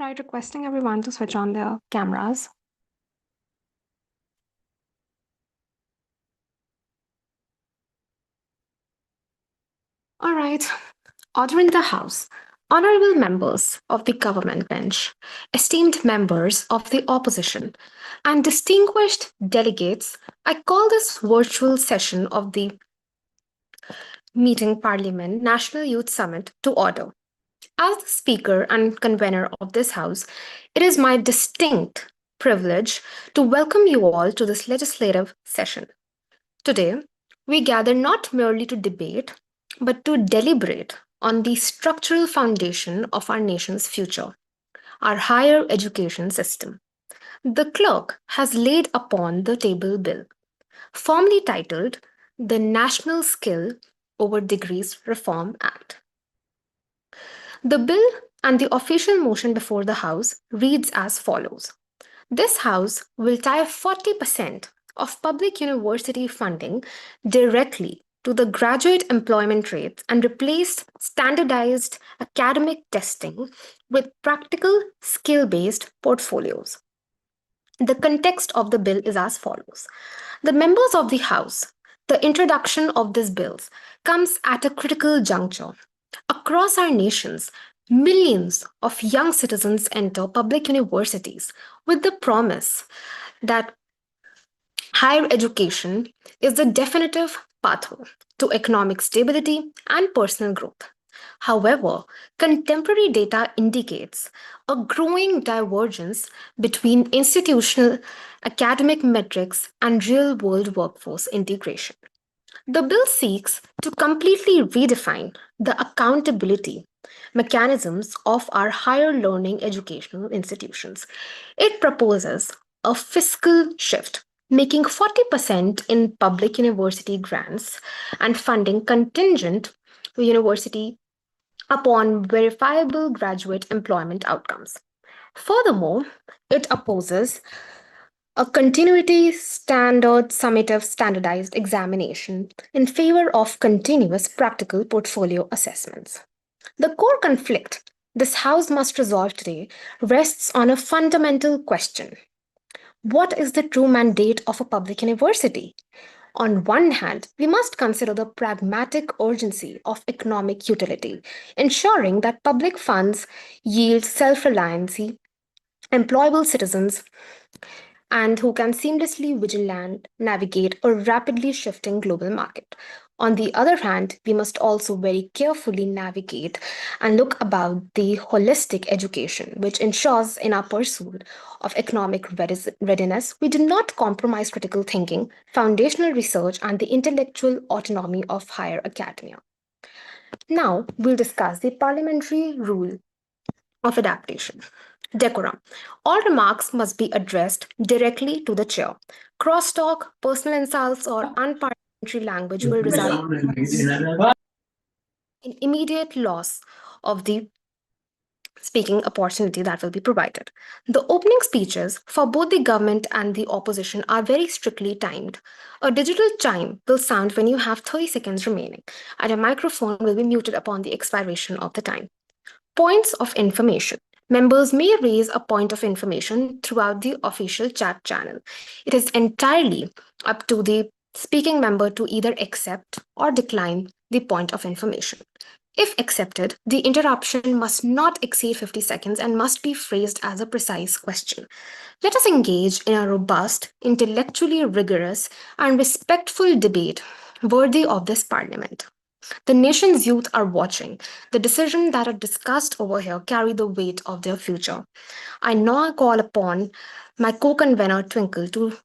right, requesting everyone to switch on their cameras. All right, order in the House. Honorable members of the government bench, esteemed members of the opposition, and distinguished delegates, I call this virtual session of the Meeting Parliament National Youth Summit to order. As the Speaker and convener of this House, it is my distinct privilege to welcome you all to this legislative session. Today, we gather not merely to debate, but to deliberate on the structural foundation of our nation's future, our higher education system. The clerk has laid upon the table bill, formally titled the National Skill over Degrees Reform Act. The bill and the official motion before the House reads as follows. This House will tie 40% of public university funding directly to the graduate employment rates and replace standardized academic testing with practical skill based portfolios. The context of the bill is as follows. The members of the House, the introduction of this bill comes at a critical juncture. Across our nations, millions of young citizens enter public universities with the promise that higher education is the definitive pathway to economic stability and personal growth. However, contemporary data indicates a growing divergence between institutional academic metrics and real world workforce integration. The bill seeks to completely redefine the accountability mechanisms of our higher learning educational institutions. It proposes a fiscal shift, making 40% in public university grants and funding contingent to university upon verifiable graduate employment outcomes. Furthermore, it opposes a continuity standard summative standardized examination in favor of continuous practical portfolio assessments. The core conflict this House must resolve today rests on a fundamental question. What is the true mandate of a public university? On one hand, we must consider the pragmatic urgency of economic utility, ensuring that public funds yield self reliancy, employable citizens, and who can seamlessly vigilant navigate a rapidly shifting global market. On the other hand, we must also very carefully navigate and look about the holistic education, which ensures in our pursuit of economic readiness, we do not compromise critical thinking, foundational research, and the intellectual autonomy of higher academia. Now, we'll discuss the parliamentary rule of adaptation. Decorum. All remarks must be addressed directly to the chair. Crosstalk, personal insults, or unparliamentary language will result in immediate loss of the speaking opportunity that will be provided. The opening speeches for both the government and the opposition are very strictly timed. A digital chime will sound when you have 30 seconds remaining, and a microphone will be muted upon the expiration of the time. Points of information. Members may raise a point of information throughout the official chat channel. It is entirely up to the speaking member to either accept or decline the point of information. If accepted, the interruption must not exceed 50 seconds and must be phrased as a precise question. Let us engage in a robust, intellectually rigorous, and respectful debate worthy of this parliament. The nation's youth are watching. The decisions that are discussed over here carry the weight of their future. I now call upon my co convenor Twinkle to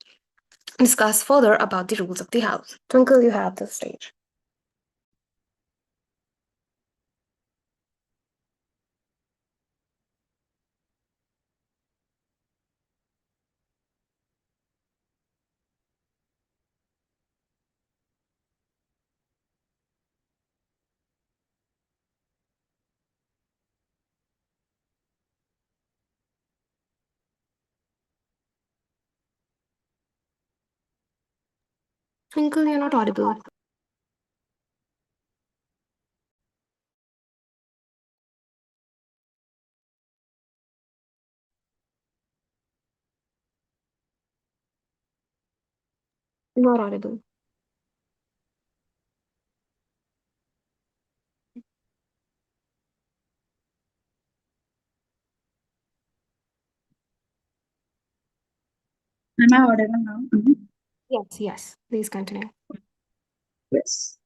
discuss further about the rules of the House. Twinkle, you have the stage. Twinkle, you're not audible. Not audible. Am I audible now? Mhm. Yes, yes. Please continue. Yes.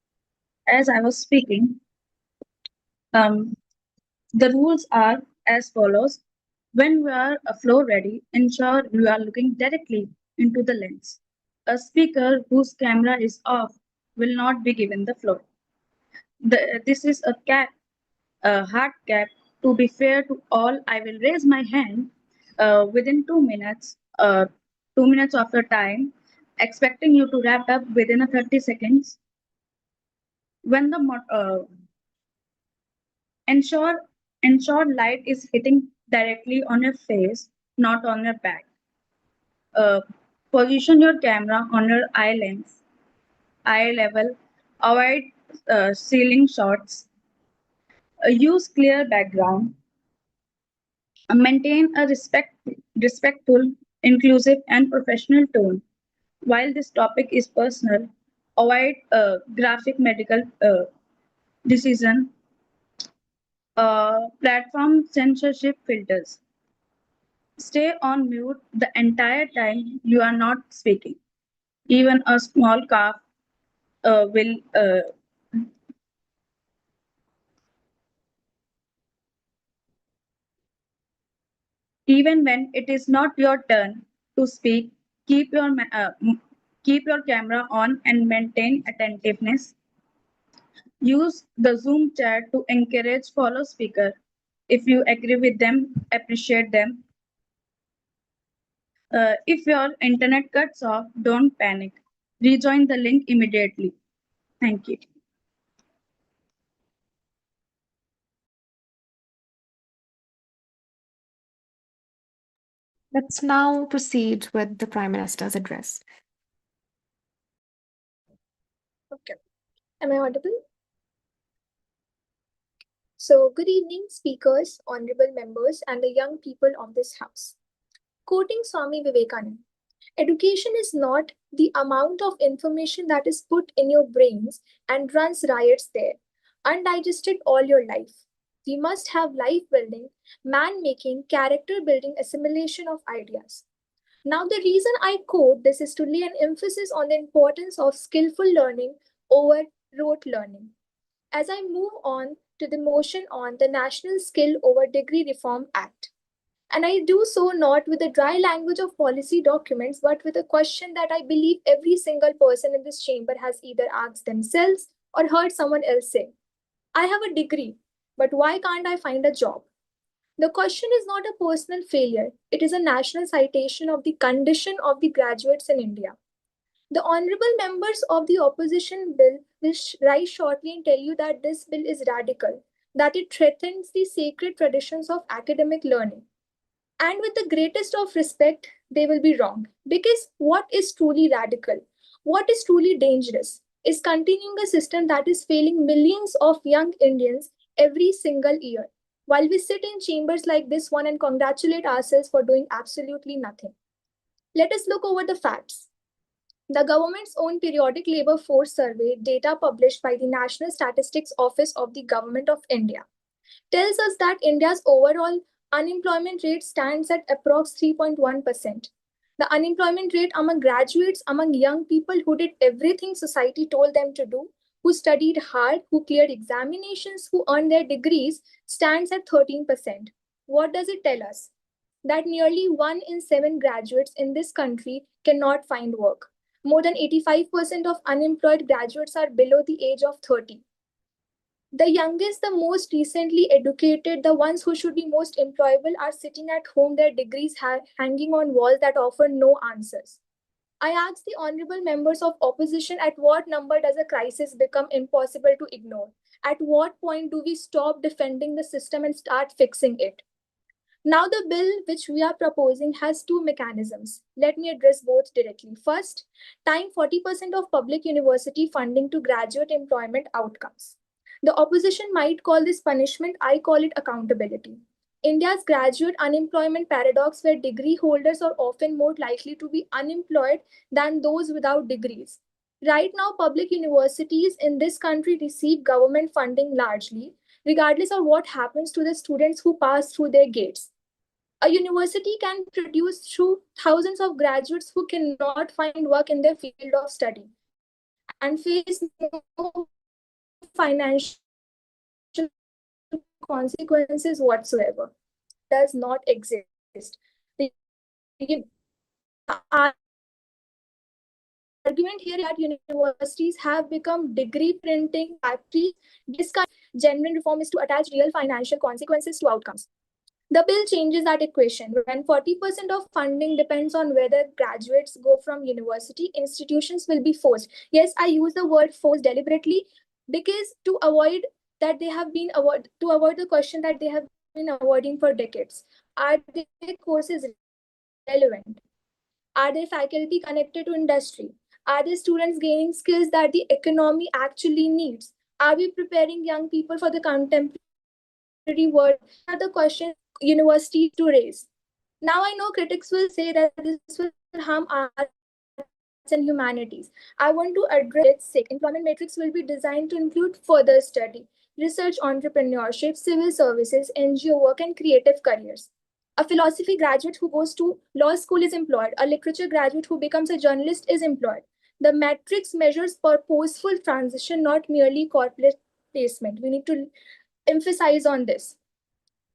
As I was speaking, um, the rules are as follows. When you are a floor ready, ensure you are looking directly into the lens. A speaker whose camera is off will not be given the floor. This is a hard cap. To be fair to all, I will raise my hand within 2 minutes, 2 minutes of your time, expecting you to wrap up within a 30 seconds. When the ensure ensure light is hitting directly on your face, not on your back. Uh, Position your camera on your eye level. Avoid ceiling shots. Use clear background. Maintain a respectful, inclusive, and professional tone. While this topic is personal, avoid graphic medical decision, platform censorship filters. Stay on mute the entire time you are not speaking. Even a small cough will, even when it is not your turn to speak, keep your keep your camera on and maintain attentiveness. Use the Zoom chat to encourage follow speaker. If you agree with them, appreciate them. If your internet cuts off, don't panic. Rejoin the link immediately. Thank you. Let's now proceed with the Prime Minister's address. Okay. Am I audible? So, good evening, speakers, honorable members, and the young people of this house. Quoting Swami Vivekananda, education is not the amount of information that is put in your brains and runs riots there, undigested all your life. We must have life building, man making, character building assimilation of ideas. Now, the reason I quote this is to lay an emphasis on the importance of skillful learning over rote learning. As I move on to the motion on the National Skill over Degree Reform Act. And I do so not with the dry language of policy documents, but with a question that I believe every single person in this chamber has either asked themselves or heard someone else say. I have a degree, but why can't I find a job? The question is not a personal failure, it is a national citation of the condition of the graduates in India. The honorable members of the opposition bill will rise shortly and tell you that this bill is radical, that it threatens the sacred traditions of academic learning. And with the greatest of respect, they will be wrong. Because what is truly radical, what is truly dangerous, is continuing a system that is failing millions of young Indians every single year, while we sit in chambers like this one and congratulate ourselves for doing absolutely nothing. Let us look over the facts. The government's own periodic labor force survey data published by the National Statistics Office of the Government of India tells us that India's overall unemployment rate stands at approx 3.1%. The unemployment rate among graduates, among young people who did everything society told them to do, who studied hard, who cleared examinations, who earned their degrees, stands at 13%. What does it tell us? That nearly 1 in 7 graduates in this country cannot find work. More than 85% of unemployed graduates are below the age of 30. The youngest, the most recently educated, the ones who should be most employable are sitting at home, their degrees hanging on walls that offer no answers. I ask the honorable members of opposition, at what number does a crisis become impossible to ignore? At what point do we stop defending the system and start fixing it? Now, the bill which we are proposing has two mechanisms. Let me address both directly. First, tying 40% of public university funding to graduate employment outcomes. The opposition might call this punishment, I call it accountability. India's graduate unemployment paradox, where degree holders are often more likely to be unemployed than those without degrees. Right now, public universities in this country receive government funding largely, regardless of what happens to the students who pass through their gates. A university can produce through thousands of graduates who cannot find work in their field of study and face no financial consequences whatsoever. Does not exist. The argument here is that universities have become degree printing factories. Genuine reform is to attach real financial consequences to outcomes. The bill changes that equation. When 40% of funding depends on whether graduates go from university, institutions will be forced. Yes, I use the word forced deliberately because to avoid the question that they have been avoiding for decades. Are their courses relevant? Are their faculty connected to industry? Are the students gaining skills that the economy actually needs? Are we preparing young people for the contemporary world? Are the questions universities to raise? Now I know critics will say that this will harm arts and humanities. I want to address its sake. Employment matrix will be designed to include further study, research, entrepreneurship, civil services, NGO work, and creative careers. A philosophy graduate who goes to law school is employed. A literature graduate who becomes a journalist is employed. The matrix measures purposeful transition, not merely corporate placement. We need to emphasize on this.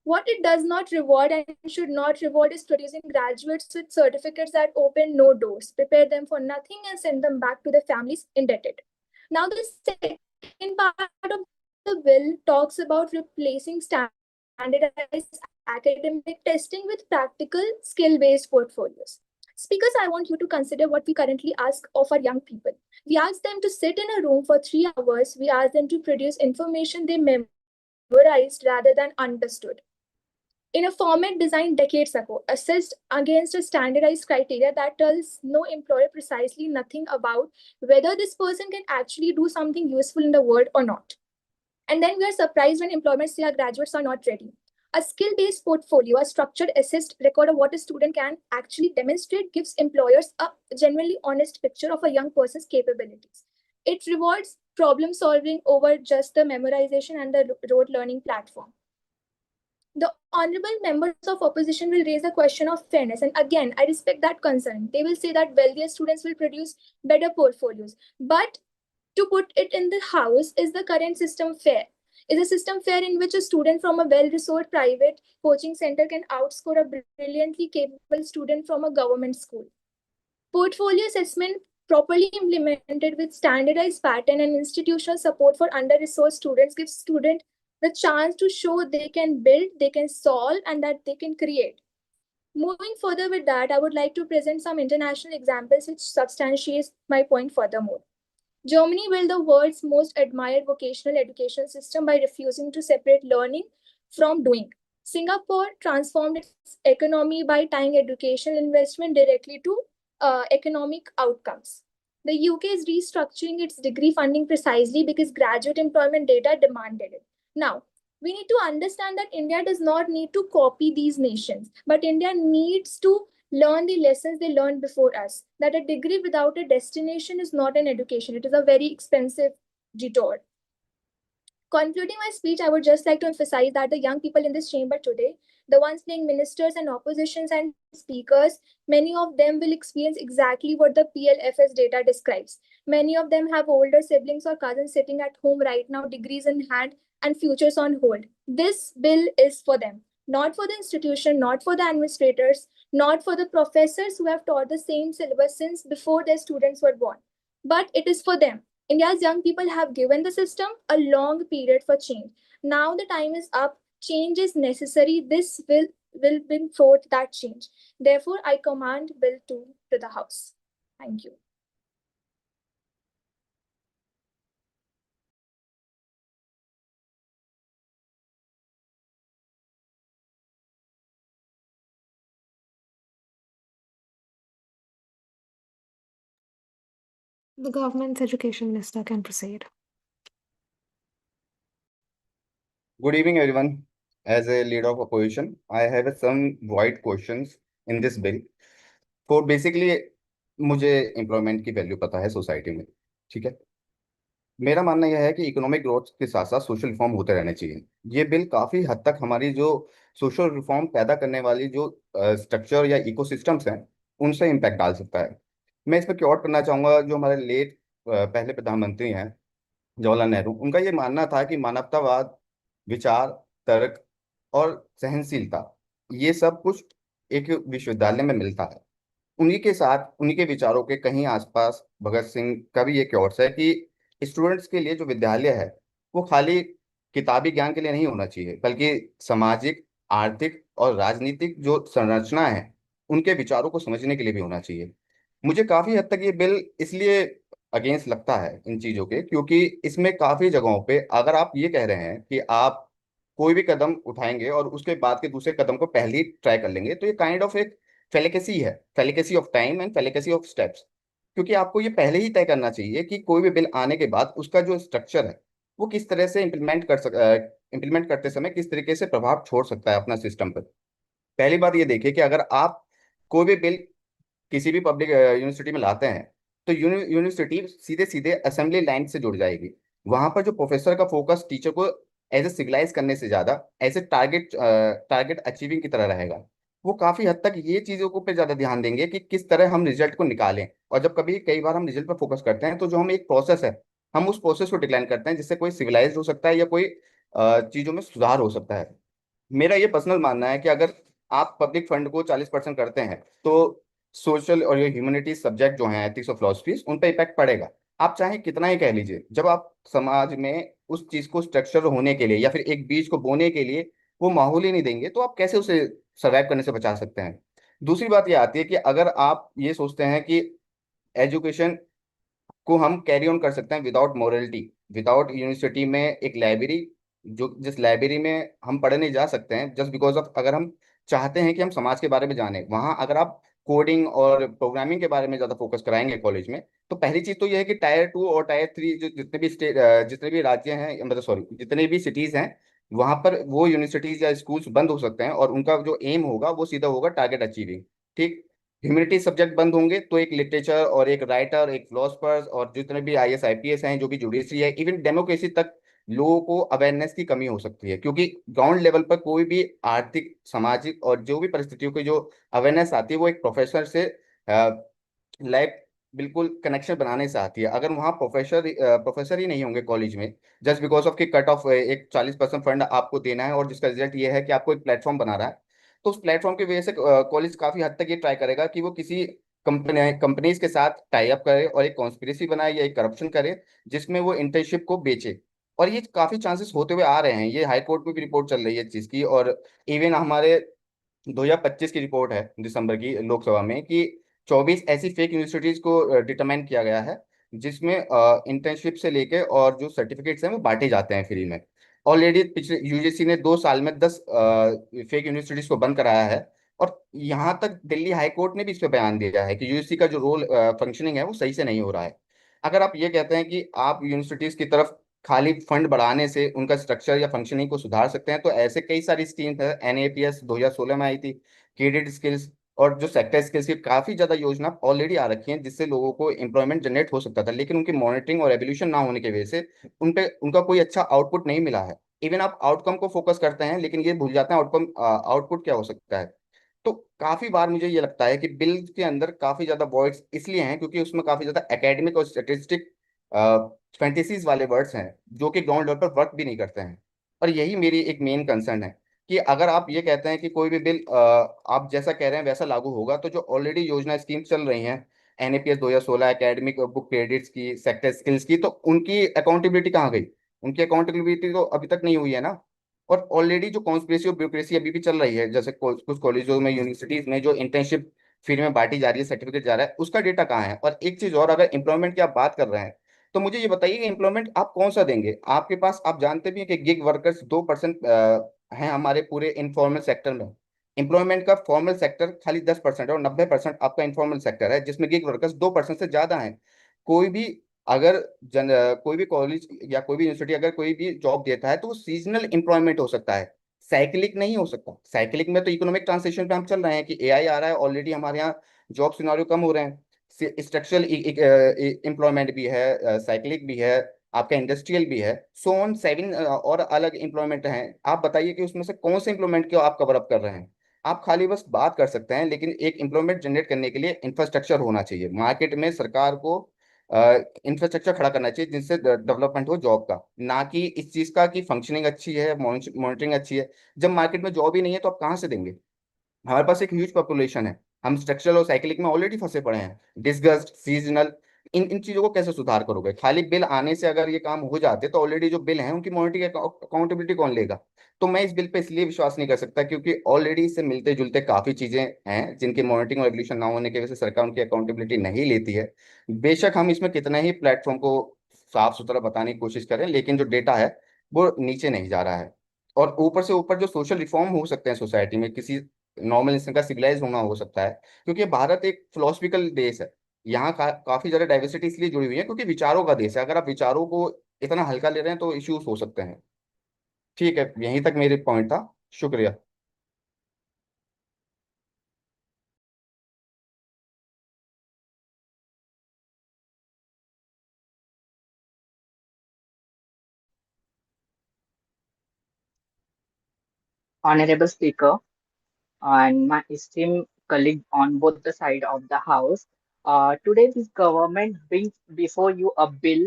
What it does not reward and should not reward is producing graduates with certificates that open no doors, prepare them for nothing, and send them back to their families indebted. Now, the second part of the bill talks about replacing standardized academic testing with practical skill based portfolios. Speakers, I want you to consider what we currently ask of our young people. We ask them to sit in a room for 3 hours. We ask them to produce information they memorized rather than understood in a format designed decades ago, assessed against a standardized criteria that tells no employer precisely nothing about whether this person can actually do something useful in the world or not. And then we are surprised when employers say our graduates are not ready. A skill-based portfolio, a structured assessed record of what a student can actually demonstrate gives employers a genuinely honest picture of a young person's capabilities. It rewards problem solving over just the memorization and the rote learning platform. The honorable members of opposition will raise the question of fairness. And again, I respect that concern. They will say that wealthier students will produce better portfolios. But to put it in the house, is the current system fair? Is a system fair in which a student from a well-resourced private coaching center can outscore a brilliantly capable student from a government school? Portfolio assessment properly implemented with standardized pattern and institutional support for under-resourced students gives students the chance to show they can build, they can solve, and that they can create. Moving further with that, I would like to present some international examples which substantiate my point furthermore. Germany built the world's most admired vocational education system by refusing to separate learning from doing. Singapore transformed its economy by tying educational investment directly to economic outcomes. The UK is restructuring its degree funding precisely because graduate employment data demanded it. Now, we need to understand that India does not need to copy these nations, but India needs to learn the lessons they learned before us. That a degree without a destination is not an education, it is a very expensive detour. Concluding my speech, I would just like to emphasize that the young people in this chamber today, the ones playing ministers and oppositions and speakers, many of them will experience exactly what the PLFS data describes. Many of them have older siblings or cousins sitting at home right now, degrees in hand, and futures on hold. This bill is for them, not for the institution, not for the administrators, not for the professors who have taught the same syllabus since before their students were born, but it is for them. India's young people have given the system a long period for change. Now the time is up. Change is necessary. This will bring forth that change. Therefore, I command Bill 2 to the House. Thank you. The government's education minister can proceed. Good evening, everyone. as a leader of opposition, I have some void questions in this bill. For basically, मुझे employment की value पता है society में, ठीक है। मेरा मानना यह है कि इकोनॉमिक ग्रोथ के साथ साथ सोशल रिफॉर्म होते रहने चाहिए। ये बिल काफी हद तक हमारी जो सोशल रिफॉर्म पैदा करने वाली जो स्ट्रक्चर या इकोसिस्टम्स हैं उनसे इम्पैक्ट डाल सकता है। मैं इस पर क्योर करना चाहूंगा, जो हमारे लेट पहले प्रधानमंत्री हैं जवाहरलाल नेहरू, उनका ये मानना था कि मानवतावाद, विचार, तर्क और सहनशीलता, ये सब कुछ एक विश्वविद्यालय में मिलता है। उन्हीं के साथ उन्हीं के विचारों के कहीं आसपास भगत सिंह का भी ये क्योर्स है कि स्टूडेंट्स के लिए जो विद्यालय है वो खाली किताबी ज्ञान के लिए नहीं होना चाहिए, बल्कि सामाजिक, आर्थिक और राजनीतिक जो संरचना है उनके विचारों को समझने के लिए भी होना चाहिए। मुझे काफी हद तक ये बिल इसलिए अगेंस्ट लगता है इन चीजों के, क्योंकि इसमें काफी जगहों पे अगर आप ये कह रहे हैं कि आप कोई भी कदम उठाएंगे और उसके बाद के दूसरे कदम को पहले ही ट्राई कर लेंगे, तो ये काइंड ऑफ एक फेलिकेसी है, felicity of time and felicity of steps. क्योंकि आपको ये पहले ही तय करना चाहिए कि कोई भी बिल आने के बाद उसका जो स्ट्रक्चर है वो किस तरह से इम्प्लीमेंट करते समय किस तरीके से प्रभाव छोड़ सकता है अपना सिस्टम पर। पहली बात ये देखिए कि अगर आप कोई भी बिल किसी भी पब्लिक यूनिवर्सिटी में लाते हैं तो यूनिवर्सिटी सीधे सीधे असेंबली लाइन से जुड़ जाएगी। वहां पर जो प्रोफेसर का फोकस टीचर को एज ए सिविलाइज करने से ज्यादा एज ए टारगेट अचीविंग की तरह रहेगा। वो काफी हद तक ये चीजों को पे ज्यादा ध्यान देंगे कि किस तरह हम रिजल्ट को निकालें। और जब कभी कई बार हम रिजल्ट पर फोकस करते हैं तो जो हम एक प्रोसेस है, हम उस प्रोसेस को डिक्लाइन करते हैं जिससे कोई सिविलाइज हो सकता है या कोई चीजों में सुधार हो सकता है। मेरा ये पर्सनल मानना है कि अगर आप पब्लिक फंड को 40% करते हैं तो सोशल और ये ह्यूमैनिटीज सब्जेक्ट जो हैं, एथिक्स और फिलोसफीज, उन पर इफेक्ट पड़ेगा। आप चाहे कितना ही कह लीजिए, जब आप समाज में उस चीज को स्ट्रक्चर होने के लिए या फिर एक बीज को बोने के लिए वो माहौल ही नहीं देंगे, तो आप कैसे उसे सर्वाइव करने से बचा सकते हैं। दूसरी बात ये आती है कि अगर आप ये सोचते हैं कि एजुकेशन को हम कैरी ऑन कर सकते हैं विदाउट मोरलिटी, विदाउट यूनिवर्सिटी में एक लाइब्रेरी, जो जिस लाइब्रेरी में हम पढ़ने जा सकते हैं जस्ट बिकॉज ऑफ, अगर हम चाहते हैं कि हम समाज के बारे में जाने, वहाँ अगर आप कोडिंग और प्रोग्रामिंग के बारे में ज़्यादा फोकस कराएंगे कॉलेज में, तो पहली चीज़ तो यह है कि टायर 2 और टायर 3 जो जितने भी स्टेट, जितने भी राज्य हैं, मतलब सॉरी, जितने भी सिटीज़ हैं, वहाँ पर वो यूनिवर्सिटीज़ या स्कूल्स बंद हो सकते हैं और उनका जो एम होगा वो सीधा होगा टारगेट अचीविंग। ठीक। ह्यूमैनिटी सब्जेक्ट बंद होंगे तो एक लिटरेचर और एक राइटर, एक फिलोसफर्स और जितने भी आईएएस आईपीएस हैं, जो भी जुडिशरी है, इवन डेमोक्रेसी तक लोगों को अवेयरनेस की कमी हो सकती है। क्योंकि ग्राउंड लेवल पर कोई भी आर्थिक, सामाजिक और जो भी परिस्थितियों की जो अवेयरनेस आती है वो एक प्रोफेसर से लाइक बिल्कुल कनेक्शन बनाने से आती है। अगर वहाँ प्रोफेसर ही नहीं होंगे कॉलेज में, जस्ट बिकॉज ऑफ कि कट ऑफ एक 40% फंड आपको देना है और जिसका रिजल्ट ये है कि आपको एक प्लेटफॉर्म बना रहा है, तो उस प्लेटफॉर्म की वजह से कॉलेज काफी हद तक ये ट्राई करेगा कि वो किसी कंपनीज के साथ टाई अप करे और एक कॉन्स्पिरेसी बनाए या एक करप्शन करे जिसमें वो इंटर्नशिप को बेचे। और ये काफी चांसेस होते हुए आ रहे हैं, ये हाई कोर्ट में भी रिपोर्ट चल रही है इस चीज की। और इवन हमारे 2025 की रिपोर्ट है दिसंबर की लोकसभा में कि 24 ऐसी फेक यूनिवर्सिटीज को डिटरमाइन किया गया है जिसमें इंटर्नशिप से लेके और जो सर्टिफिकेट्स हैं वो बांटे जाते हैं फ्री में। ऑलरेडी पिछले यूजीसी ने 2 साल में 10 फेक यूनिवर्सिटीज को बंद कराया है। और यहाँ तक दिल्ली हाई कोर्ट ने भी इस पे बयान दिया है कि यूजीसी का जो रोल फंक्शनिंग है वो सही से नहीं हो रहा है। अगर आप ये कहते हैं कि आप यूनिवर्सिटीज की तरफ खाली फंड बढ़ाने से उनका स्ट्रक्चर या फंक्शनिंग को सुधार सकते हैं, तो ऐसे कई सारी स्कीम्स है, एनएपीएस 2016 में आई थी, क्रेडिट स्किल्स और जो सेक्टर स्किल्स की काफी ज्यादा योजना ऑलरेडी आ रखी हैं जिससे लोगों को एम्प्लॉयमेंट जनरेट हो सकता था, लेकिन उनकी मॉनिटरिंग और एवोल्यूशन ना होने की वजह से उनका कोई अच्छा आउटपुट नहीं मिला है। इवन आप आउटकम को फोकस करते हैं लेकिन ये भूल जाते हैं आउटपुट क्या हो सकता है। तो काफी बार मुझे ये लगता है कि बिल के अंदर काफी ज्यादा वर्ड्स इसलिए हैं क्योंकि उसमें काफी ज्यादा एकेडमिक और स्टेटिस्टिक फैंटेसीज वाले वर्ड्स हैं जो कि ग्राउंड लेवल पर वर्क भी नहीं करते हैं। और यही मेरी एक मेन कंसर्न है कि अगर आप ये कहते हैं कि कोई भी बिल आप जैसा कह रहे हैं वैसा लागू होगा, तो जो ऑलरेडी योजना स्कीम चल रही हैं, एनएपीएस 2016, एकेडमिक बुक क्रेडिट्स की, सेक्टर स्किल्स की, तो उनकी अकाउंटेबिलिटी कहाँ गई? उनकी अकाउंटेबिलिटी तो अभी तक नहीं हुई है ना। और ऑलरेडी जो कॉन्स्पिरेसी और ब्यूरोक्रेसी अभी भी चल रही है, जैसे कुछ कॉलेजों में, यूनिवर्सिटीज में जो इंटर्नशिप फ्री में बांटी जा रही है, सर्टिफिकेट जा रहा है, उसका डेटा कहाँ है? और एक चीज और, अगर एम्प्लॉयमेंट की आप बात कर रहे हैं तो मुझे ये बताइए कि एम्प्लॉयमेंट आप कौन सा देंगे? आपके पास, आप जानते भी हैं कि गिग वर्कर्स 2% हैं हमारे पूरे इनफॉर्मल सेक्टर में। एम्प्लॉयमेंट का फॉर्मल सेक्टर खाली 10% है और 90% आपका इनफॉर्मल सेक्टर है जिसमें गिग वर्कर्स 2% से ज्यादा हैं। कोई भी अगर कोई भी कॉलेज या कोई भी यूनिवर्सिटी अगर कोई भी जॉब देता है तो वो सीजनल एम्प्लॉयमेंट हो सकता है। साइक्लिक नहीं हो सकता। साइक्लिक में तो इकोनॉमिक ट्रांसिशन पे हम चल रहे हैं कि एआई आ रहा है, ऑलरेडी हमारे यहाँ जॉब सिनारियो कम हो रहे हैं, स्ट्रक्चरल एम्प्लॉयमेंट भी है, साइक्लिक भी है, आपका इंडस्ट्रियल भी है, सो ऑन 7 और अलग एम्प्लॉयमेंट हैं। आप बताइए कि उसमें से कौन से एम्प्लॉयमेंट को आप कवर अप कर रहे हैं। आप खाली बस बात कर सकते हैं, लेकिन एक एम्प्लॉयमेंट जनरेट करने के लिए इंफ्रास्ट्रक्चर होना चाहिए मार्केट में। सरकार को इंफ्रास्ट्रक्चर खड़ा करना चाहिए जिनसे डेवलपमेंट हो जॉब का, ना कि इस चीज का कि फंक्शनिंग अच्छी है, मॉनिटरिंग अच्छी है। जब मार्केट में जॉब ही नहीं है तो आप कहाँ से देंगे। हमारे पास एक ह्यूज पॉपुलेशन है, हम स्ट्रक्चरल और साइक्लिक में ऑलरेडी फंसे पड़े हैं, डिसगस्ट सीजनल। इन इन चीजों को कैसे सुधार करोगे। खाली बिल आने से अगर ये काम हो जाते तो ऑलरेडी जो बिल हैं उनकी मॉनिटरिंग अकाउंटेबिलिटी कौन लेगा। तो मैं इस बिल पे इसलिए विश्वास नहीं कर सकता क्योंकि ऑलरेडी इससे मिलते जुलते काफी चीजें हैं जिनकी मॉनिटरिंग और रेगुलेशन ना होने की वजह से सरकार उनकी अकाउंटेबिलिटी नहीं लेती है। बेशक हम इसमें कितना ही प्लेटफॉर्म को साफ सुथरा बताने की कोशिश करें, लेकिन जो डेटा है वो नीचे नहीं जा रहा है। और ऊपर से ऊपर जो सोशल रिफॉर्म हो सकते हैं सोसाइटी में, किसी नॉर्मल इंसान का सिविलाइज होना हो सकता है, क्योंकि भारत एक फिलोसफिकल देश है। यहाँ काफी ज्यादा डाइवर्सिटी इसलिए जुड़ी हुई है क्योंकि विचारों का देश है। अगर आप विचारों को इतना हल्का ले रहे हैं तो इश्यूज हो सकते हैं। ठीक है, यहीं तक मेरे पॉइंट था। शुक्रिया। Honorable Speaker, and my esteemed colleague on both the side of the house. Today, this government brings before you a bill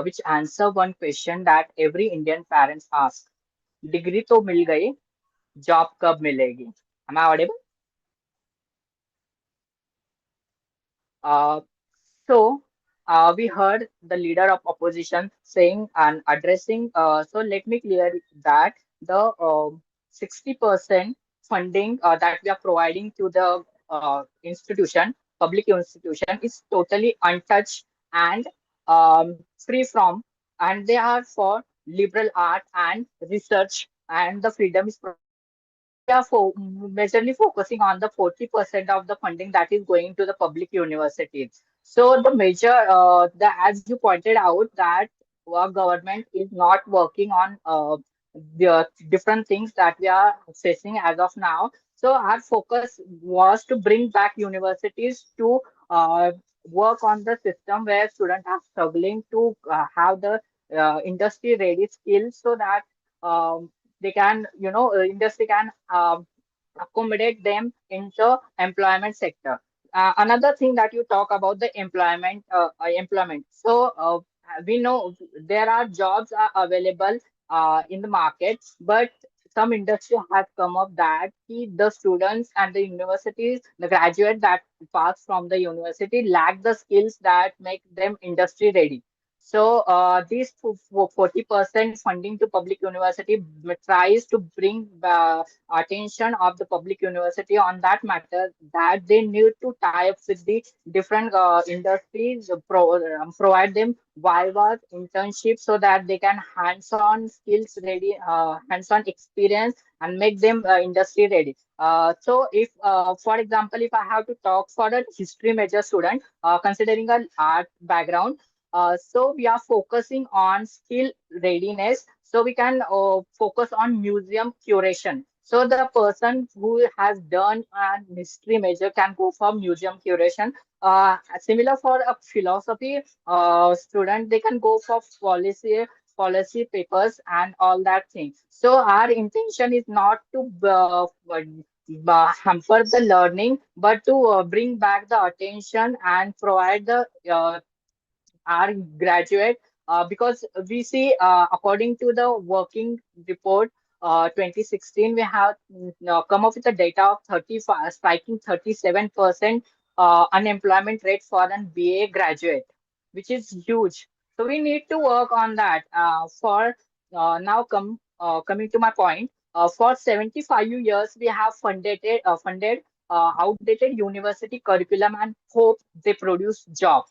which answer one question that every Indian parents ask. Degree तो मिल गई, job कब मिलेगी? Am I audible? Uh, so, we heard the leader of opposition saying and addressing. So, let me clear that the 60% funding that we are providing to the institution, public institution, is totally untouched and free from, and they are for liberal art and research, and the freedom is we are majorly focusing on the 40% of the funding that is going to the public universities. So the major, as you pointed out, that our government is not working on the different things that we are facing as of now. So our focus was to bring back universities to work on the system where students are struggling to have the industry ready skills so that um, they can, industry can accommodate them into employment sector. Another thing that you talk about the employment. So we know there are jobs are available in the market, but some industry has come up that the students and the universities, the graduate that pass from the university lack the skills that make them industry ready. So this 40% funding to public university tries to bring attention of the public university on that matter that they need to tie up with the different industries, provide them viva internships so that they can hands-on skills ready, hands-on experience and make them industry ready. So if, for example, if I have to talk for a history major student, considering an art background, so we are focusing on skill readiness. So we can focus on museum curation. So the person who has done a history major can go for museum curation. Similar for a philosophy student, they can go for policy papers and all that thing. So our intention is not to hamper the learning, but to bring back the attention and provide the our graduate because we see according to the working report 2016 we have come up with a data of 35 striking 37% unemployment rate for an BA graduate, which is huge. So we need to work on that for coming to my point. For 75 years we have funded outdated university curriculum and hope they produce jobs.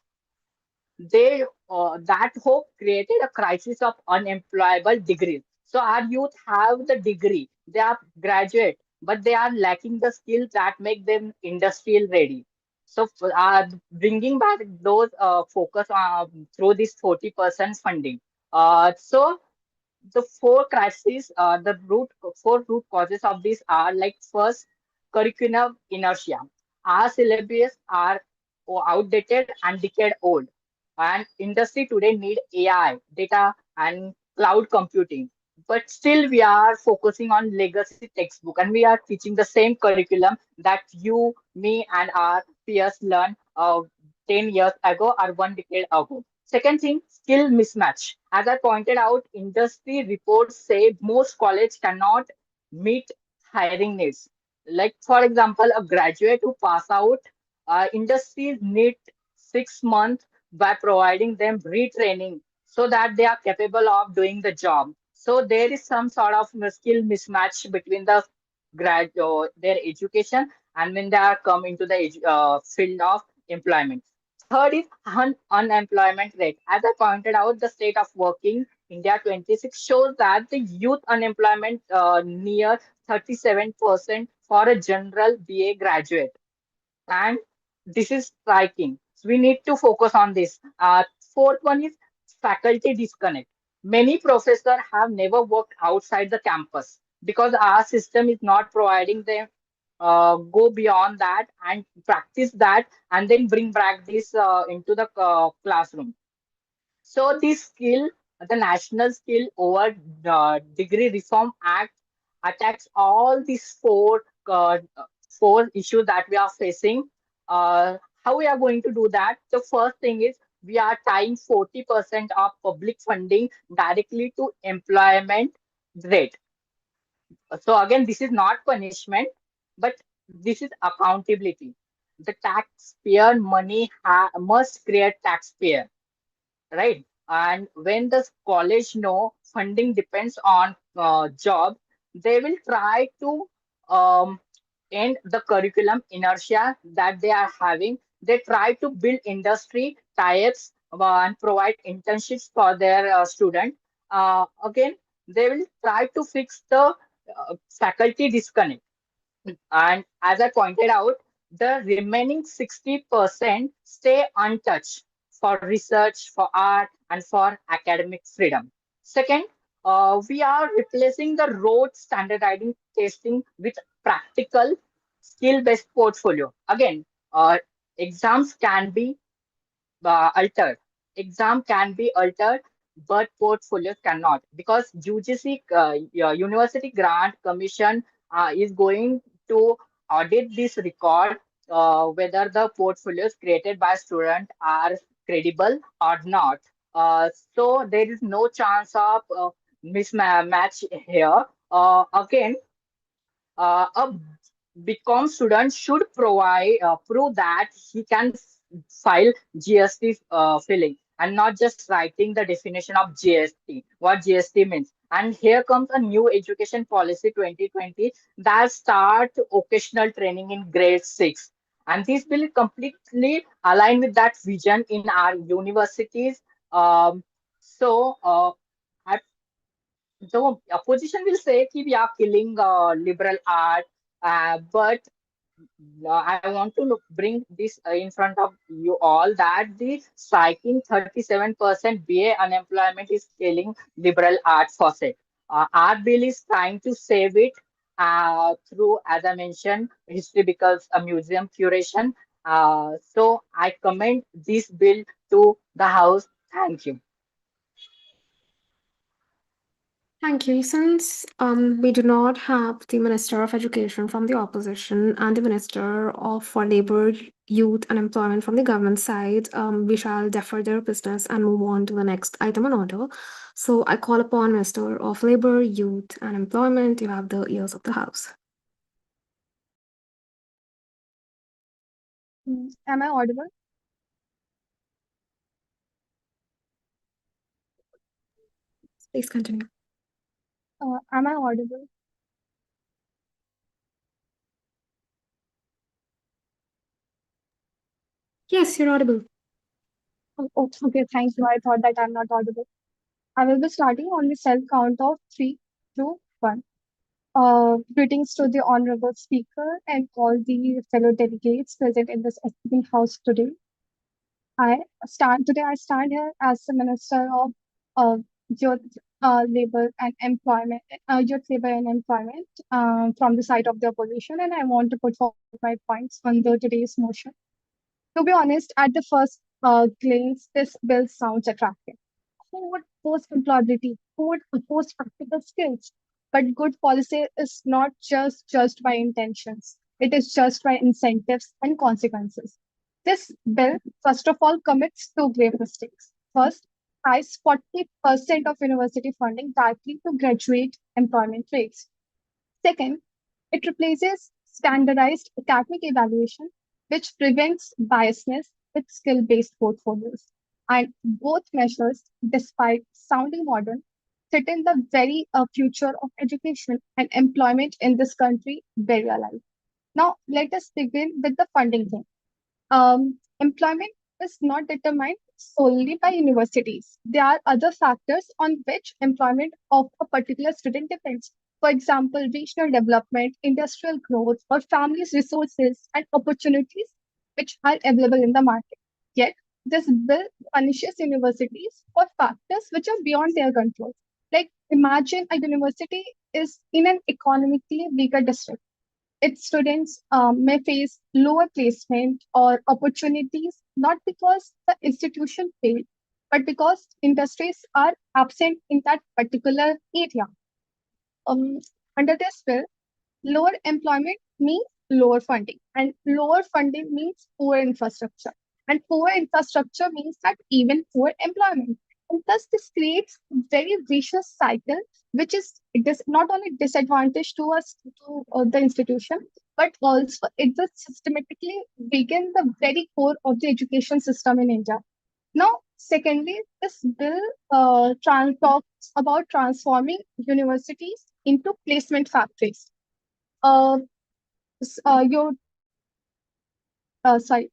They That hope created a crisis of unemployable degrees. So our youth have the degree, they are graduate, but they are lacking the skills that make them industrial ready. So bringing back those focus through this 40% funding. So the four root causes of this are like first, curriculum inertia. Our syllabus are outdated and decade old, and industry today need AI, data, and cloud computing. But still, we are focusing on legacy textbook, and we are teaching the same curriculum that you, me, and our peers learned 10 years ago or 1 decade ago. Second thing, skill mismatch. As I pointed out, industry reports say most college cannot meet hiring needs. Like, for example, a graduate who pass out, industries need 6 months by providing them retraining so that they are capable of doing the job. So there is some sort of skill mismatch between the their education and when they are come into the field of employment. Third is unemployment rate. As I pointed out, the state of working India 26 shows that the youth unemployment near 37% for a general BA graduate, and this is striking. So we need to focus on this. Fourth one is faculty disconnect. Many professors have never worked outside the campus because our system is not providing them go beyond that and practice that and then bring back this into the classroom. So this skill, the National Skill over Degree Reform Act attacks all these four issues that we are facing. How we are going to do that? The first thing is we are tying 40% of public funding directly to employment rate. So again, this is not punishment, but this is accountability. The taxpayer money must create taxpayer, right? And when the college know funding depends on job, they will try to um, end the curriculum inertia that they are having. They try to build industry tie-ups and provide internships for their student. Again, they will try to fix the faculty disconnect. And as I pointed out, the remaining 60% stay untouched for research, for art, and for academic freedom. Second, we are replacing the rote standardizing testing with practical skill-based portfolio. Again, exams can be altered. Exam can be altered, but portfolios cannot because UGC, University Grant Commission, is going to audit this record whether the portfolios created by student are credible or not. So there is no chance of mismatch here. Again, a BCom student should provide prove that he can file GST filing and not just writing the definition of GST, what GST means. And here comes a new education policy 2020 that start occasional training in grade 6. And this will completely align with that vision in our universities. Um, I the opposition will say कि we are killing liberal art, but I want to bring this in front of you all that the striking 37% BA unemployment is killing liberal art faucet. Our bill is trying to save it through, as I mentioned, history becomes a museum curation. So I commend this bill to the House. Thank you. Thank you. Since we do not have the Minister of Education from the opposition and the Minister of for Labor, Youth and Employment from the government side, we shall defer their business and move on to the next item on order. So I call upon Minister of Labor, Youth and Employment. You have the ears of the House. Am I audible? Please continue. Am I audible? Yes, you're audible. Okay, thank you. I thought that I'm not audible. I will be starting on the self count of 3, 2, 1. Greetings to the Honorable Speaker and all the fellow delegates present in this esteemed house today. I stand here as the Minister of uh, Youth, labor and employment, youth labor and employment from the side of the opposition, and I want to put forward my points on the today's motion. To be honest, at the first glance, this bill sounds attractive. Who would oppose employability? Who would oppose practical skills? But good policy is not just judged by intentions. It is judged by incentives and consequences. This bill, first of all, commits two grave mistakes. First, ties 40% of university funding directly to graduate employment rates. Second, it replaces standardized academic evaluation, which prevents biasness with skill based portfolios. And both measures, despite sounding modern, threaten the very future of education and employment in this country very alive. Now, let us begin with the funding thing. Employment is not determined solely by universities. There are other factors on which employment of a particular student depends. For example, regional development, industrial growth, or families' resources and opportunities which are available in the market. Yet, this bill punishes universities for factors which are beyond their control. Like, imagine a university is in an economically weaker district. Its students may face lower placement or opportunities not because the institution failed, but because industries are absent in that particular area. Um, Under this bill, lower employment means lower funding, and lower funding means poor infrastructure. And poor infrastructure means that even poor employment. And thus, this creates a very vicious cycle, which is it is not only disadvantage to us to the institution, but also it will systematically weaken the very core of the education system in India. Now, secondly, this bill talks about transforming universities into placement factories. Uh, your sorry,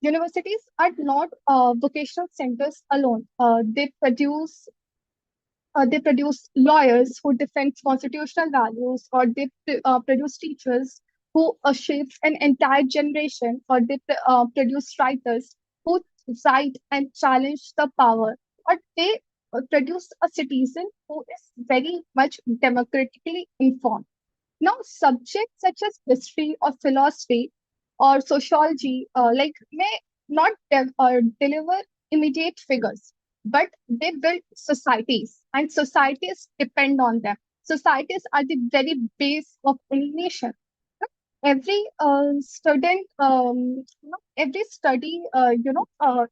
universities are not vocational centers alone. They produce lawyers who defend constitutional values, or they produce teachers who shapes an entire generation, or they produce writers who write and challenge the power, or they produce a citizen who is very much democratically informed. Now, subjects such as history or philosophy or sociology, may not deliver immediate figures, but they build societies, and societies depend on them. Societies are the very base of any nation. Every student, every study,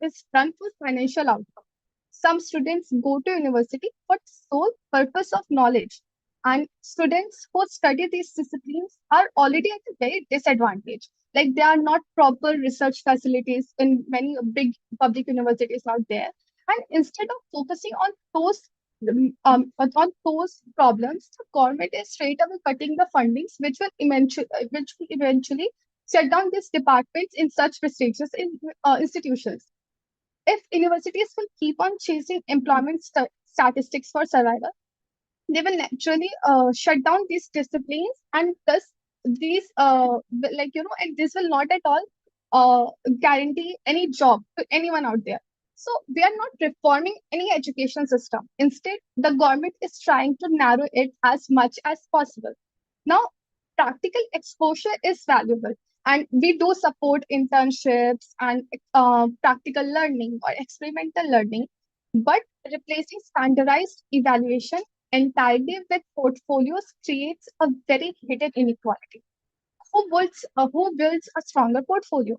is done for financial outcome. Some students go to university for sole purpose of knowledge, and students who study these disciplines are already at a very disadvantage. Like, there are not proper research facilities in many big public universities out there, and instead of focusing on those problems, the government is straight away cutting the fundings, which will eventually shut down these departments in such prestigious institutions. If universities will keep on chasing employment statistics for survival, they will naturally shut down these disciplines, and thus and this will not at all guarantee any job to anyone out there. So we are not reforming any education system. Instead, the government is trying to narrow it as much as possible. Now, practical exposure is valuable, and we do support internships and practical learning or experimental learning, but replacing standardized evaluation entirely with portfolios creates a very hidden inequality. Who builds a stronger portfolio?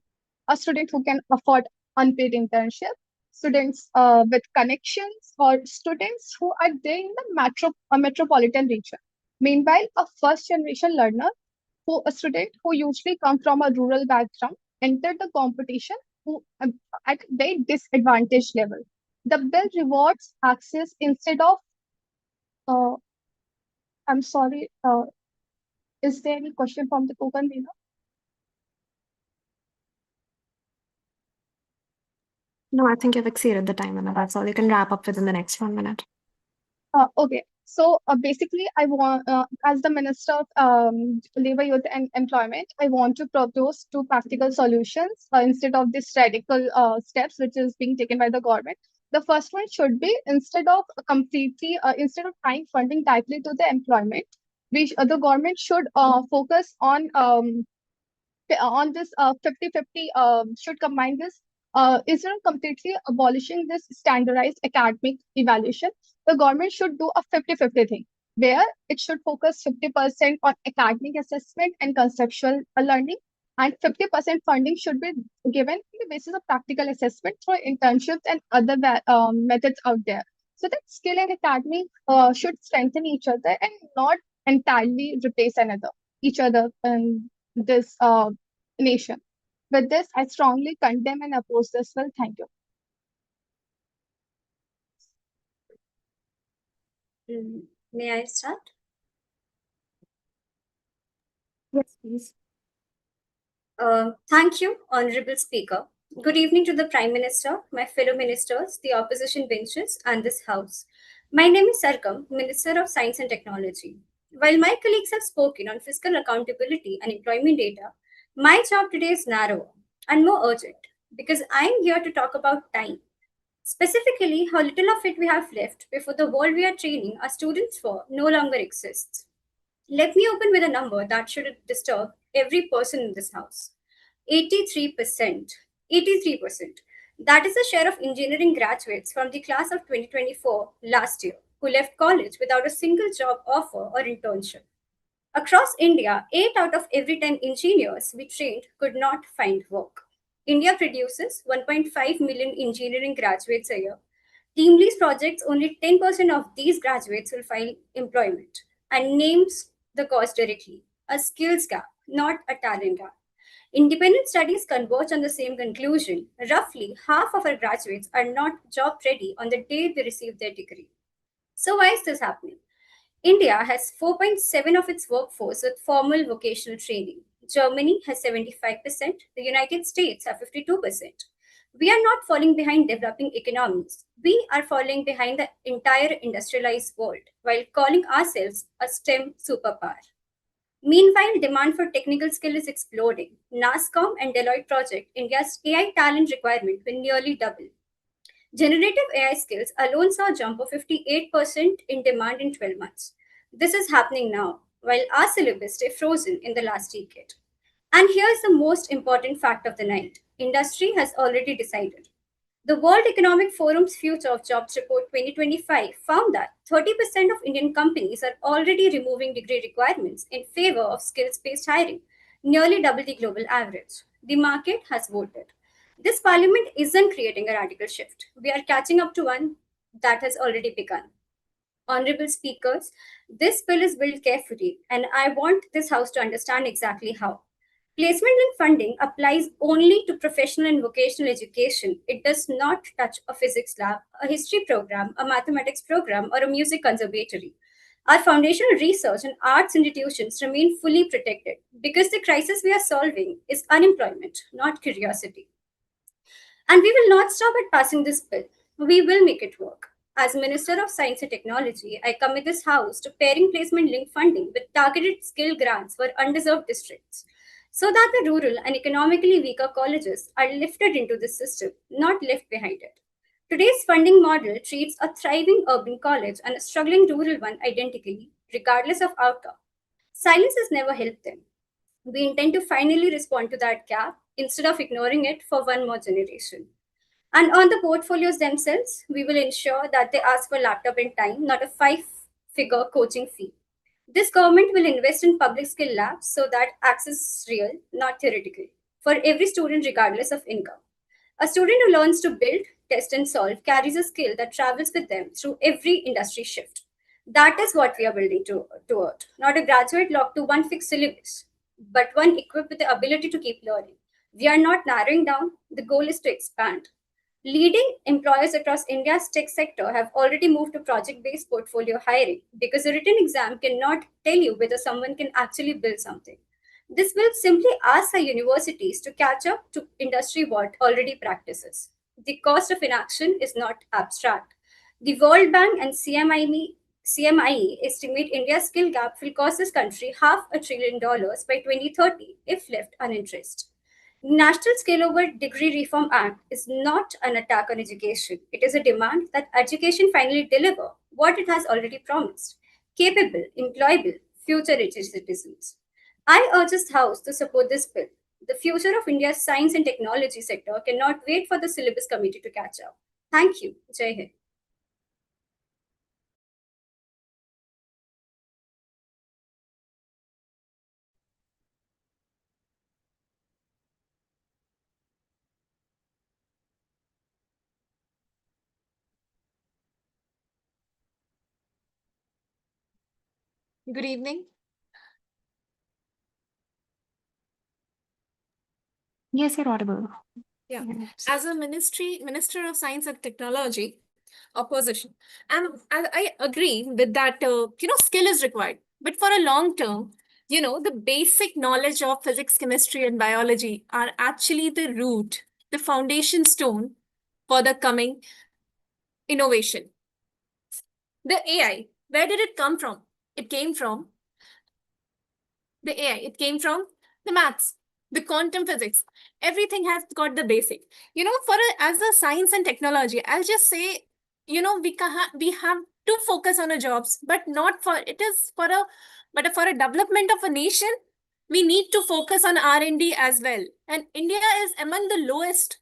A student who can afford unpaid internship, students with connections, or students who are there in the metropolitan region. Meanwhile, a first generation learner, a student who usually come from a rural background, enter the competition at very disadvantaged level. The bill rewards access instead of uh, I'm sorry, is there any question from the co-convener? No, I think you've exceeded the time limit. That's all. You can wrap up within the next 1 minute. Okay. So basically, I want, as the Minister of Labor, Youth and Employment, I want to propose two practical solutions instead of these radical steps which is being taken by the government. The first one should be instead of tying funding directly to the employment, the government should focus on this 50-50 should combine this instead of completely abolishing this standardized academic evaluation. The government should do a 50-50 thing where it should focus 50% on academic assessment and conceptual learning, and 50% funding should be given on the basis of practical assessment through internships and other methods out there, so that skill and academy should strengthen each other and not entirely replace each other in this nation. With this, I strongly condemn and oppose this bill. Thank you. May I start? Yes, please. Thank you, Honorable Speaker. Good evening to the Prime Minister, my fellow ministers, the opposition benches, and this House. My name is Sarkam, Minister of Science and Technology. While my colleagues have spoken on fiscal accountability and employment data, my job today is narrower and more urgent because I am here to talk about time. Specifically, how little of it we have left before the world we are training our students for no longer exists. Let me open with a number that should disturb every person in this house. 83%. 83%. That is the share of engineering graduates from the class of 2024 last year who left college without a single job offer or internship. Across India, 8 out of every 10 engineers we trained could not find work. India produces 1.5 million engineering graduates a year. Teamlease projects, only 10% of these graduates will find employment, and names the cause directly: a skills gap, not a talent gap. Independent studies converge on the same conclusion. Roughly half of our graduates are not job ready on the day they receive their degree. So, why is this happening? India has 4.7 of its workforce with formal vocational training. Germany has 75%, the United States have 52%. We are not falling behind developing economies. We are falling behind the entire industrialized world while calling ourselves a STEM superpower. Meanwhile, demand for technical skill is exploding. NASCOM and Deloitte project India's AI talent requirement will nearly double. Generative AI skills alone saw a jump of 58% in demand in 12 months. This is happening now, while our syllabus stay frozen in the last decade. And here's the most important fact of the night. Industry has already decided. The World Economic Forum's Future of Jobs Report 2025 found that 30% of Indian companies are already removing degree requirements in favor of skills-based hiring, nearly double the global average. The market has voted. This parliament isn't creating a radical shift. We are catching up to one that has already begun. Honorable speakers, this bill is built carefully, and I want this House to understand exactly how. Placement link funding applies only to professional and vocational education. It does not touch a physics lab, a history program, a mathematics program, or a music conservatory. Our foundational research and arts institutions remain fully protected because the crisis we are solving is unemployment, not curiosity. And we will not stop at passing this bill. We will make it work. As Minister of Science and Technology, I commit this House to pairing placement link funding with targeted skill grants for undeserved districts so that the rural and economically weaker colleges are lifted into this system, not left behind it. Today's funding model treats a thriving urban college and a struggling rural one identically, regardless of outcome. Silence has never helped them. We intend to finally respond to that gap instead of ignoring it for one more generation. And on the portfolios themselves, we will ensure that they ask for laptop in time, not a five-figure coaching fee. This government will invest in public skill labs so that access is real, not theoretical, for every student regardless of income. A student who learns to build, test, and solve carries a skill that travels with them through every industry shift. That is what we are building toward, not a graduate locked to one fixed syllabus, but one equipped with the ability to keep learning. We are not narrowing down, the goal is to expand. Leading employers across India's tech sector have already moved to project-based portfolio hiring because a written exam cannot tell you whether someone can actually build something. This will simply ask our universities to catch up to industry what already practices. The cost of inaction is not abstract. The World Bank and CMIE estimate India's skill gap will cost this country $500 billion by 2030 if left unaddressed. National Scale-Over Degree Reform Act is not an attack on education. It is a demand that education finally deliver what it has already promised: capable, employable, future-ready citizens. I urge this House to support this bill. The future of India's science and technology sector cannot wait for the syllabus committee to catch up. Thank you. Jai Hind. Good evening. Yes, you're audible. Yeah. Yes. As a Minister of Science and Technology, opposition, and I agree with that. Skill is required, but for a long term, the basic knowledge of physics, chemistry, and biology are actually the root, the foundation stone for the coming innovation. The AI, where did it come from? It came from the AI. It came from the maths, the quantum physics. Everything has got the basic. As a science and technology, I'll just say, we have to focus on our jobs, but not for it is for a but for a development of a nation. We need to focus on R&D as well. And India is among the lowest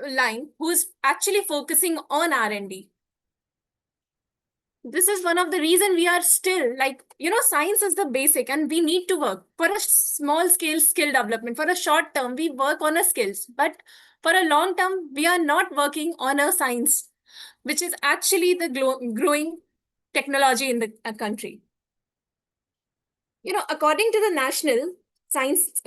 line who's actually focusing on R&D. This is one of the reason we are still science is the basic, and we need to work for a small scale skill development. For a short term, we work on our skills, but for a long term, we are not working on our science, which is actually the growing technology in the country. According to the National Science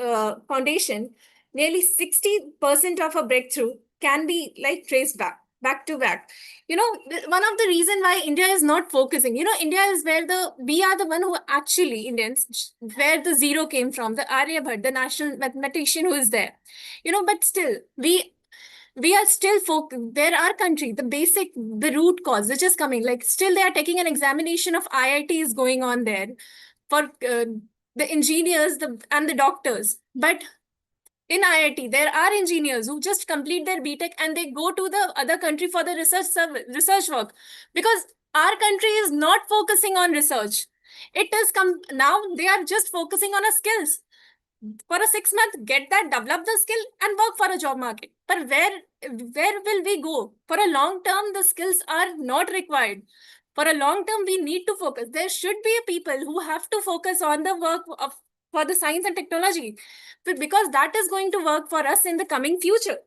Foundation, nearly 60% of a breakthrough can be traced back to back. One of the reason why India is not focusing, India is where we are the one who actually Indians, where the zero came from, the Aryabhat, the national mathematician who is there. But still, we are still there are country, the root cause which is coming, still they are taking an examination of IIT is going on there for the engineers and the doctors. But in IIT, there are engineers who just complete their BTech and they go to the other country for the research work, because our country is not focusing on research. It is now they are just focusing on our skills. For a 6 month, get that, develop the skill and work for a job market. But where will we go? For a long term, the skills are not required. For a long term, we need to focus. There should be people who have to focus on the work for the science and technology, because that is going to work for us in the coming future.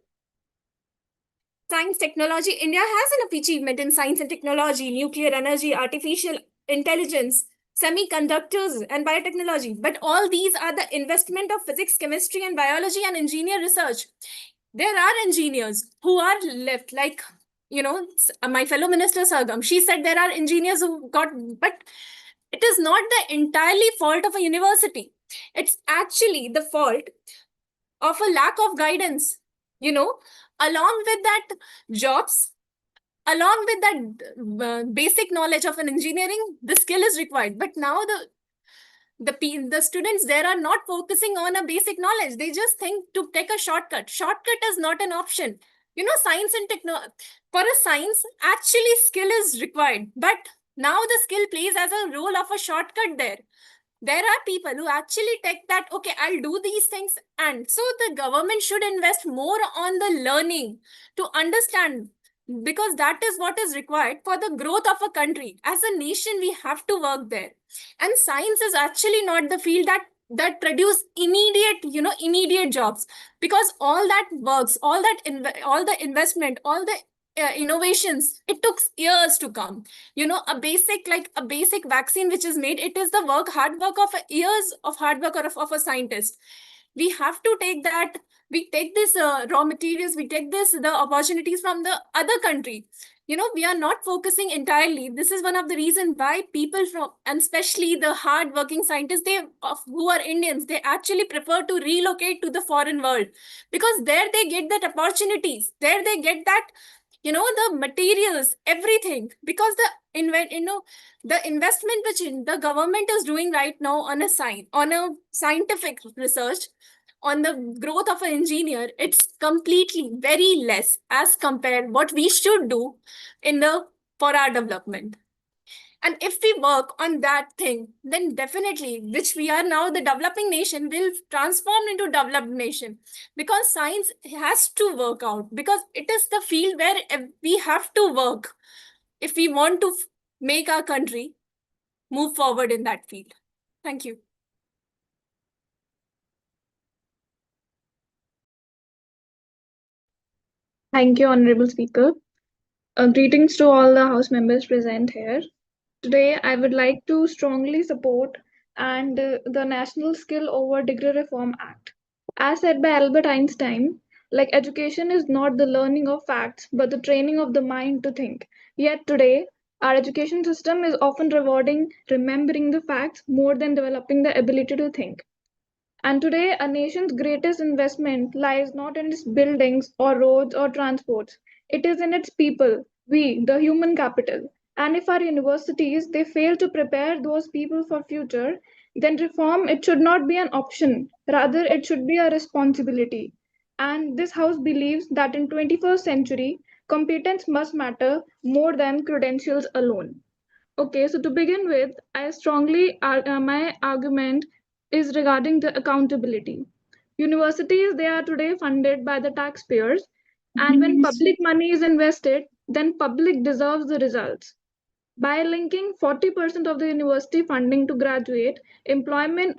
Science, technology, India has enough achievement in science and technology, nuclear energy, artificial intelligence, semiconductors, and biotechnology. But all these are the investment of physics, chemistry, and biology and engineer research. There are engineers who are left, my fellow minister Sargam. She said there are engineers who got, but it is not the entirely fault of a university. It's actually the fault of a lack of guidance. Along with that, jobs, along with that basic knowledge of an engineering, the skill is required. But now the students there are not focusing on a basic knowledge. They just think to take a shortcut. Shortcut is not an option. Science and technology, for a science, actually skill is required. But now the skill plays as a role of a shortcut there. There are people who actually take that, okay, I'll do these things. And so the government should invest more on the learning to understand, because that is what is required for the growth of a country. As a nation, we have to work there. And science is actually not the field that produce immediate jobs, because all that works, all the investment, all the innovations, it took years to come. A basic vaccine which is made, it is the hard work of years of hard work of a scientist. We have to take that. We take this raw materials, we take the opportunities from the other country. We are not focusing entirely. This is one of the reasons why people and especially the hard-working scientists, who are Indians, they actually prefer to relocate to the foreign world, because there they get that opportunities. There they get that the materials, everything, because the investment which the government is doing right now on a scientific research on the growth of an engineer, it's completely very less as compared what we should do for our development. And if we work on that thing, then definitely, which we are now, the developing nation will transform into developed nation, because science has to work out, because it is the field where we have to work if we want to make our country move forward in that field. Thank you. Thank you, Honorable Speaker. Greetings to all the House members present here. Today, I would like to strongly support the National Skill Over Degree Reform Act. As said by Albert Einstein, like education is not the learning of facts, but the training of the mind to think. Yet today, our education system is often rewarding remembering the facts more than developing the ability to think. And today, a nation's greatest investment lies not in its buildings or roads or transports. It is in its people, we, the human capital. And if our universities they fail to prepare those people for future, then reform it should not be an option. Rather, it should be a responsibility. And this house believes that in 21st century, competence must matter more than credentials alone. Okay, so to begin with, my argument is regarding the accountability. Universities, they are today funded by the taxpayers, and when public money is invested, then public deserves the results. By linking 40% of the university funding to graduate employment,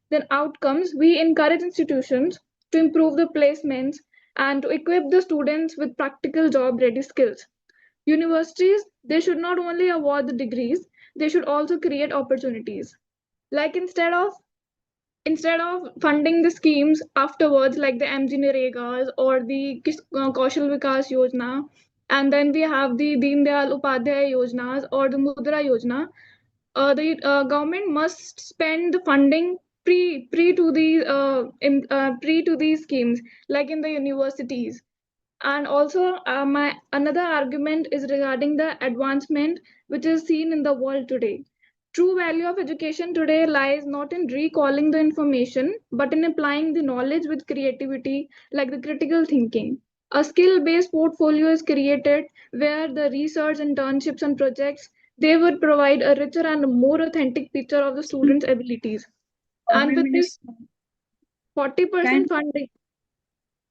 then outcomes, we encourage institutions to improve the placements and to equip the students with practical job-ready skills. Universities, they should not only award the degrees, they should also create opportunities. Like instead of funding the schemes afterwards, like the MG Naregas or the Kaushal Vikas Yojana, and then we have the Deen Dayal Upadhyay Yojanas or the Mudra Yojana, the government must spend the funding pre to these schemes, like in the universities. And also, my another argument is regarding the advancement which is seen in the world today. True value of education today lies not in recalling the information, but in applying the knowledge with creativity, like the critical thinking. A skill-based portfolio is created where the research, internships, and projects they would provide a richer and more authentic picture of the students' abilities. And with this 40% funding.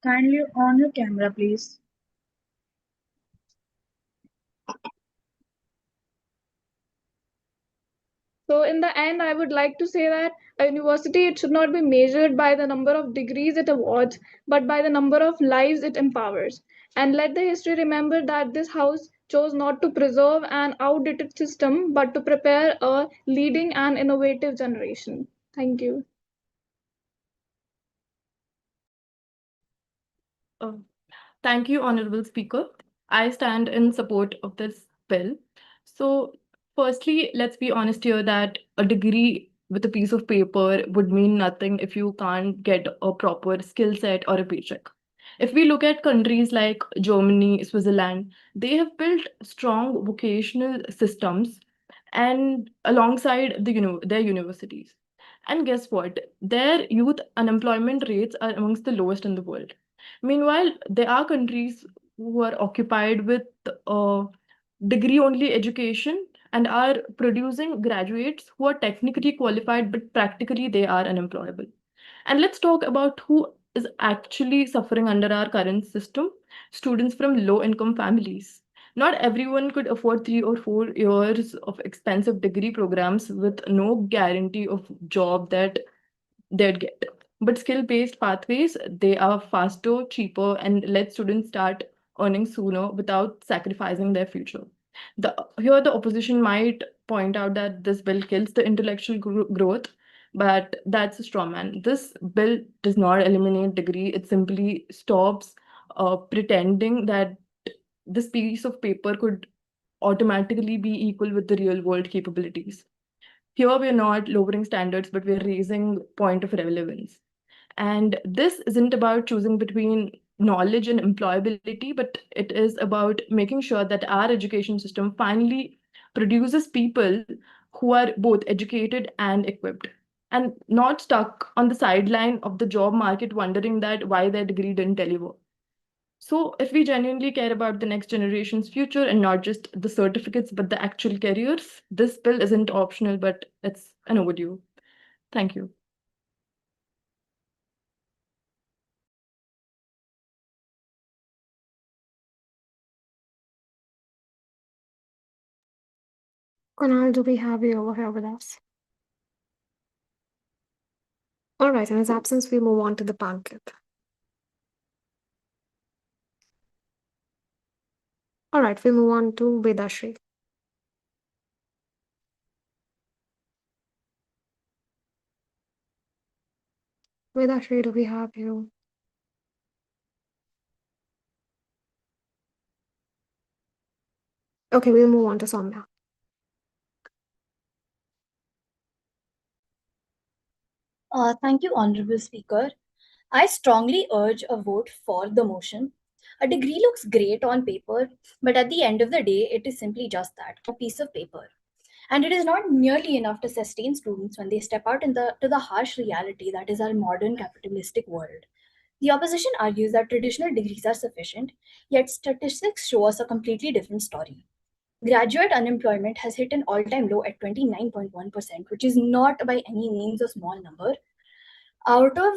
Kindly on your camera, please. So in the end, I would like to say that a university, it should not be measured by the number of degrees it awards, but by the number of lives it empowers. And let the history remember that this house chose not to preserve an outdated system, but to prepare a leading and innovative generation. Thank you. Thank you, Honorable Speaker. I stand in support of this bill. So, firstly, let's be honest here that a degree with a piece of paper would mean nothing if you can't get a proper skill set or a paycheck. If we look at countries like Germany, Switzerland, they have built strong vocational systems and alongside their universities. And guess what? Their youth unemployment rates are amongst the lowest in the world. Meanwhile, there are countries who are occupied with degree only education and are producing graduates who are technically qualified, but practically they are unemployable. And let's talk about who is actually suffering under our current system: students from low income families. Not everyone could afford 3 or 4 years of expensive degree programs with no guarantee of job that they'd get. But skill-based pathways, they are faster, cheaper, and let students start earning sooner without sacrificing their future. Here, the opposition might point out that this bill kills the intellectual growth, but that's a straw man. This bill does not eliminate degree. It simply stops pretending that this piece of paper could automatically be equal with the real world capabilities. Here, we're not lowering standards, but we're raising point of relevance. And this isn't about choosing between knowledge and employability, but it is about making sure that our education system finally produces people who are both educated and equipped and not stuck on the sideline of the job market wondering that why their degree didn't deliver. So if we genuinely care about the next generation's future and not just the certificates but the actual careers, this bill isn't optional, but it's an overdue. Thank you. Kunal, do we have you over here with us? All right, in his absence, we move on to the Pankit. All right, we move on to Vedashri. Vedashri, do we have you? Okay, we'll move on to Soumya. Thank you, Honorable Speaker. I strongly urge a vote for the motion. A degree looks great on paper, but at the end of the day, it is simply just that, a piece of paper. And it is not nearly enough to sustain students when they step out to the harsh reality that is our modern capitalistic world. The opposition argues that traditional degrees are sufficient, yet statistics show us a completely different story. Graduate unemployment has hit an all-time low at 29.1%, which is not by any means a small number. Out of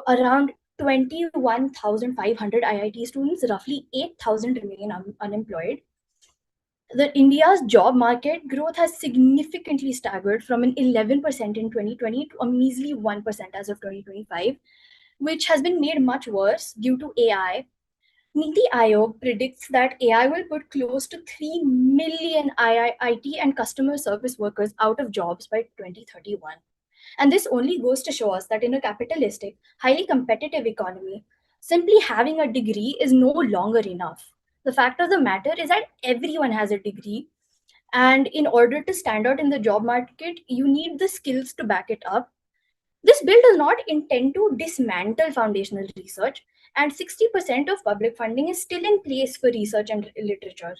around 21,500 IIT students, roughly 8,000 remain unemployed. The India's job market growth has significantly staggered from an 11% in 2020 to a measly 1% as of 2025, which has been made much worse due to AI. Niti Aayog predicts that AI will put close to 3 million IT and customer service workers out of jobs by 2031. And this only goes to show us that in a capitalistic, highly competitive economy, simply having a degree is no longer enough. The fact of the matter is that everyone has a degree. And in order to stand out in the job market, you need the skills to back it up. This bill does not intend to dismantle foundational research, and 60% of public funding is still in place for research and literature.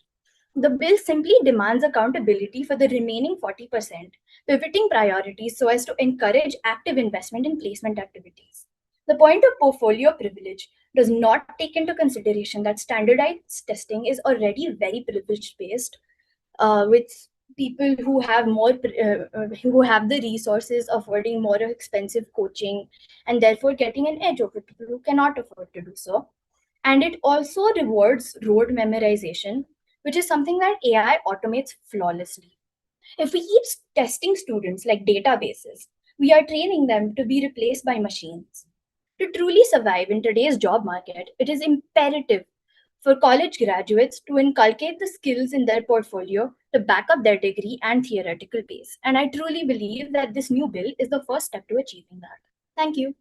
The bill simply demands accountability for the remaining 40%, pivoting priorities so as to encourage active investment in placement activities. The point of portfolio privilege does not take into consideration that standardized testing is already very privilege based, with people who have who have the resources affording more expensive coaching and therefore getting an edge over people who cannot afford to do so. And it also rewards rote memorization, which is something that AI automates flawlessly. If we keep testing students like databases, we are training them to be replaced by machines. To truly survive in today's job market, it is imperative for college graduates to inculcate the skills in their portfolio to back up their degree and theoretical base. And I truly believe that this new bill is the first step to achieving that. Thank you.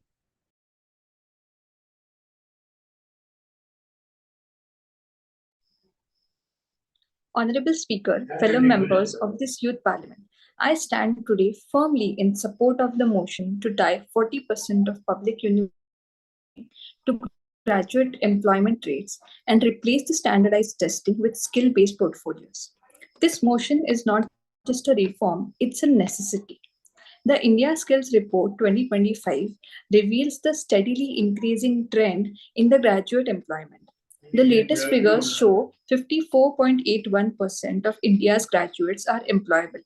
Honorable Speaker, fellow members of this youth parliament, I stand today firmly in support of the motion to tie 40% of public universities to graduate employment rates and replace the standardized testing with skill-based portfolios. This motion is not just a reform, it's a necessity. The India Skills Report 2025 reveals the steadily increasing trend in the graduate employment. The latest figures show 54.81% of India's graduates are employable.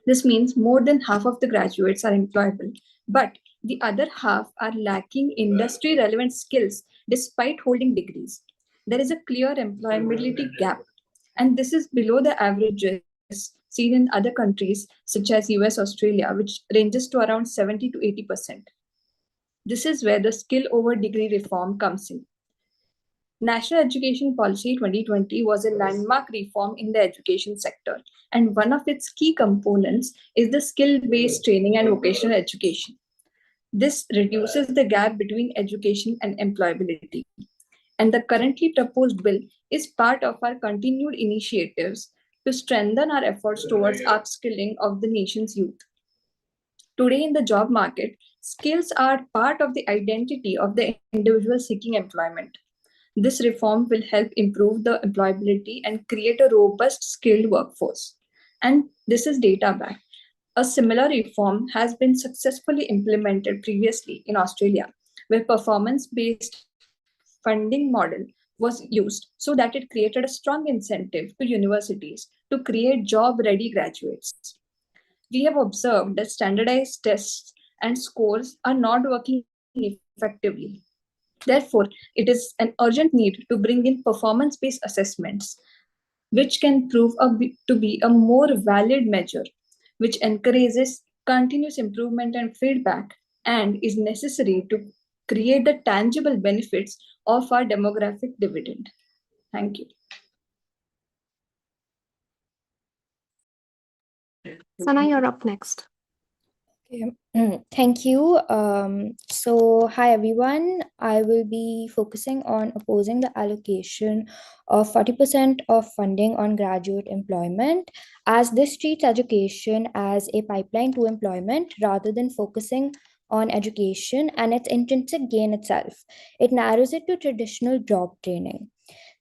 This means more than half of the graduates are employable, but the other half are lacking industry relevant skills despite holding degrees. There is a clear employability gap, and this is below the averages seen in other countries such as US, Australia, which ranges to around 70 to 80%. This is where the skill over degree reform comes in. National Education Policy 2020 was a landmark reform in the education sector, and one of its key components is the skill-based training and vocational education. This reduces the gap between education and employability, and the currently proposed bill is part of our continued initiatives to strengthen our efforts towards upskilling of the nation's youth. Today in the job market, skills are part of the identity of the individual seeking employment. This reform will help improve the employability and create a robust, skilled workforce. And this is data backed. A similar reform has been successfully implemented previously in Australia, where performance based funding model was used so that it created a strong incentive to universities to create job ready graduates. We have observed that standardized tests and scores are not working effectively. Therefore, it is an urgent need to bring in performance based assessments, which can prove to be a more valid measure, which encourages continuous improvement and feedback and is necessary to create the tangible benefits of our demographic dividend. Thank you. Sana, you're up next. Okay. Thank you. So, hi everyone. I will be focusing on opposing the allocation of 40% of funding on graduate employment, as this treats education as a pipeline to employment rather than focusing on education and its intrinsic gain itself. It narrows it to traditional job training.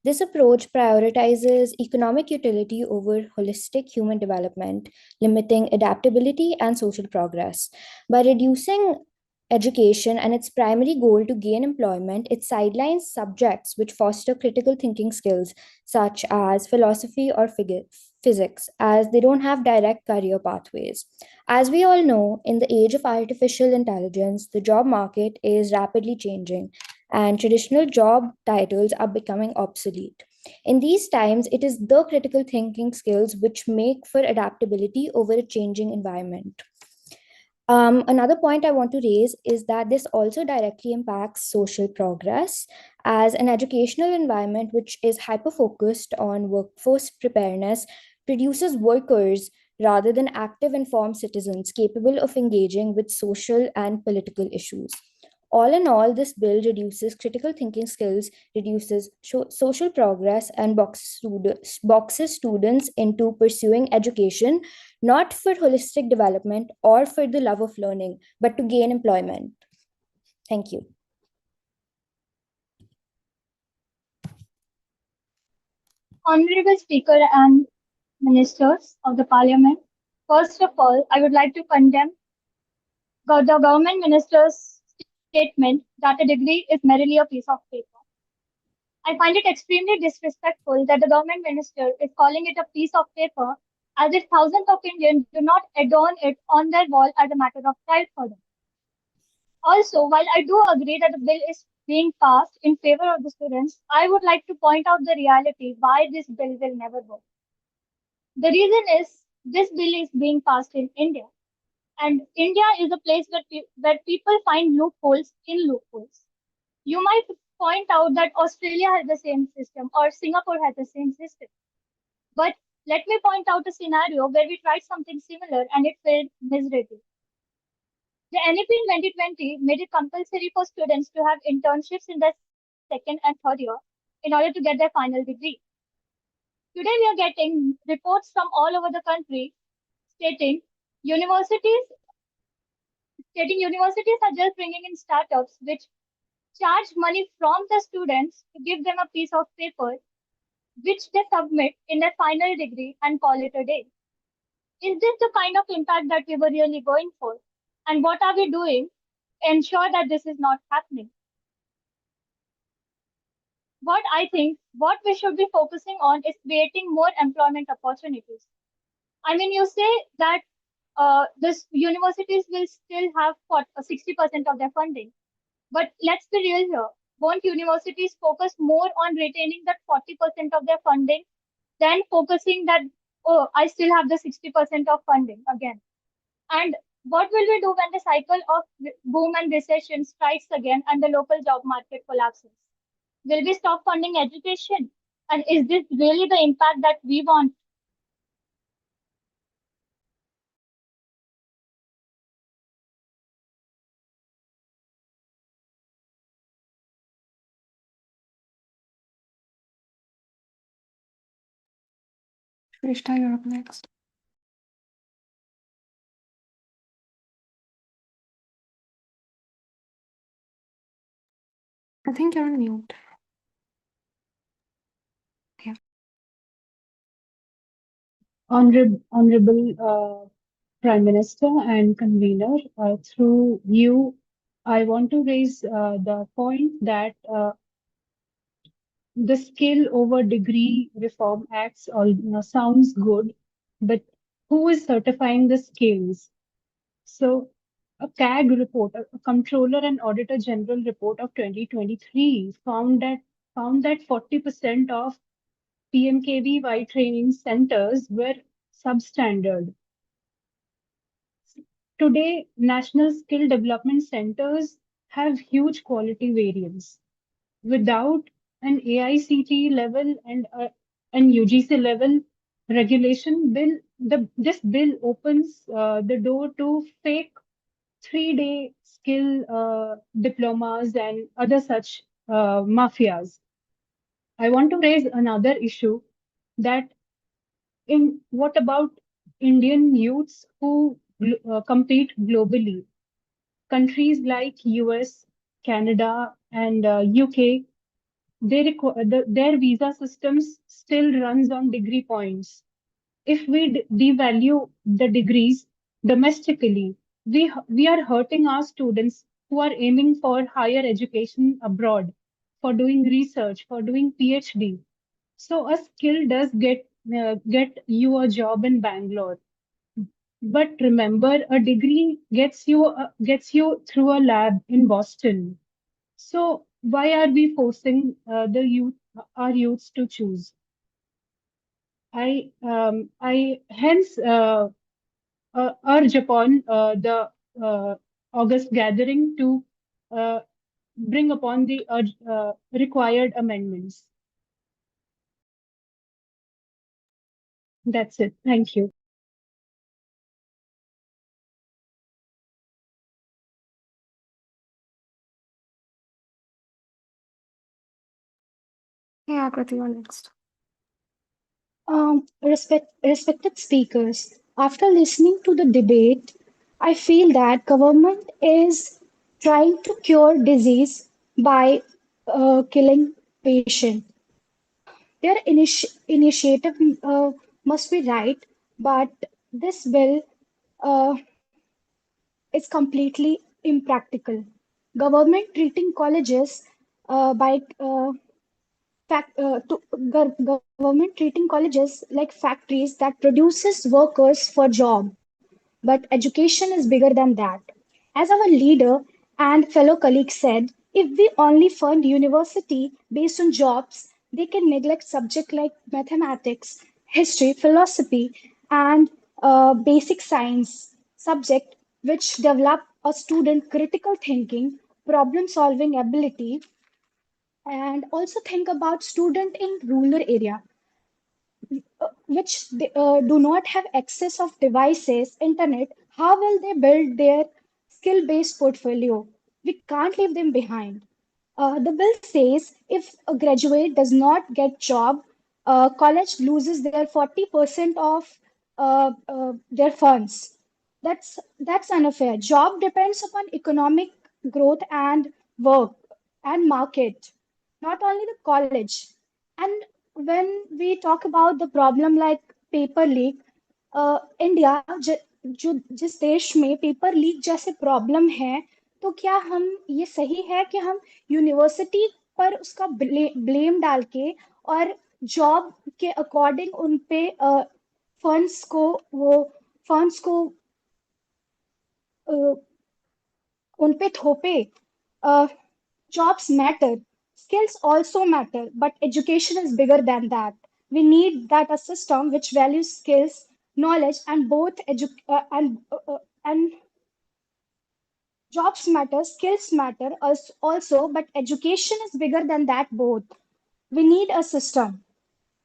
This approach prioritizes economic utility over holistic human development, limiting adaptability and social progress. By reducing education and its primary goal to gain employment, it sidelines subjects which foster critical thinking skills, such as philosophy or physics, as they don't have direct career pathways. As we all know, in the age of artificial intelligence, the job market is rapidly changing and traditional job titles are becoming obsolete. In these times, it is the critical thinking skills which make for adaptability over a changing environment. Another point I want to raise is that this also directly impacts social progress, as an educational environment which is hyper focused on workforce preparedness produces workers rather than active informed citizens capable of engaging with social and political issues. All in all, this bill reduces critical thinking skills, reduces social progress, and boxes students into pursuing education not for holistic development or for the love of learning, but to gain employment. Thank you. Honorable Speaker and Ministers of the Parliament, first of all, I would like to condemn the government minister's statement that a degree is merely a piece of paper. I find it extremely disrespectful that the government minister is calling it a piece of paper as if thousands of Indians do not adorn it on their wall as a matter of pride for them. Also, while I do agree that the bill is being passed in favor of the students, I would like to point out the reality why this bill will never work. The reason is this bill is being passed in India, and India is a place where people find loopholes in loopholes. You might point out that Australia has the same system or Singapore has the same system. But let me point out a scenario where we tried something similar and it failed miserably. The NEP in 2020 made it compulsory for students to have internships in their second and third year in order to get their final degree. Today, we are getting reports from all over the country stating universities are just bringing in startups which charge money from the students to give them a piece of paper which they submit in their final degree and call it a day. Is this the kind of impact that we were really going for? And what are we doing to ensure that this is not happening? What we should be focusing on is creating more employment opportunities. I mean, you say that this universities will still have 60% of their funding. But let's be real here. Won't universities focus more on retaining that 40% of their funding than focusing that, oh, I still have the 60% of funding again? And what will we do when the cycle of boom and recession strikes again and the local job market collapses? Will we stop funding education? And is this really the impact that we want? Shrishta, you're up next. I think you're on mute. Honorable Prime Minister and convener, through you, I want to raise the point that the skill over degree reform acts sounds good, but who is certifying the skills? So, a CAG report, a Controller and Auditor General report of 2023 found that 40% of PMKVY training centers were substandard. Today, national skill development centers have huge quality variance. Without an AICTE level and UGC level regulation bill, this bill opens the door to fake 3-day skill diplomas and other such mafias. I want to raise another issue that in what about Indian youths who compete globally? Countries like US, Canada, and UK, their visa systems still runs on degree points. If we devalue the degrees domestically, we are hurting our students who are aiming for higher education abroad, for doing research, for doing PhD. So a skill does get you a job in Bangalore, but remember, a degree gets you through a lab in Boston. So why are we forcing our youths to choose? I hence urge upon the August gathering to uh, bring upon the required amendments. That's it. Thank you. Yeah, Akriti, you're next. Respected speakers, after listening to the debate, I feel that government is trying to cure disease by killing patient. Their initiative must be right, but this bill uh, is completely impractical. Government treating colleges by government treating colleges like factories that produces workers for job, but education is bigger than that. As our leader and fellow colleague said, if we only fund university based on jobs, they can neglect subjects like mathematics, history, philosophy, and basic science subject which develop a student critical thinking, problem solving ability, and also think about student in rural area which do not have access of devices, internet. How will they build their skill-based portfolio? We can't leave them behind. The bill says if a graduate does not get job, college loses their 40% of their funds. That's unfair. Job depends upon economic growth and work and market, not only the college. And when we talk about the problem like paper leak, India जो जिस देश में paper leak जैसे problem है, तो क्या हम ये सही है कि हम यूनिवर्सिटी पर उसका ब्लेम डाल के और जॉब के अकॉर्डिंग उन पे फंड्स को उन पे थोपे? Jobs matter, skills also matter, but education is bigger than that. We need that a system which values skills, knowledge, and and jobs matter, skills matter also, but education is bigger than that both. We need a system.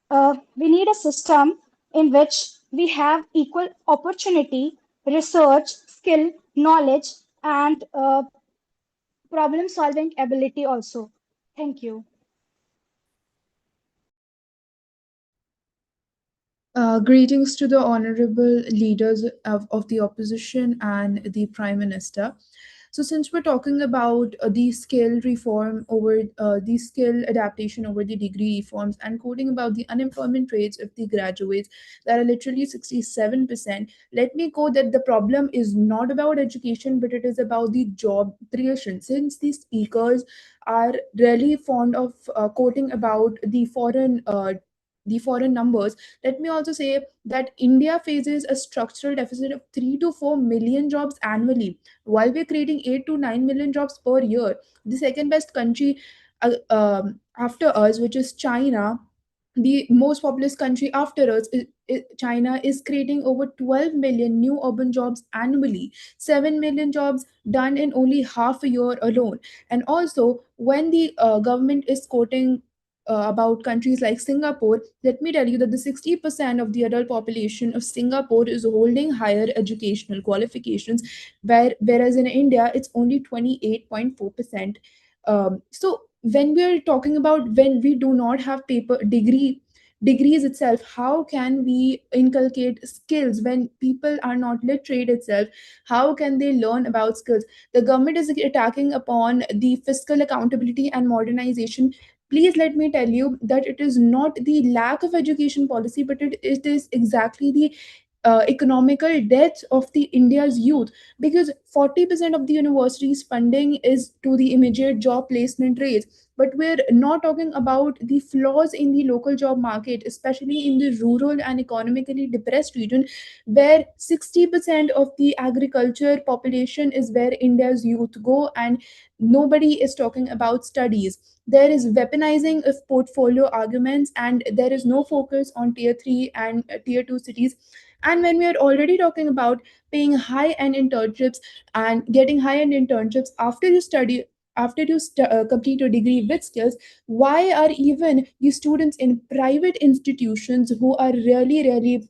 We need a system in which we have equal opportunity, research, skill, knowledge, and problem solving ability also. Thank you. Greetings to the honorable leaders of the opposition and the Prime Minister. So since we're talking about the skill reform over the skill adaptation over the degree reforms and quoting about the unemployment rates of the graduates that are literally 67%, let me quote that the problem is not about education, but it is about the job creation. Since the speakers are really fond of quoting about the foreign numbers, let me also say that India faces a structural deficit of 3 to 4 million jobs annually, while we're creating 8 to 9 million jobs per year. The second best country after us, which is China, the most populous country after us, China, is creating over 12 million new urban jobs annually, 7 million jobs done in only half a year alone. And also, when the government is quoting about countries like Singapore, let me tell you that the 60% of the adult population of Singapore is holding higher educational qualifications, whereas in India, it's only 28.4%. So when we're talking about when we do not have degrees itself, how can we inculcate skills when people are not literate itself? How can they learn about skills? The government is attacking upon the fiscal accountability and modernization. Please let me tell you that it is not the lack of education policy, but it is exactly the economical death of the India's youth, because 40% of the university's funding is to the immediate job placement rates. But we're not talking about the flaws in the local job market, especially in the rural and economically depressed region, where 60% of the agriculture population is where India's youth go, and nobody is talking about studies. There is weaponizing of portfolio arguments, and there is no focus on tier 3 and tier 2 cities. And when we are already talking about paying high end internships and getting high end internships after you study, after you complete your degree with skills, why are even the students in private institutions who are really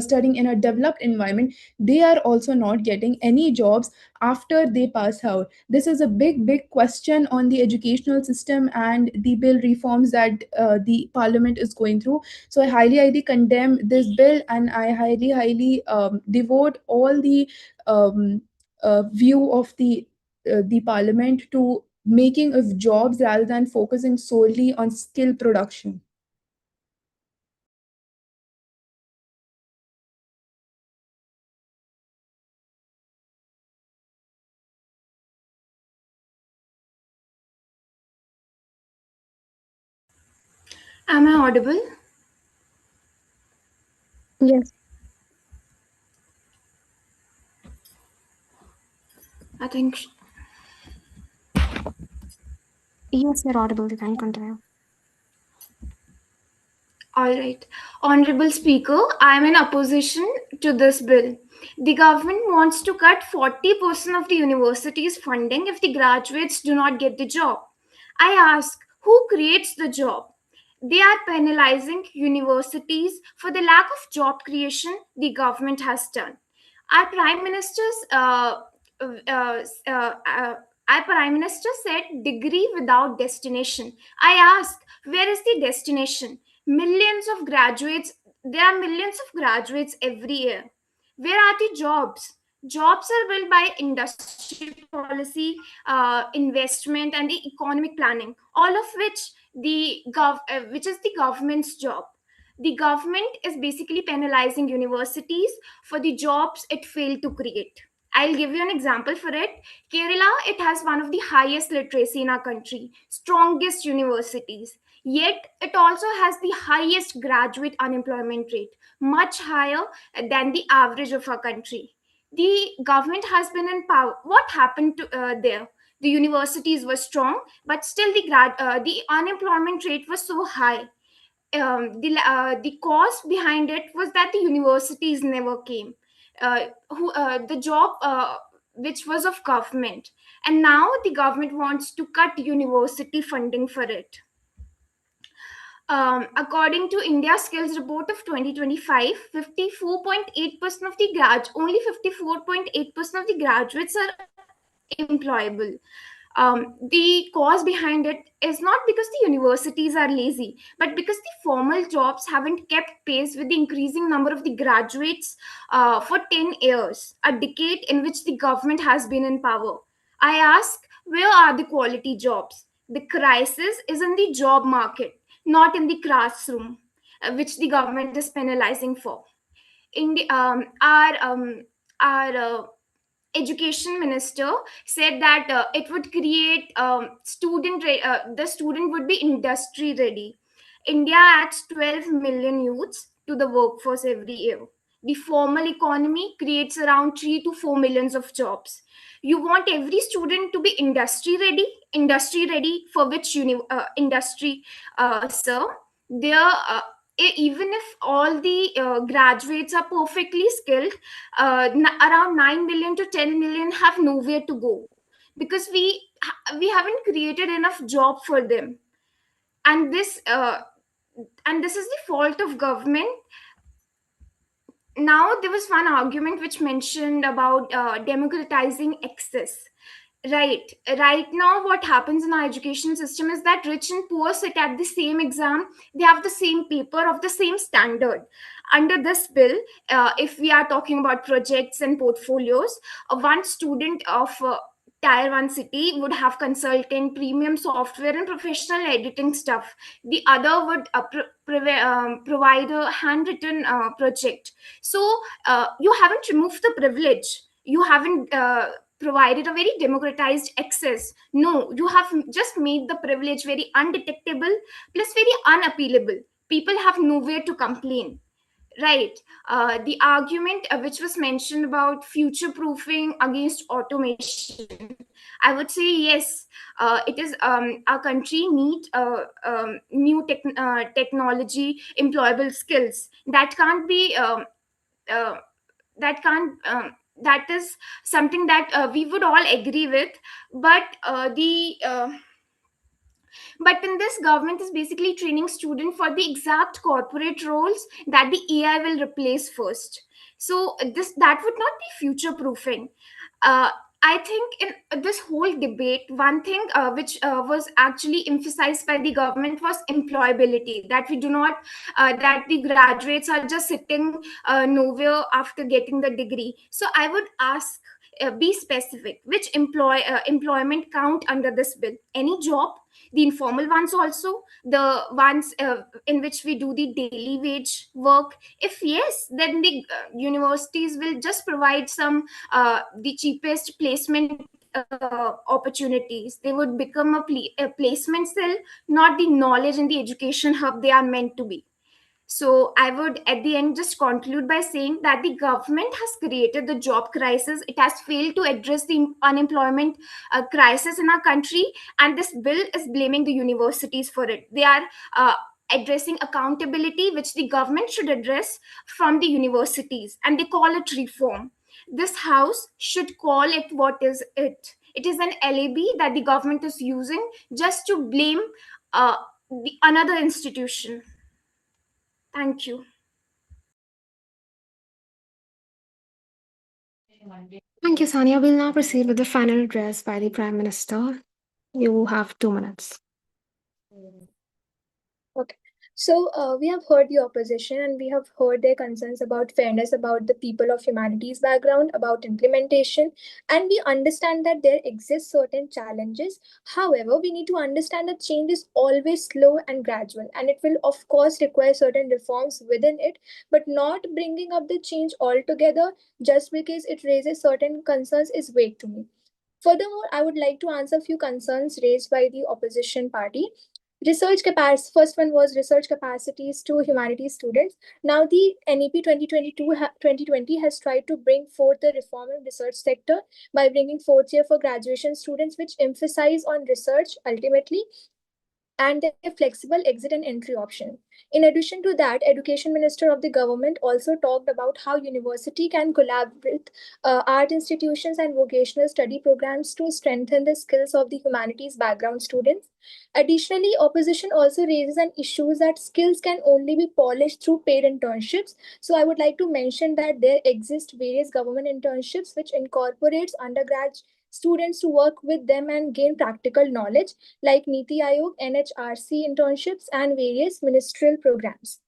studying in a developed environment, they are also not getting any jobs after they pass out? This is a big question on the educational system and the bill reforms that the parliament is going through. So I highly condemn this bill, and I highly devote all the um, view of the parliament to making of jobs rather than focusing solely on skill production. Am I audible? Yes. I think. Yes, you're audible. You can continue. All right. Honorable Speaker, I am in opposition to this bill. The government wants to cut 40% of the university's funding if the graduates do not get the job. I ask, who creates the job? They are penalizing universities for the lack of job creation the government has done. Our Prime Minister's uh, uh, uh, our Prime Minister said degree without destination. I ask, where is the destination? Millions of graduates, there are millions of graduates every year. Where are the jobs? Jobs are built by industry policy, investment, and the economic planning, all of which which is the government's job. The government is basically penalizing universities for the jobs it failed to create. I'll give you an example for it. Kerala, it has one of the highest literacy in our country, strongest universities. Yet, it also has the highest graduate unemployment rate, much higher than the average of our country. The government has been in power. What happened to there? The universities were strong, but still the unemployment rate was so high. The cause behind it was that the universities never came. The job which was of government, and now the government wants to cut university funding for it. According to India Skills Report of 2025, 54.8% of the only 54.8% of the graduates are employable. The cause behind it is not because the universities are lazy, but because the formal jobs haven't kept pace with the increasing number of the graduates for 10 years, a decade in which the government has been in power. I ask, where are the quality jobs? The crisis is in the job market, not in the classroom, which the government is penalizing for. In the, our education minister said that it would create the student would be industry ready. India adds 12 million youths to the workforce every year. The formal economy creates around 3 to 4 millions of jobs. You want every student to be industry ready for which industry, sir? There, even if all the graduates are perfectly skilled, around 9 million to 10 million have nowhere to go because we haven't created enough job for them. And this is the fault of government. Now there was one argument which mentioned about democratizing access. Right now what happens in our education system is that rich and poor sit at the same exam. They have the same paper of the same standard. Under this bill, if we are talking about projects and portfolios, one student of tier 1 city would have consultant, premium software and professional editing stuff. The other would provide a handwritten project. So you haven't removed the privilege, you haven't provided a very democratized access. No, you have just made the privilege very undetectable plus very unappealable. People have nowhere to complain. Right. The argument which was mentioned about future proofing against automation, I would say yes. It is our country need new technology, employable skills that can't be uh, that can't that is something that we would all agree with. But but in this, government is basically training students for the exact corporate roles that the AI will replace first. So that would not be future proofing. uh, I think in this whole debate, one thing which was actually emphasized by the government was employability. That we do not, that the graduates are just sitting nowhere after getting the degree. So I would ask, be specific. Which employment count under this bill? Any job, the informal ones also, the ones in which we do the daily wage work? If yes, then the universities will just provide some the cheapest placement opportunities. They would become a placement cell, not the knowledge and the education hub they are meant to be. So I would at the end just conclude by saying that the government has created the job crisis. It has failed to address the unemployment crisis in our country, and this bill is blaming the universities for it. They are addressing accountability, which the government should address from the universities, and they call it reform. This house should call it what is it. It is an LAB that the government is using just to blame another institution. Thank you. Thank you, Sania. We'll now proceed with the final address by the Prime Minister. You have 2 minutes. Okay. So we have heard the opposition and we have heard their concerns about fairness, about the people of humanities background, about implementation, and we understand that there exist certain challenges. However, we need to understand that change is always slow and gradual, and it will of course require certain reforms within it, but not bringing up the change altogether just because it raises certain concerns is vague to me. Furthermore, I would like to answer a few concerns raised by the opposition party. Research capacity, first one was research capacities to humanities students. Now the NEP 2020 has tried to bring forth the reform in research sector by bringing fourth year for graduation students, which emphasize on research ultimately and their flexible exit and entry option. In addition to that, Education Minister of the government also talked about how university can collaborate art institutions and vocational study programs to strengthen the skills of the humanities background students. Additionally, opposition also raises an issue that skills can only be polished through paid internships. So I would like to mention that there exist various government internships which incorporates undergrad students to work with them and gain practical knowledge, like Niti Aayog, NHRC internships, and various ministerial programs.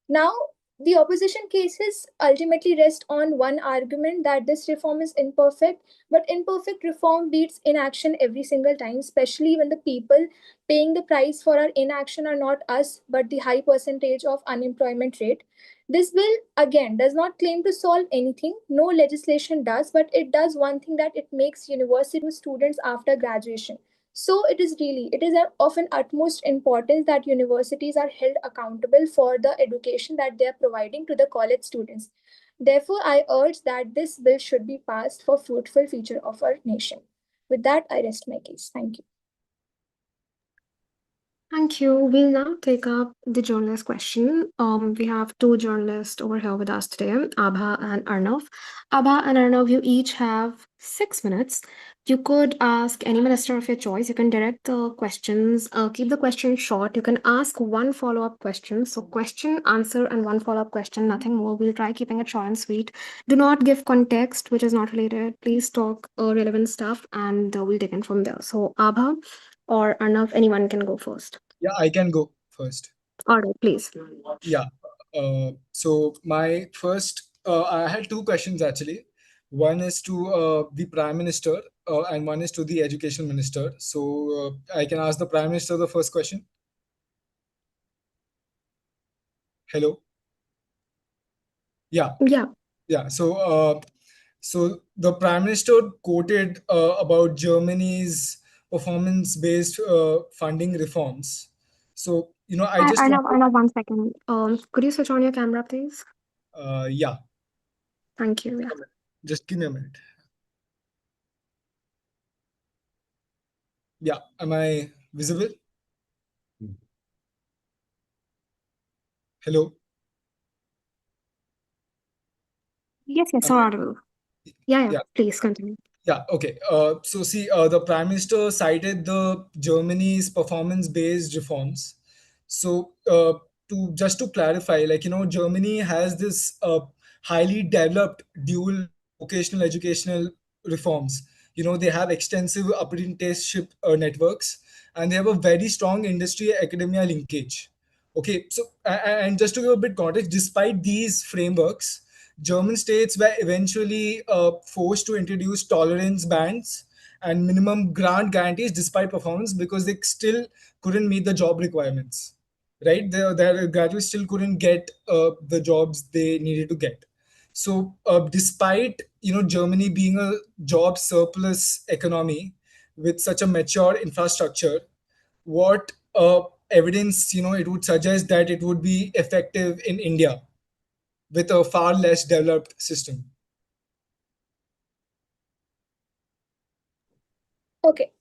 Now, The opposition cases ultimately rest on one argument that this reform is imperfect, but imperfect reform beats inaction every single time, especially when the people paying the price for our inaction are not us, but the high percentage of unemployment rate. This bill, again, does not claim to solve anything. No legislation does, but it does one thing, that it makes university students after graduation. So it is of an utmost importance that universities are held accountable for the education that they are providing to the college students. Therefore, I urge that this bill should be passed for fruitful future of our nation. With that, I rest my case. Thank you. Thank you. We'll now take up the journalist question. We have two journalists over here with us today, Abha and Arnav. Abha and Arnav, you each have 6 minutes. You could ask any minister of your choice. You can direct the questions, keep the question short. You can ask one follow-up question. So question, answer, and one follow-up question, nothing more. We'll try keeping it short and sweet. Do not give context which is not related. Please talk relevant stuff, and we'll take it from there. So Abha or Arnav, anyone can go first. Yeah, I can go first. All right, please. Yeah. So my first, I had two questions actually. One is to the Prime Minister, and one is to the Education Minister. So I can ask the Prime Minister the first question. Hello. Yeah. Yeah. Yeah. So the Prime Minister quoted about Germany's performance-based funding reforms. So I just want Arnav, 1 second. Could you switch on your camera, please? yeah. Thank you. Yeah. Just give me a minute. Yeah. Am I visible? Hello. Yes, yes, so audible. Yeah, please continue. Yeah, okay. So see, the Prime Minister cited the Germany's performance-based reforms. So to clarify, Germany has this highly developed dual vocational educational reforms. They have extensive apprenticeship networks, and they have a very strong industry academia linkage. Okay, so and just to give a bit context, despite these frameworks, German states were eventually forced to introduce tolerance bands and minimum grant guarantees despite performance, because they still couldn't meet the job requirements. Right, their graduates still couldn't get the jobs they needed to get. So, despite Germany being a job surplus economy with such a mature infrastructure, what evidence it would suggest that it would be effective in India with a far less developed system. Okay,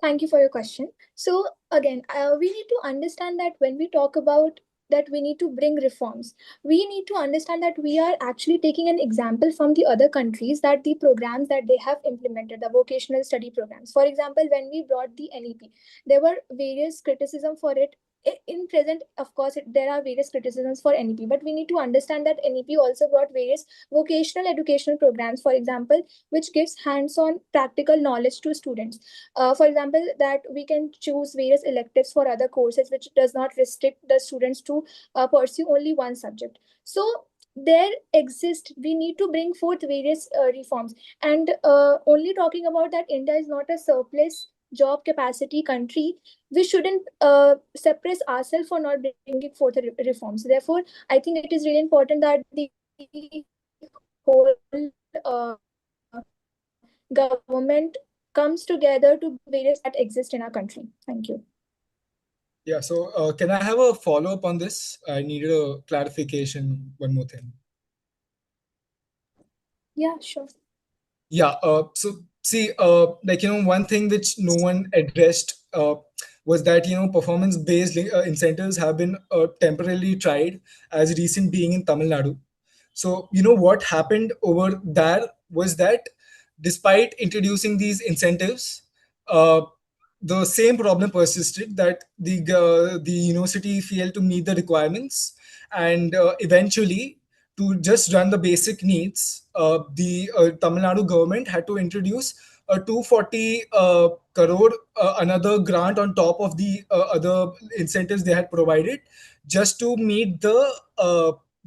thank you for your question. So again, we need to understand that when we talk about that we need to bring reforms, we need to understand that we are actually taking an example from the other countries, that the programs that they have implemented, the vocational study programs. For example, when we brought the NEP, there were various criticism for it. In present, of course, there are various criticisms for NEP, but we need to understand that NEP also brought various vocational educational programs, for example, which gives hands-on practical knowledge to students. For example, that we can choose various electives for other courses, which does not restrict the students to pursue only one subject. So there exist, we need to bring forth various reforms. And only talking about that India is not a surplus job capacity country, we shouldn't suppress ourselves for not bringing forth reforms. Therefore, I think it is really important that the whole government comes together to various that exist in our country. Thank you. Yeah, so can I have a follow-up on this? I needed a clarification, one more thing. Yeah, sure. Yeah, so see, one thing which no one addressed was that, performance-based incentives have been temporarily tried, as recent being in Tamil Nadu. So, what happened over there was that despite introducing these incentives, the same problem persisted, that the university failed to meet the requirements, and eventually, to just run the basic needs, the Tamil Nadu government had to introduce a 240 crore another grant on top of the other incentives they had provided, just to meet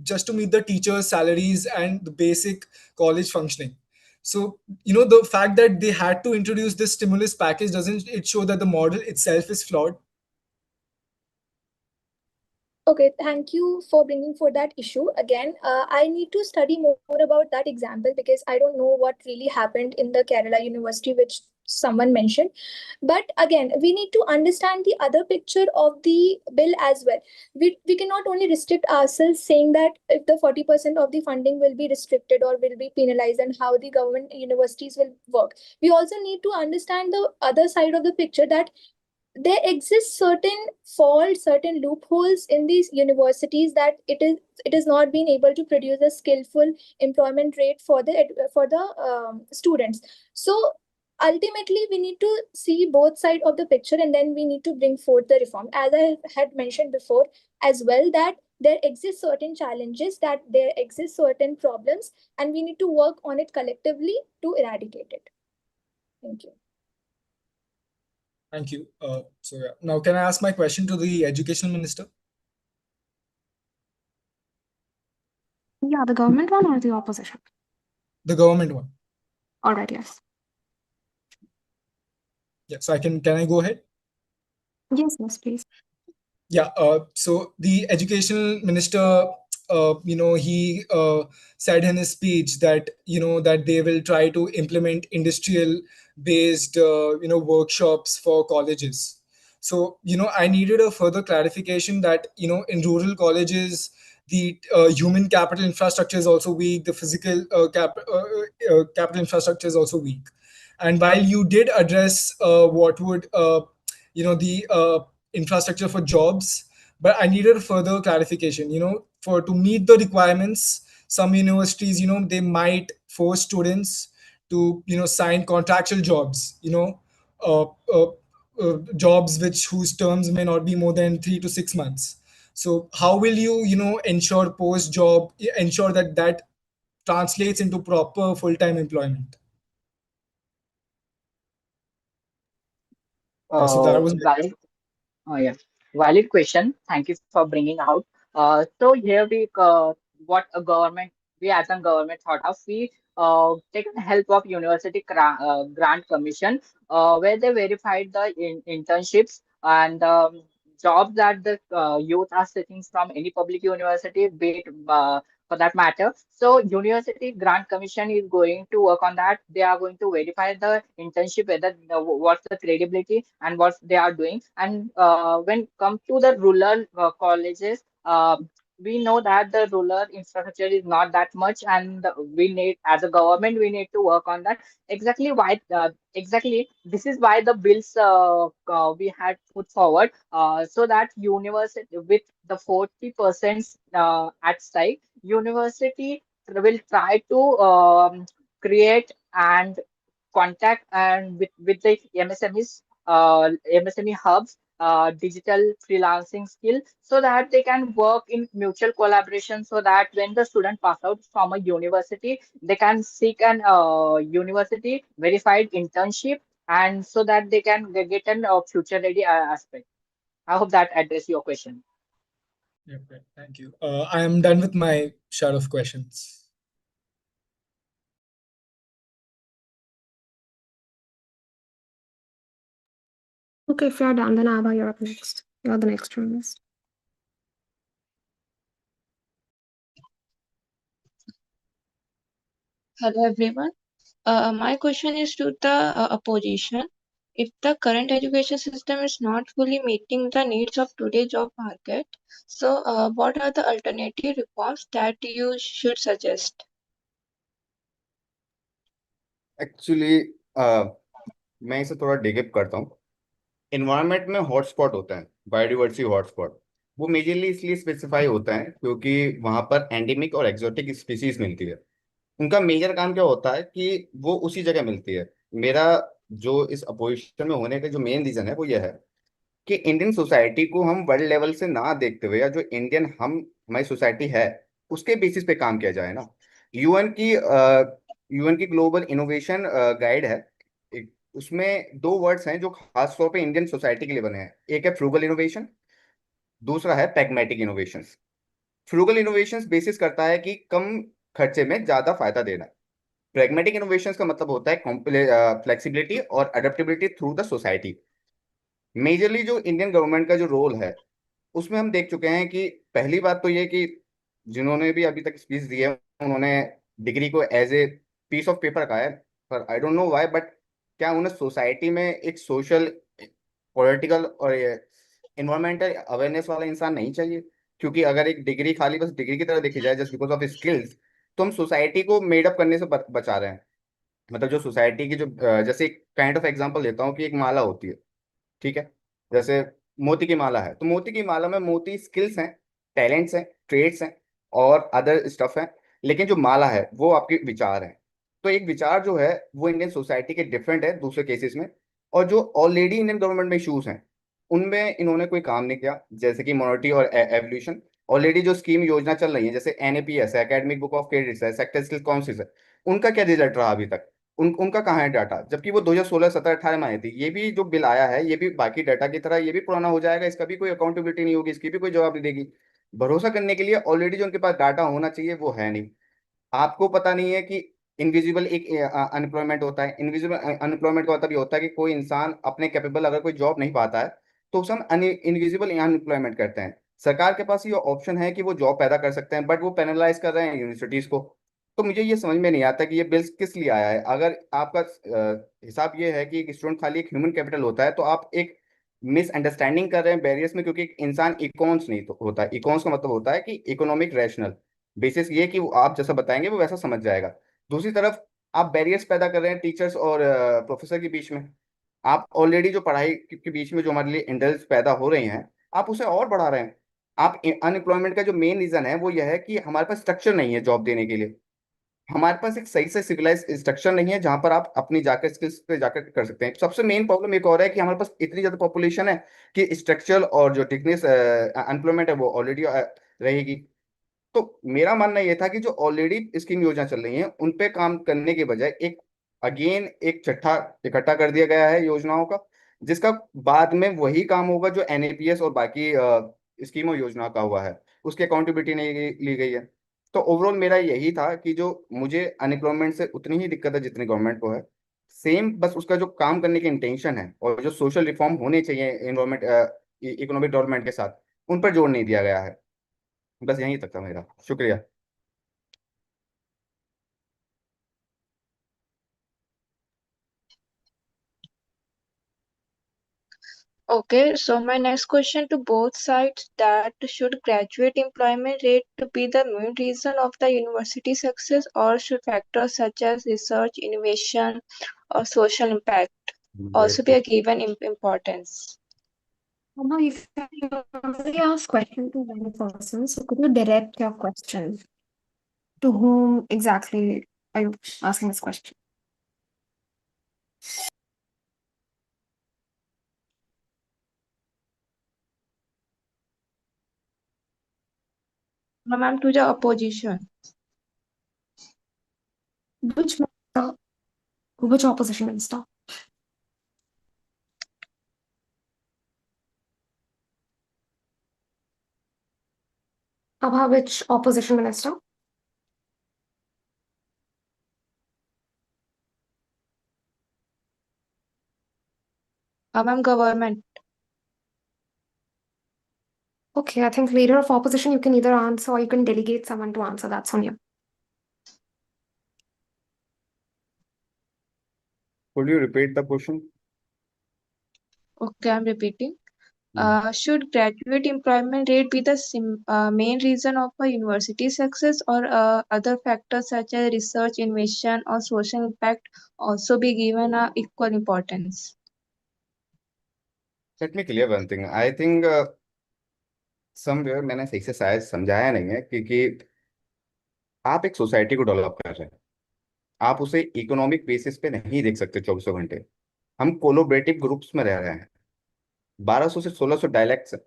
just to meet the teachers' salaries and the basic college functioning. So, the fact that they had to introduce this stimulus package, doesn't it show that the model itself is flawed? Okay, thank you for bringing for that issue again. I need to study more about that example because I don't know what really happened in the Kerala University, which someone mentioned. But again, we need to understand the other picture of the bill as well. We cannot only restrict ourselves saying that if the 40% of the funding will be restricted or will be penalized and how the government universities will work. We also need to understand the other side of the picture, that there exist certain faults, certain loopholes in these universities, that it is not being able to produce a skillful employment rate for the students. So ultimately we need to see both side of the picture, and then we need to bring forth the reform, as I had mentioned before as well, that there exist certain challenges, that there exist certain problems, and we need to work on it collectively to eradicate it. Thank you. Thank you. So yeah. Now, can I ask my question to the Education Minister? Yeah, the government one or the opposition? The government one. All right, yes. Yeah. So can I go ahead? Yes, please. Yeah. So the Educational Minister, he said in his speech that that they will try to implement industrial-based workshops for colleges. So I needed a further clarification that in rural colleges the human capital infrastructure is also weak, the physical capital infrastructure is also weak. And while you did address what would the infrastructure for jobs, but I needed a further clarification. For to meet the requirements, some universities, they might force students to sign contractual jobs, uh, uh, jobs whose terms may not be more than 3 to 6 months. So how will you ensure post job, ensure that translates into proper full-time employment? So that was Valid. Yeah, valid question. Thank you for bringing out. So here what a government, we as a government thought of, we taken help of University Grant Commission, where they verified the internships and jobs that the youth are seeking from any public university, be it for that matter. So University Grant Commission is going to work on that. They are going to verify the internship, whether what's the credibility and what they are doing. And when come to the rural colleges, we know that the rural infrastructure is not that much, and we need, as a government, we need to work on that. Exactly why? Exactly, this is why the bills we had put forward, so that university with the 40% at stake, university will try to create and contact and with the MSME hubs, digital freelancing skill, so that they can work in mutual collaboration, so that when the student pass out from a university, they can seek an university verified internship, and so that they can get an future ready aspect. I hope that address your question. Yeah, great. Thank you. I am done with my share of questions. Okay, if you're done, then Abha, you're up next. You're the next journalist. Hello everyone. My question is to the opposition. If the current education system is not fully meeting the needs of today's job market, so what are the alternative reforms that you should suggest? Actually मैं इसे थोड़ा डिगअप करता हूँ। Environment में hotspot होता है, biodiversity hotspot. वो majorly इसलिए स्पेसिफाई होता है क्योंकि वहां पर एंडेमिक और एक्सोटिक स्पीसीज मिलती है। उनका मेजर काम क्या होता है कि वो उसी जगह मिलती है। मेरा जो इस अपोजिशन में होने का जो मेन रीजन है वो ये है कि इंडियन सोसाइटी को हम वर्ल्ड लेवल से ना देखते हुए, या जो इंडियन हमारी सोसाइटी है उसके बेसिस पे काम किया जाए ना। यूएन की ग्लोबल इनोवेशन गाइड है, उसमें 2 वर्ड्स हैं जो खास तौर पे इंडियन सोसाइटी के लिए बने हैं। एक है फ्रूगल इनोवेशन, दूसरा है पैग्मेटिक इनोवेशन। फ्रूगल इनोवेशंस बेसिस करता है कि कम खर्चे में ज्यादा फायदा देना। प्रैग्मेटिक इनोवेशंस का मतलब होता है फ्लेक्सिबिलिटी और adaptability through the society. Majorly जो इंडियन गवर्नमेंट का जो रोल है उसमें हम देख चुके हैं कि पहली बात तो ये कि जिन्होंने भी अभी तक स्पीच दी है उन्होंने डिग्री को as a piece of paper कहा है, पर I don't know why, but क्या उन्हें सोसाइटी में एक सोशल, पॉलिटिकल और इन्वायरमेंटल अवेयरनेस वाला इंसान नहीं चाहिए? क्योंकि अगर एक डिग्री खाली बस डिग्री की तरह देखी जाए जस्ट बिकॉज ऑफ स्किल्स, तो हम सोसाइटी को मेडअप करने से बचा रहे हैं। मतलब जो सोसाइटी की जो जैसे एक काइंड ऑफ एग्जांपल देता हूँ कि एक माला होती है, ठीक है, जैसे मोती की माला है, तो मोती की माला में मोती स्किल्स हैं, टैलेंट्स हैं, ट्रेड्स हैं और अदर स्टफ हैं, लेकिन जो माला है वो आपके विचार हैं। तो एक विचार जो है वो इंडियन सोसाइटी के डिफरेंट है दूसरे केसेस में, और जो ऑलरेडी इंडियन गवर्नमेंट में इशूज हैं उनमें इन्होंने कोई काम नहीं किया, जैसे कि मोनिटी और एवोल्यूशन। ऑलरेडी जो स्कीम योजना चल रही है जैसे एनएपीएस है, एकेडमिक बुक ऑफ क्रेडिट्स है, सेक्टर स्किल काउंसिल है, उनका क्या रिजल्ट रहा अभी तक? उनका कहाँ है डाटा? जबकि वो 2016 17 18 में आई थी। ये भी जो बिल आया है ये भी बाकी डाटा की तरह ये भी पुराना हो जाएगा, इसका भी कोई अकाउंटेबिलिटी नहीं होगी, इसकी भी कोई जवाब नहीं देगी। भरोसा करने के लिए ऑलरेडी जो उनके पास डाटा होना चाहिए वो है नहीं। आपको पता नहीं है कि इनविजिबल एक अनएम्प्लॉयमेंट होता है। इनविजिबल अनएम्प्लॉयमेंट का मतलब ये होता है कि कोई इंसान अपने कैपेबल अगर कोई जॉब नहीं पाता है तो उसे हम इनविजिबल अनएम्प्लॉयमेंट करते हैं। सरकार के पास ये ऑप्शन है कि वो जॉब पैदा कर सकते हैं, बट वो पेनलाइज कर रहे हैं यूनिवर्सिटीज को। तो मुझे ये समझ में नहीं आता कि ये बिल किस लिए आया है। अगर आपका हिसाब ये है कि एक स्टूडेंट खाली एक ह्यूमन कैपिटल होता है तो आप एक मिसअंडरस्टैंडिंग कर रहे हैं बैरियर्स में, क्योंकि एक इंसान इकोन्स नहीं तो होता है। इकोन्स का मतलब होता है कि इकोनॉमिक रैशनल बेसिस, ये कि वो आप जैसा बताएंगे वो वैसा समझ जाएगा। दूसरी तरफ आप बैरियर्स पैदा कर रहे हैं टीचर्स और प्रोफेसर के बीच में। आप ऑलरेडी जो पढ़ाई के बीच में जो हमारे लिए इंडल्स पैदा हो रही हैं आप उसे और बढ़ा रहे हैं। आप अनएम्प्लॉयमेंट का जो मेन रीजन है वो यह है कि हमारे पास स्ट्रक्चर नहीं है जॉब देने के लिए। हमारे पास एक सही से सिविलाइज स्ट्रक्चर नहीं है जहां पर आप अपनी जाकर स्किल्स पे जाकर कर सकते हैं। सबसे मेन प्रॉब्लम एक और है कि हमारे पास इतनी ज्यादा पॉपुलेशन है कि स्ट्रक्चरल और जो टिकनेस अनएम्प्लॉयमेंट है वो ऑलरेडी रहेगी। तो मेरा मानना ये था कि जो ऑलरेडी स्कीम योजना चल रही है उन पे काम करने के बजाय एक अगेन एक चट्टा इकट्ठा कर दिया गया है योजनाओं का, जिसका बाद में वही काम होगा जो एनएपीएस और बाकी स्कीमों योजना का हुआ है, उसकी अकाउंटेबिलिटी नहीं ली गई है। तो ओवरऑल मेरा यही था कि जो मुझे अनएम्प्लॉयमेंट से उतनी ही दिक्कत है जितनी गवर्नमेंट को है, सेम बस उसका जो काम करने की इंटेंशन है और जो सोशल रिफॉर्म होने चाहिए इन्वायरमेंट इकोनॉमिक डेवलपमेंट के साथ, उन पर जोर नहीं दिया गया है। बस यहीं तक था मेरा, शुक्रिया। Okay, so my next question to both sides, that should graduate employment rate to be the main reason of the university success, or should factors such as research, innovation, or social impact also be a given importance? Now, if you already asked question to one person, so could you direct your question to whom exactly are you asking this question? Ma'am, to the opposition. Which minister, which opposition minister? Abha, which opposition minister? Ma'am, government. Okay, I think leader of opposition you can either answer or you can delegate someone to answer. That's on you. Could you repeat the question? Okay, I'm repeating. Should graduate employment rate be the main reason of a university success, or other factors such as research, innovation, or social impact also be given equal importance? Let me clear one thing. I think somewhere मैंने सही से शायद समझाया नहीं है, क्योंकि आप एक सोसाइटी को डेवलप कर रहे हैं, आप उसे इकोनॉमिक बेसिस पे नहीं देख सकते 24 घंटे। हम कोलोबरेटिव ग्रुप्स में रह रहे हैं, 1200 से 1600 डायलेक्ट्स हैं,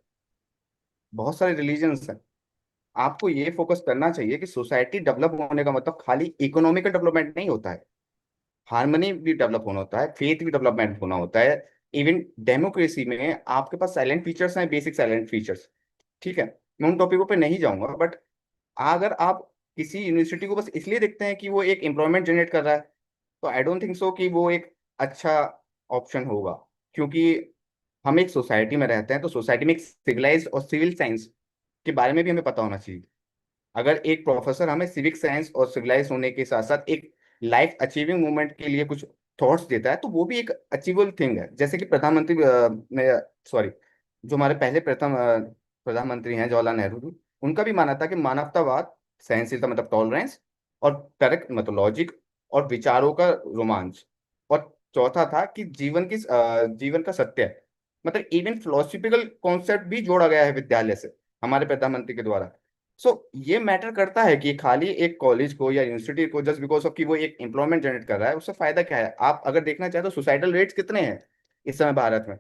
बहुत सारे रिलीजन्स हैं। आपको ये फोकस करना चाहिए कि सोसाइटी डेवलप होने का मतलब खाली इकोनॉमिकल डेवलपमेंट नहीं होता है, हार्मनी भी डेवलप होना होता है, फेथ भी डेवलपमेंट होना होता है। इवन डेमोक्रेसी में आपके पास साइलेंट फीचर्स हैं, बेसिक साइलेंट फीचर्स, ठीक है, मैं उन टॉपिकों पे नहीं जाऊंगा, बट अगर आप किसी यूनिवर्सिटी को बस इसलिए देखते हैं कि वो एक एम्प्लॉयमेंट जनरेट कर रहा है, तो आई डोंट थिंक सो कि वो एक अच्छा ऑप्शन होगा। क्योंकि हम एक सोसाइटी में रहते हैं, तो सोसाइटी में एक सिविलाइज्ड और सिविल साइंस के बारे में भी हमें पता होना चाहिए। अगर एक प्रोफेसर हमें सिविक साइंस और सिविलाइज होने के साथ साथ एक लाइफ अचीविंग मूवमेंट के लिए कुछ थॉट्स देता है, तो वो भी एक अचीवेबल थिंग है। जैसे कि प्रधानमंत्री ने सॉरी जो हमारे पहले प्रथम प्रधानमंत्री हैं जवाहरलाल नेहरू जी, उनका भी मानना था कि मानवतावाद, सहनशीलता मतलब टॉलरेंस, और तर्क मतलब लॉजिक, और विचारों का रोमांच, और चौथा था कि जीवन का सत्य मतलब इवन फिलोसफिकल कॉन्सेप्ट भी जोड़ा गया है विद्यालय से हमारे प्रधानमंत्री के द्वारा। ये मैटर करता है कि खाली एक कॉलेज को या यूनिवर्सिटी को जस्ट बिकॉज ऑफ कि वो एक एम्प्लॉयमेंट जनरेट कर रहा है, उससे फायदा क्या है। आप अगर देखना चाहें तो सुसाइडल रेट्स कितने हैं इस समय भारत में,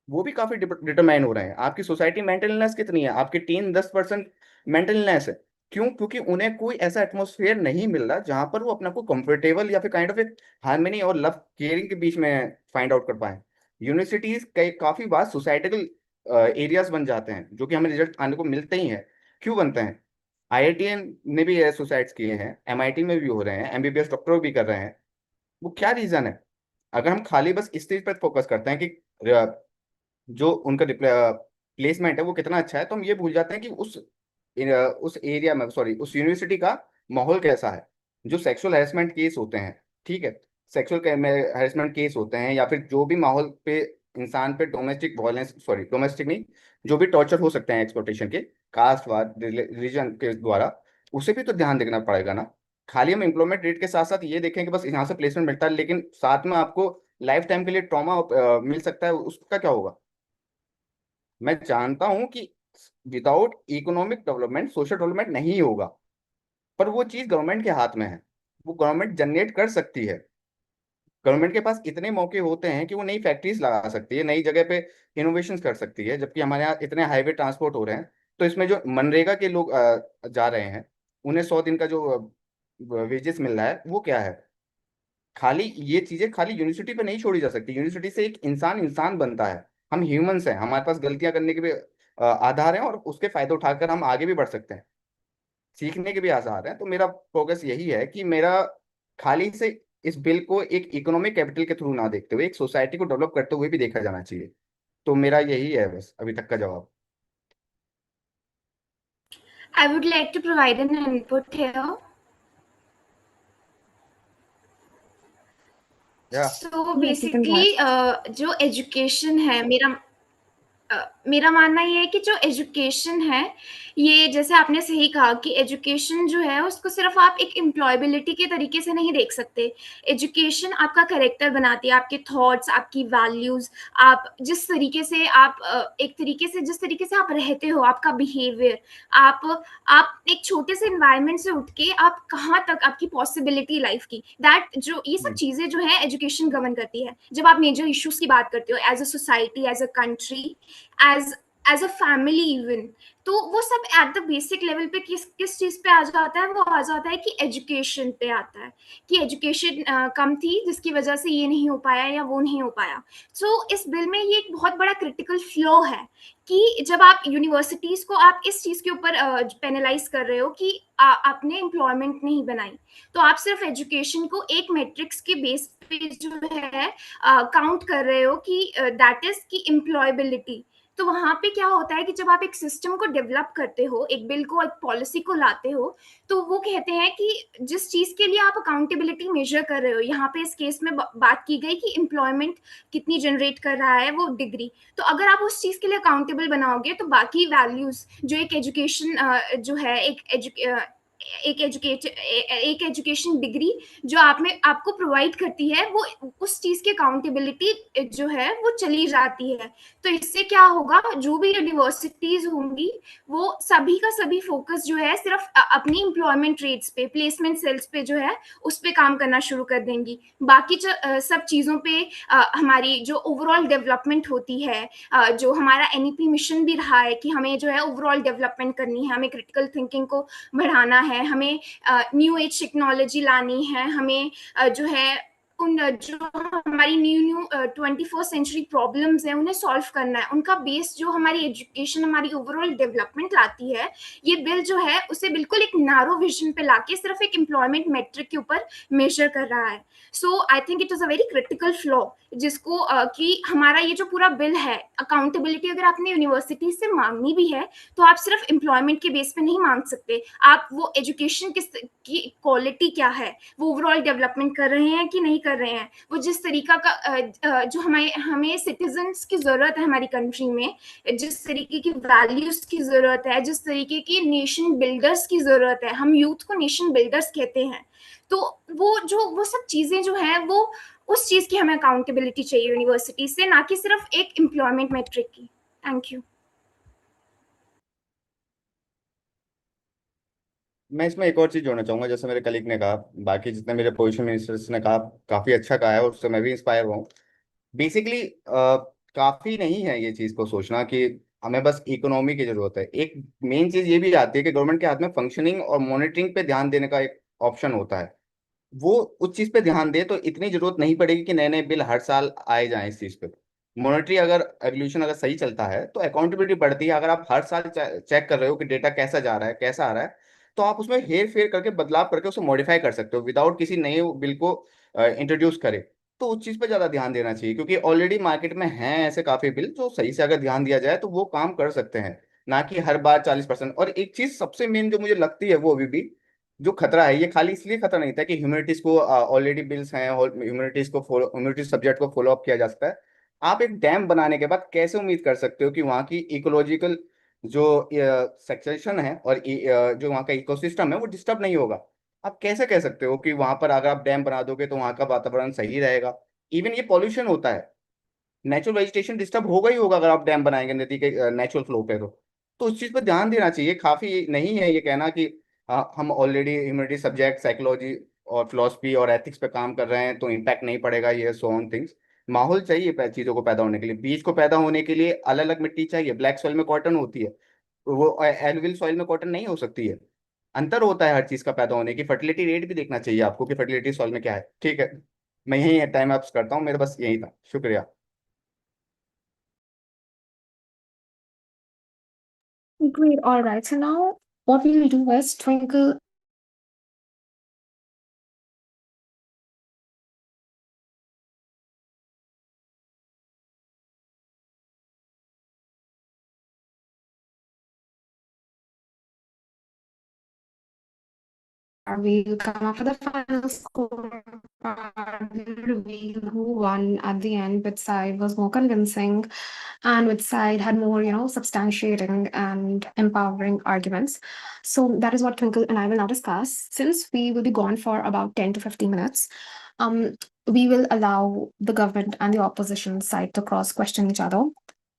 वो भी काफी डिटरमाइन हो रहे हैं। आपकी सोसाइटी मेंटल इलनेस कितनी है, आपकी टीन 10% मेंटल इलनेस है। क्यों? क्योंकि उन्हें कोई ऐसा एटमोसफेयर नहीं मिल रहा जहां पर वो अपना को कंफर्टेबल या फिर काइंड ऑफ एक हार्मनी और लव केयरिंग के बीच में फाइंड आउट कर पाए। यूनिवर्सिटीज काफी बार सोसाइटिकल एरियाज बन जाते हैं, जो कि हमें रिजल्ट आने को मिलते ही हैं। क्यों बनते हैं? आईआईटीएन ने भी ऐसे सुसाइड्स किए हैं, एमआईटी में भी हो रहे हैं, एमबीबीएस डॉक्टर भी कर रहे हैं। वो क्या रीजन है? अगर हम खाली बस इस चीज पर फोकस करते हैं कि जो उनका प्लेसमेंट है वो कितना अच्छा है, तो हम ये भूल जाते हैं कि उस एरिया में सॉरी उस यूनिवर्सिटी का माहौल कैसा है। जो सेक्सुअल हैरेसमेंट केस होते हैं, ठीक है, सेक्सुअल हैरेसमेंट केस होते हैं, या फिर जो भी माहौल पे इंसान पे डोमेस्टिक वायलेंस सॉरी डोमेस्टिक नहीं, जो भी टॉर्चर हो सकते हैं एक्सप्लोटेशन के, कास्टवाद रिलीजन के द्वारा, उसे भी तो ध्यान देना पड़ेगा ना। खाली हम एम्प्लॉयमेंट रेट के साथ साथ ये देखें कि बस यहाँ से प्लेसमेंट मिलता है, लेकिन साथ में आपको लाइफ टाइम के लिए ट्रॉमा मिल सकता है, उसका क्या होगा? मैं जानता हूं कि without economic development social development नहीं होगा, पर वो चीज गवर्नमेंट के हाथ में है। वो गवर्नमेंट जनरेट कर सकती है। गवर्नमेंट के पास इतने मौके होते हैं कि वो नई फैक्ट्रीज लगा सकती है, नई जगह पे इनोवेशन कर सकती है। जबकि हमारे यहाँ इतने हाईवे ट्रांसपोर्ट हो रहे हैं, तो इसमें जो मनरेगा के लोग जा रहे हैं, उन्हें 100 दिन का जो वेजेस मिल रहा है, वो क्या है? खाली ये चीजें खाली यूनिवर्सिटी पे नहीं छोड़ी जा सकती। यूनिवर्सिटी से एक इंसान इंसान बनता है। हम ह्यूमंस हैं, हमारे पास गलतियां करने के भी आधार हैं, और उसके फायदे उठाकर हम आगे भी बढ़ सकते हैं, सीखने के भी आधार हैं। तो मेरा फोकस यही है कि मेरा खाली से इस बिल को एक इकोनॉमिक कैपिटल के थ्रू ना देखते हुए एक सोसाइटी को डेवलप करते हुए भी देखा जाना चाहिए। तो मेरा यही है बस अभी तक का जवाब। I would like to provide an input here. Yeah. So Yes, you can go basically, जो एजुकेशन है मेरा मानना ये है कि जो एजुकेशन है, ये जैसे आपने सही कहा कि एजुकेशन जो है उसको सिर्फ आप एक एम्प्लॉयबिलिटी के तरीके से नहीं देख सकते। एजुकेशन आपका कैरेक्टर बनाती है, आपके थॉट्स, आपकी वैल्यूज, आप जिस तरीके से एक तरीके से जिस तरीके से आप रहते हो, आपका बिहेवियर, आप एक छोटे से एनवायरनमेंट से उठ के आप कहाँ तक आपकी पॉसिबिलिटी लाइफ की, दैट जो ये सब चीजें जो है एजुकेशन गवर्न करती है। जब आप मेजर इश्यूज की बात करते हो as a society, as a country, as a family even, तो वो सब एट द बेसिक लेवल पे किस चीज पे आ जाता है? वो आ जाता है कि एजुकेशन पे आता है, कि एजुकेशन कम थी जिसकी वजह से ये नहीं हो पाया या वो नहीं हो पाया। इस बिल में ये एक बहुत बड़ा क्रिटिकल फ्लॉ है कि जब आप यूनिवर्सिटीज को आप इस चीज के ऊपर पेनलाइज कर रहे हो कि आपने एम्प्लॉयमेंट नहीं बनाई, तो आप सिर्फ एजुकेशन को एक मैट्रिक्स के बेस पे जो है काउंट कर रहे हो कि दैट इज की एम्प्लॉयबिलिटी। तो वहां पे क्या होता है कि जब आप एक सिस्टम को डेवलप करते हो, एक बिल को, एक पॉलिसी को लाते हो, तो वो कहते हैं कि जिस चीज के लिए आप अकाउंटेबिलिटी मेजर कर रहे हो, यहाँ पे इस केस में बात की गई कि एम्प्लॉयमेंट कितनी जनरेट कर रहा है वो डिग्री, तो अगर आप उस चीज के लिए अकाउंटेबल बनाओगे तो बाकी वैल्यूज जो एक एजुकेशन जो है एक एजुकेशन डिग्री जो आपको प्रोवाइड करती है, वो उस चीज की अकाउंटेबिलिटी जो है वो चली जाती है। तो इससे क्या होगा, जो भी यूनिवर्सिटीज होंगी वो सभी का सभी फोकस जो है सिर्फ अपनी एम्प्लॉयमेंट रेट्स पे, प्लेसमेंट सेल्स पे जो है उस पे काम करना शुरू कर देंगी। बाकी सब चीजों पे हमारी जो ओवरऑल डेवलपमेंट होती है, जो हमारा एनईपी मिशन भी रहा है कि हमें जो है ओवरऑल डेवलपमेंट करनी है, हमें क्रिटिकल थिंकिंग को बढ़ाना है, हमें न्यू एज टेक्नोलॉजी लानी है, हमें जो है जो हमारी न्यू 21st सेंचुरी प्रॉब्लम्स हैं उन्हें सॉल्व करना है, उनका बेस जो हमारी एजुकेशन हमारी ओवरऑल डेवलपमेंट लाती है, ये बिल जो है उसे बिल्कुल एक नैरो विजन पे लाके सिर्फ एक एम्प्लॉयमेंट मेट्रिक के ऊपर मेजर कर रहा है. So I think it is a very critical flaw जिसको कि हमारा ये जो पूरा बिल है, अकाउंटेबिलिटी अगर आपने यूनिवर्सिटी से मांगनी भी है तो आप सिर्फ एम्प्लॉयमेंट के बेस पे नहीं मांग सकते, आप वो एजुकेशन की क्वालिटी क्या है, वो ओवरऑल डेवलपमेंट कर रहे हैं कि नहीं कर रहे हैं, वो जिस तरीका का जो हमें सिटीजन्स की ज़रूरत है हमारी कंट्री में, जिस तरीके की वैल्यूज़ की ज़रूरत है, जिस तरीके की नेशन बिल्डर्स की ज़रूरत है, हम यूथ को नेशन बिल्डर्स कहते हैं, तो वो सब चीज़ें जो हैं वो उस चीज़ की हमें अकाउंटेबिलिटी चाहिए यूनिवर्सिटी से, ना कि सिर्फ एक एम्प्लॉयमेंट मेट्रिक की. Thank you. मैं इसमें एक और चीज जोड़ना चाहूंगा, जैसे मेरे कलीग ने कहा, बाकी जितने मेरे पोजीशन मिनिस्टर्स ने कहा, काफी अच्छा कहा है और उससे मैं भी इंस्पायर हुआ हूँ. बेसिकली काफी नहीं है ये चीज को सोचना कि हमें बस इकोनॉमी की जरूरत है. एक मेन चीज ये भी आती है कि गवर्नमेंट के हाथ में फंक्शनिंग और मॉनिटरिंग पे ध्यान देने का एक ऑप्शन होता है. वो उस चीज पे ध्यान दे तो इतनी जरूरत नहीं पड़ेगी कि नए नए बिल हर साल आए जाएं इस चीज पे. मॉनेटरी अगर एवोल्यूशन अगर सही चलता है तो अकाउंटेबिलिटी बढ़ती है. अगर आप हर साल चेक कर रहे हो कि डेटा कैसा जा रहा है, कैसा आ रहा है, तो आप उसमें हेर फेर करके बदलाव करके उसे मॉडिफाई कर सकते हो विदाउट किसी नए बिल को इंट्रोड्यूस करे. तो उस चीज पे ज्यादा ध्यान देना चाहिए, क्योंकि ऑलरेडी मार्केट में हैं ऐसे काफी बिल जो सही से अगर ध्यान दिया जाए तो वो काम कर सकते हैं, ना कि हर बार 40%. और एक चीज सबसे मेन जो मुझे लगती है, वो अभी भी जो खतरा है, ये खाली इसलिए खतरा नहीं था कि ह्यूमैनिटीज को ऑलरेडी बिल्स हैं और ह्यूमैनिटीज सब्जेक्ट को फॉलो अप किया जा सकता है. आप एक डैम बनाने के बाद कैसे उम्मीद कर सकते हो कि वहाँ की इकोलॉजिकल जो सक्सेशन है और जो वहाँ का इकोसिस्टम है वो डिस्टर्ब नहीं होगा? आप कैसे कह सकते हो कि वहां पर अगर आप डैम बना दोगे तो वहाँ का वातावरण सही रहेगा? इवन ये पॉल्यूशन होता है, नेचुरल वेजिटेशन डिस्टर्ब होगा ही होगा अगर आप डैम बनाएंगे नदी के नेचुरल फ्लो पे. तो उस चीज पर ध्यान देना चाहिए. काफी नहीं है ये कहना कि हम ऑलरेडी ह्यूमैनिटी सब्जेक्ट साइकोलॉजी और फिलोसफी और एथिक्स पे काम कर रहे हैं तो इम्पैक्ट नहीं पड़ेगा, ये सो ऑन थिंग्स. माहौल चाहिए चीजों को पैदा होने के लिए. बीज को पैदा होने के लिए अलग अलग मिट्टी चाहिए. ब्लैक सॉइल में कॉटन होती है, वो एलुविल सॉइल में कॉटन नहीं हो सकती है. अंतर होता है हर चीज का पैदा होने की. फर्टिलिटी रेट भी देखना चाहिए आपको कि फर्टिलिटी सॉइल में क्या है. ठीक है, मैं यही टाइम अप्स करता हूँ. मेरा बस यही था. शुक्रिया. Great. All right. So now what we will do is Twinkle. We'll come up with the final score. We'll reveal who won at the end, which side was more convincing, and which side had more, substantiating and empowering arguments. So that is what Twinkle and I will now discuss. Since we will be gone for about 10 to 15 minutes, we will allow the government and the opposition side to cross question each other.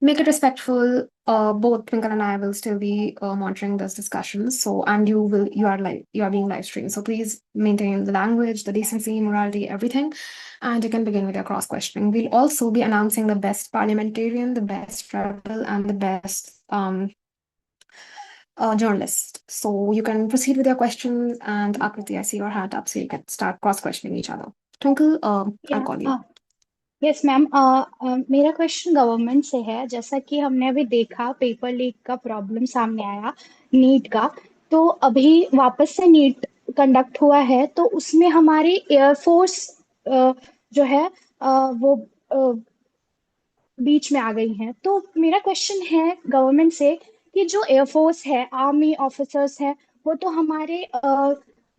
Make it respectful. Both Twinkle and I will still be monitoring this discussion. So, and you are being live streamed. So please maintain the language, the decency, morality, everything, and you can begin with your cross questioning. We'll also be announcing the best parliamentarian, the best rebel, and the best journalist. So you can proceed with your questions. And Akriti, I see your hand up, so you can start cross questioning each other. Twinkle, I'll call you. Yes ma'am, मेरा question government से है. जैसा कि हमने अभी देखा paper leak का problem सामने आया नीट का, तो अभी वापस से नीट कंडक्ट हुआ है, तो उसमें हमारी एयरफोर्स जो है वो बीच में आ गई हैं. तो मेरा क्वेश्चन है गवर्नमेंट से कि जो एयरफोर्स है, आर्मी ऑफिसर्स हैं, वो तो हमारे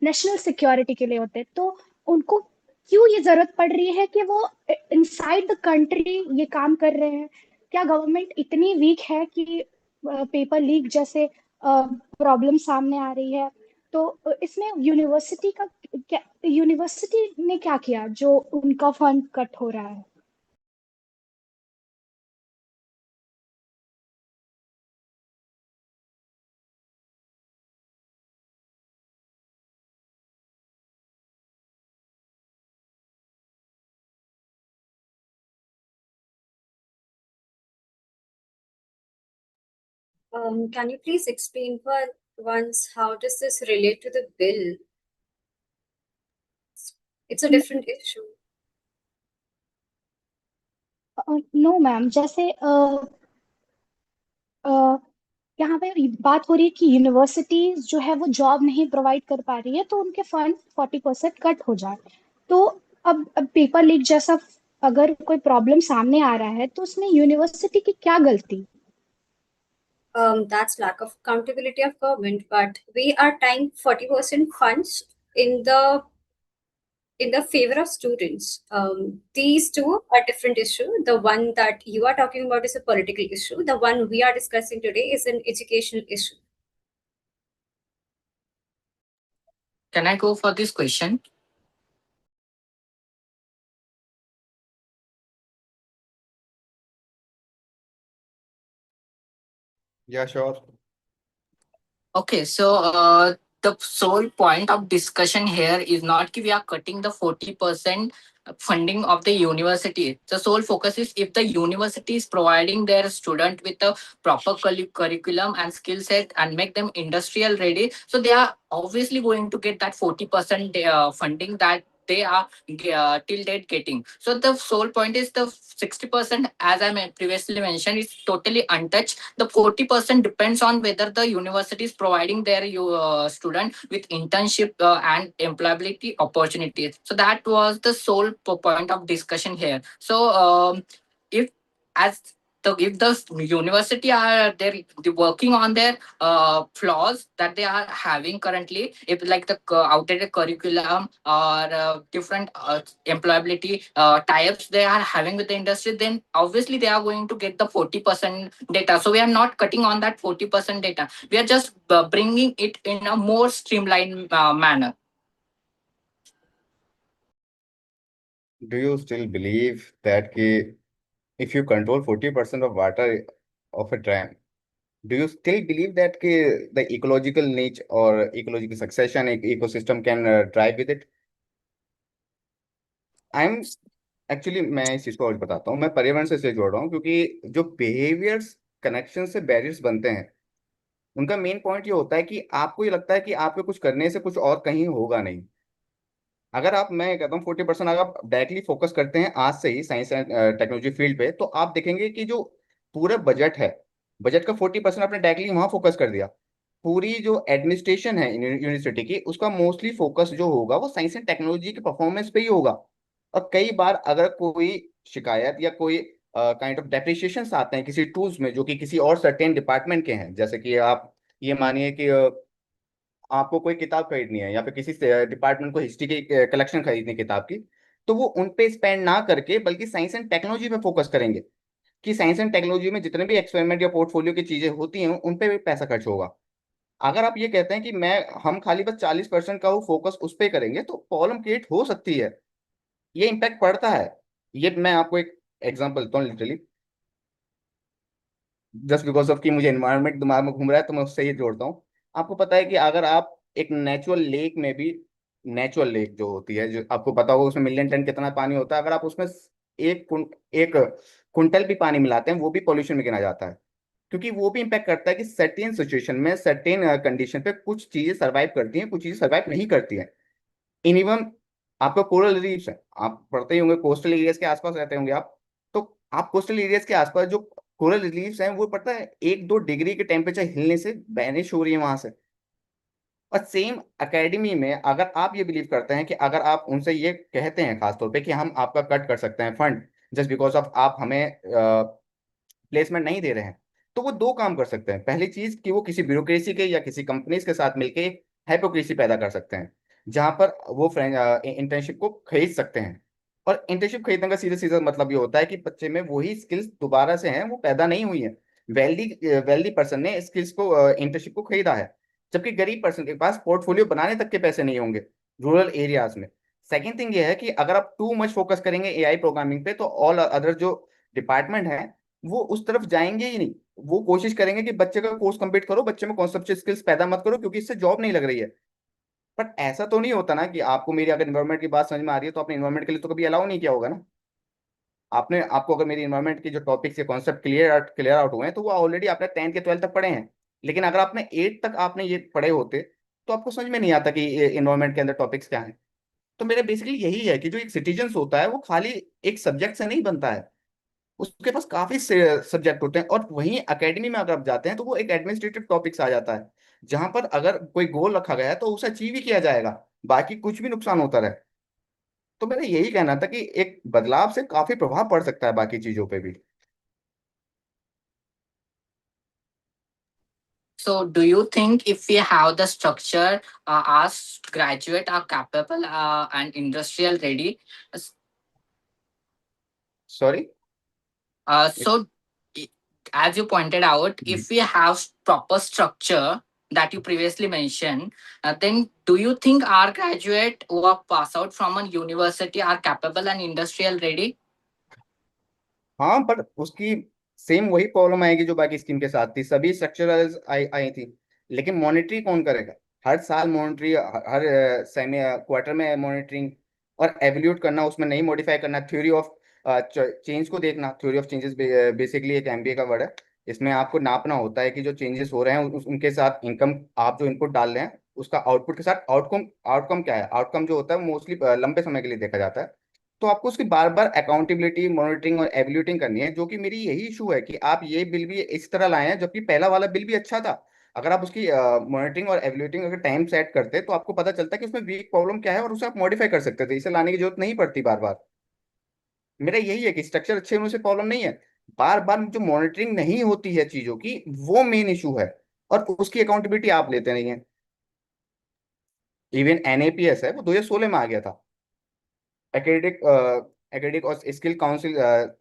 नेशनल सिक्योरिटी के लिए होते हैं, तो उनको क्यों ये जरूरत पड़ रही है कि वो इनसाइड द कंट्री ये काम कर रहे हैं? क्या गवर्नमेंट इतनी वीक है कि पेपर लीक जैसे प्रॉब्लम सामने आ रही है? तो इसमें यूनिवर्सिटी ने क्या किया जो उनका फंड कट हो रहा है? Can you please explain for once how does this relate to the bill? It's a different issue. No ma'am, जैसे अ, यहाँ पे बात हो रही है कि यूनिवर्सिटीज जो है वो जॉब नहीं प्रोवाइड कर पा रही है, तो उनके फंड 40% कट हो जाए। तो अब पेपर लीक जैसा अगर कोई प्रॉब्लम सामने आ रहा है, तो उसमें यूनिवर्सिटी की क्या गलती? That's lack of accountability of government, but we are tying 40% funds in the favor of students. These two are different issue. The one that you are talking about is a political issue. The one we are discussing today is an educational issue. Can I go for this question? Yeah, sure. Okay, so the sole point of discussion here is not that we are cutting the 40% funding of the university. The sole focus is if the university is providing their student with a proper curriculum and skill set and make them industrial ready, so they are obviously going to get that 40% funding that they are till date getting. So the sole point is the 60%, as I previously mentioned, is totally untouched. The 40% depends on whether the university is providing their student with internship and employability opportunities. So that was the sole point of discussion here. So if as if the university are they're working on their flaws that they are having currently, if like the outdated curriculum or different employability tie-ups they are having with the industry, then obviously they are going to get the 40% data. So we are not cutting on that 40% data. We are just bringing it in a more streamlined manner. Do you still believe that if you control 40% of water of a dam, do you still believe that the ecological niche or ecological succession ecosystem can drive with it? I am actually मैं इस चीज को और बताता हूँ। मैं पर्यावरण से इसलिए जोड़ रहा हूँ क्योंकि जो बिहेवियर्स कनेक्शन से बैरियर्स बनते हैं, उनका मेन पॉइंट ये होता है कि आपको ये लगता है कि आपके कुछ करने से कुछ और कहीं होगा नहीं। अगर आप, मैं कहता हूँ 40% अगर आप डायरेक्टली फोकस करते हैं आज से ही साइंस एंड टेक्नोलॉजी फील्ड पे, तो आप देखेंगे कि जो पूरा बजट है, बजट का 40% आपने डायरेक्टली वहां फोकस कर दिया। पूरी जो एडमिनिस्ट्रेशन है यूनिवर्सिटी की, उसका मोस्टली फोकस जो होगा वो साइंस एंड टेक्नोलॉजी के परफॉर्मेंस पे ही होगा। और कई बार अगर कोई शिकायत या कोई काइंड ऑफ डेप्रिसिएशन आते हैं किसी टूल्स में जो कि किसी और सर्टेन डिपार्टमेंट के हैं, जैसे कि आप ये मानिए कि आपको कोई किताब खरीदनी है या फिर किसी डिपार्टमेंट को हिस्ट्री की कलेक्शन खरीदनी है किताब की, तो वो उन पे स्पेंड ना करके बल्कि साइंस एंड टेक्नोलॉजी पे फोकस करेंगे कि साइंस एंड टेक्नोलॉजी में जितने भी एक्सपेरिमेंट या पोर्टफोलियो की चीजें होती हैं उन पे भी पैसा खर्च होगा। अगर आप ये कहते हैं कि मैं हम खाली बस 40% का वो फोकस उस पर करेंगे, तो प्रॉब्लम क्रिएट हो सकती है, ये इम्पैक्ट पड़ता है। ये मैं आपको एक एग्जांपल देता हूँ लिटरली, जस्ट बिकॉज ऑफ कि मुझे एनवायरनमेंट दिमाग में घूम रहा है तो मैं उससे ये जोड़ता हूँ। आपको पता है कि अगर आप एक नेचुरल लेक में भी, नेचुरल लेक जो होती है, जो आपको पता होगा उसमें मिलियन टन कितना पानी होता है, अगर आप उसमें एक कुंटल भी पानी मिलाते हैं वो भी पॉल्यूशन में गिना जाता है, क्योंकि वो भी इम्पैक्ट करता है कि सर्टेन सिचुएशन में सर्टेन कंडीशन पे कुछ चीजें सर्वाइव करती हैं, कुछ चीजें सर्वाइव नहीं करती हैं। इन इवन आपका कोरल रीफ्स है, आप पढ़ते ही होंगे, कोस्टल एरियाज के आसपास रहते होंगे आप, तो आप कोस्टल एरियाज के आसपास जो कोरल रीफ्स हैं वो पता है 1-2 डिग्री के टेम्परेचर हिलने से वैनिश हो रही है वहां से। और सेम एकेडमी में अगर आप ये बिलीव करते हैं कि अगर आप उनसे ये कहते हैं खासतौर पे कि हम आपका कट कर सकते हैं फंड जस्ट बिकॉज ऑफ आप हमें प्लेसमेंट नहीं दे रहे हैं, तो वो दो काम कर सकते हैं। पहली चीज कि वो किसी ब्यूरोक्रेसी के या किसी कंपनीज के साथ मिलके हाइपोक्रेसी पैदा कर सकते हैं, जहां पर वो इंटर्नशिप को खरीद सकते हैं। और इंटर्नशिप खरीदने का सीधा सीधा मतलब ये होता है कि बच्चे में वही स्किल्स दोबारा से हैं, वो पैदा नहीं हुई है। वेल्दी वेल्दी पर्सन ने स्किल्स को इंटर्नशिप को खरीदा है, जबकि गरीब पर्सन के पास पोर्टफोलियो बनाने तक के पैसे नहीं होंगे रूरल एरियाज में। सेकेंड थिंग ये है कि अगर आप टू मच फोकस करेंगे एआई प्रोग्रामिंग पे, तो ऑल अदर जो डिपार्टमेंट है वो उस तरफ जाएंगे ही नहीं। वो कोशिश करेंगे कि बच्चे का कोर्स कंप्लीट करो, बच्चे में कॉन्सेप्चुअल स्किल्स पैदा मत करो क्योंकि इससे जॉब नहीं लग रही है। बट ऐसा तो नहीं होता ना कि आपको मेरी अगर इन्वायरमेंट की बात समझ में आ रही है तो आपने इन्वायरमेंट के लिए तो कभी अलाउ नहीं किया होगा ना। आपने, आपको अगर मेरी इन्वायरमेंट की जो टॉपिक्स या कॉन्सेप्ट क्लियर आउट हुए हैं तो वो ऑलरेडी आपने 10th के 12th तक पढ़े हैं। लेकिन अगर आपने 8th तक आपने ये पढ़े होते तो आपको समझ में नहीं आता कि इन्वायरमेंट के अंदर टॉपिक्स क्या हैं। तो मेरा बेसिकली यही है कि जो एक सिटीजन होता है वो खाली एक सब्जेक्ट से नहीं बनता है, उसके पास काफी सब्जेक्ट होते हैं, और वहीं एकेडमी में अगर आप जाते हैं तो वो एक एडमिनिस्ट्रेटिव टॉपिक्स आ जाता है, जहां पर अगर कोई गोल रखा गया है तो उसे अचीव ही किया जाएगा, बाकी कुछ भी नुकसान होता रहे। तो मेरा यही कहना था कि एक बदलाव से काफी प्रभाव पड़ सकता है बाकी चीजों पे भी। So, do you think if we have the structure, our graduate are capable and industrial ready? Sorry. So, i- as you pointed out, if we have proper structure that you previously mentioned, then do you think our graduate who are pass out from a university are capable and industrial ready? हाँ, पर उसकी same वही problem आएगी जो बाकी scheme के साथ थी, सभी स्ट्रक्चरल आई थी, लेकिन मॉनिटरिंग कौन करेगा? हर साल मॉनिटरिंग, हर सेमी क्वार्टर में मॉनिटरिंग, और एवल्यूट करना, उसमें नहीं मॉडिफाई करना, थ्योरी ऑफ चेंज को देखना। थ्योरी ऑफ चेंजेस बेसिकली एक एमबीए का वर्ड है। इसमें आपको नापना होता है कि जो चेंजेस हो रहे हैं उनके साथ इनकम, आप जो इनपुट डाल रहे हैं उसका आउटपुट के साथ आउटकम, आउटकम क्या है? आउटकम जो होता है वो मोस्टली लंबे समय के लिए देखा जाता है। तो आपको उसकी बार बार अकाउंटेबिलिटी, मॉनिटरिंग और एवल्यूटिंग करनी है, जो कि मेरी यही इशू है कि आप ये बिल भी इस तरह लाए हैं, जबकि पहला वाला बिल भी अच्छा था। अगर आप उसकी मॉनिटरिंग और एवल्यूटिंग अगर टाइम सेट करते तो आपको पता चलता कि उसमें वीक प्रॉब्लम क्या है और उसे आप मॉडिफाई कर सकते थे, इसे लाने की जरूरत नहीं पड़ती बार बार। मेरा यही है कि स्ट्रक्चर अच्छे होने से प्रॉब्लम नहीं है, बार बार जो मॉनिटरिंग नहीं होती है चीजों की, वो मेन इशू है, और उसकी अकाउंटेबिलिटी आप लेते नहीं है। इवन एनएपीएस है, वो 2016 में आ गया था। एकेडमिक एकेडमिक और स्किल काउंसिल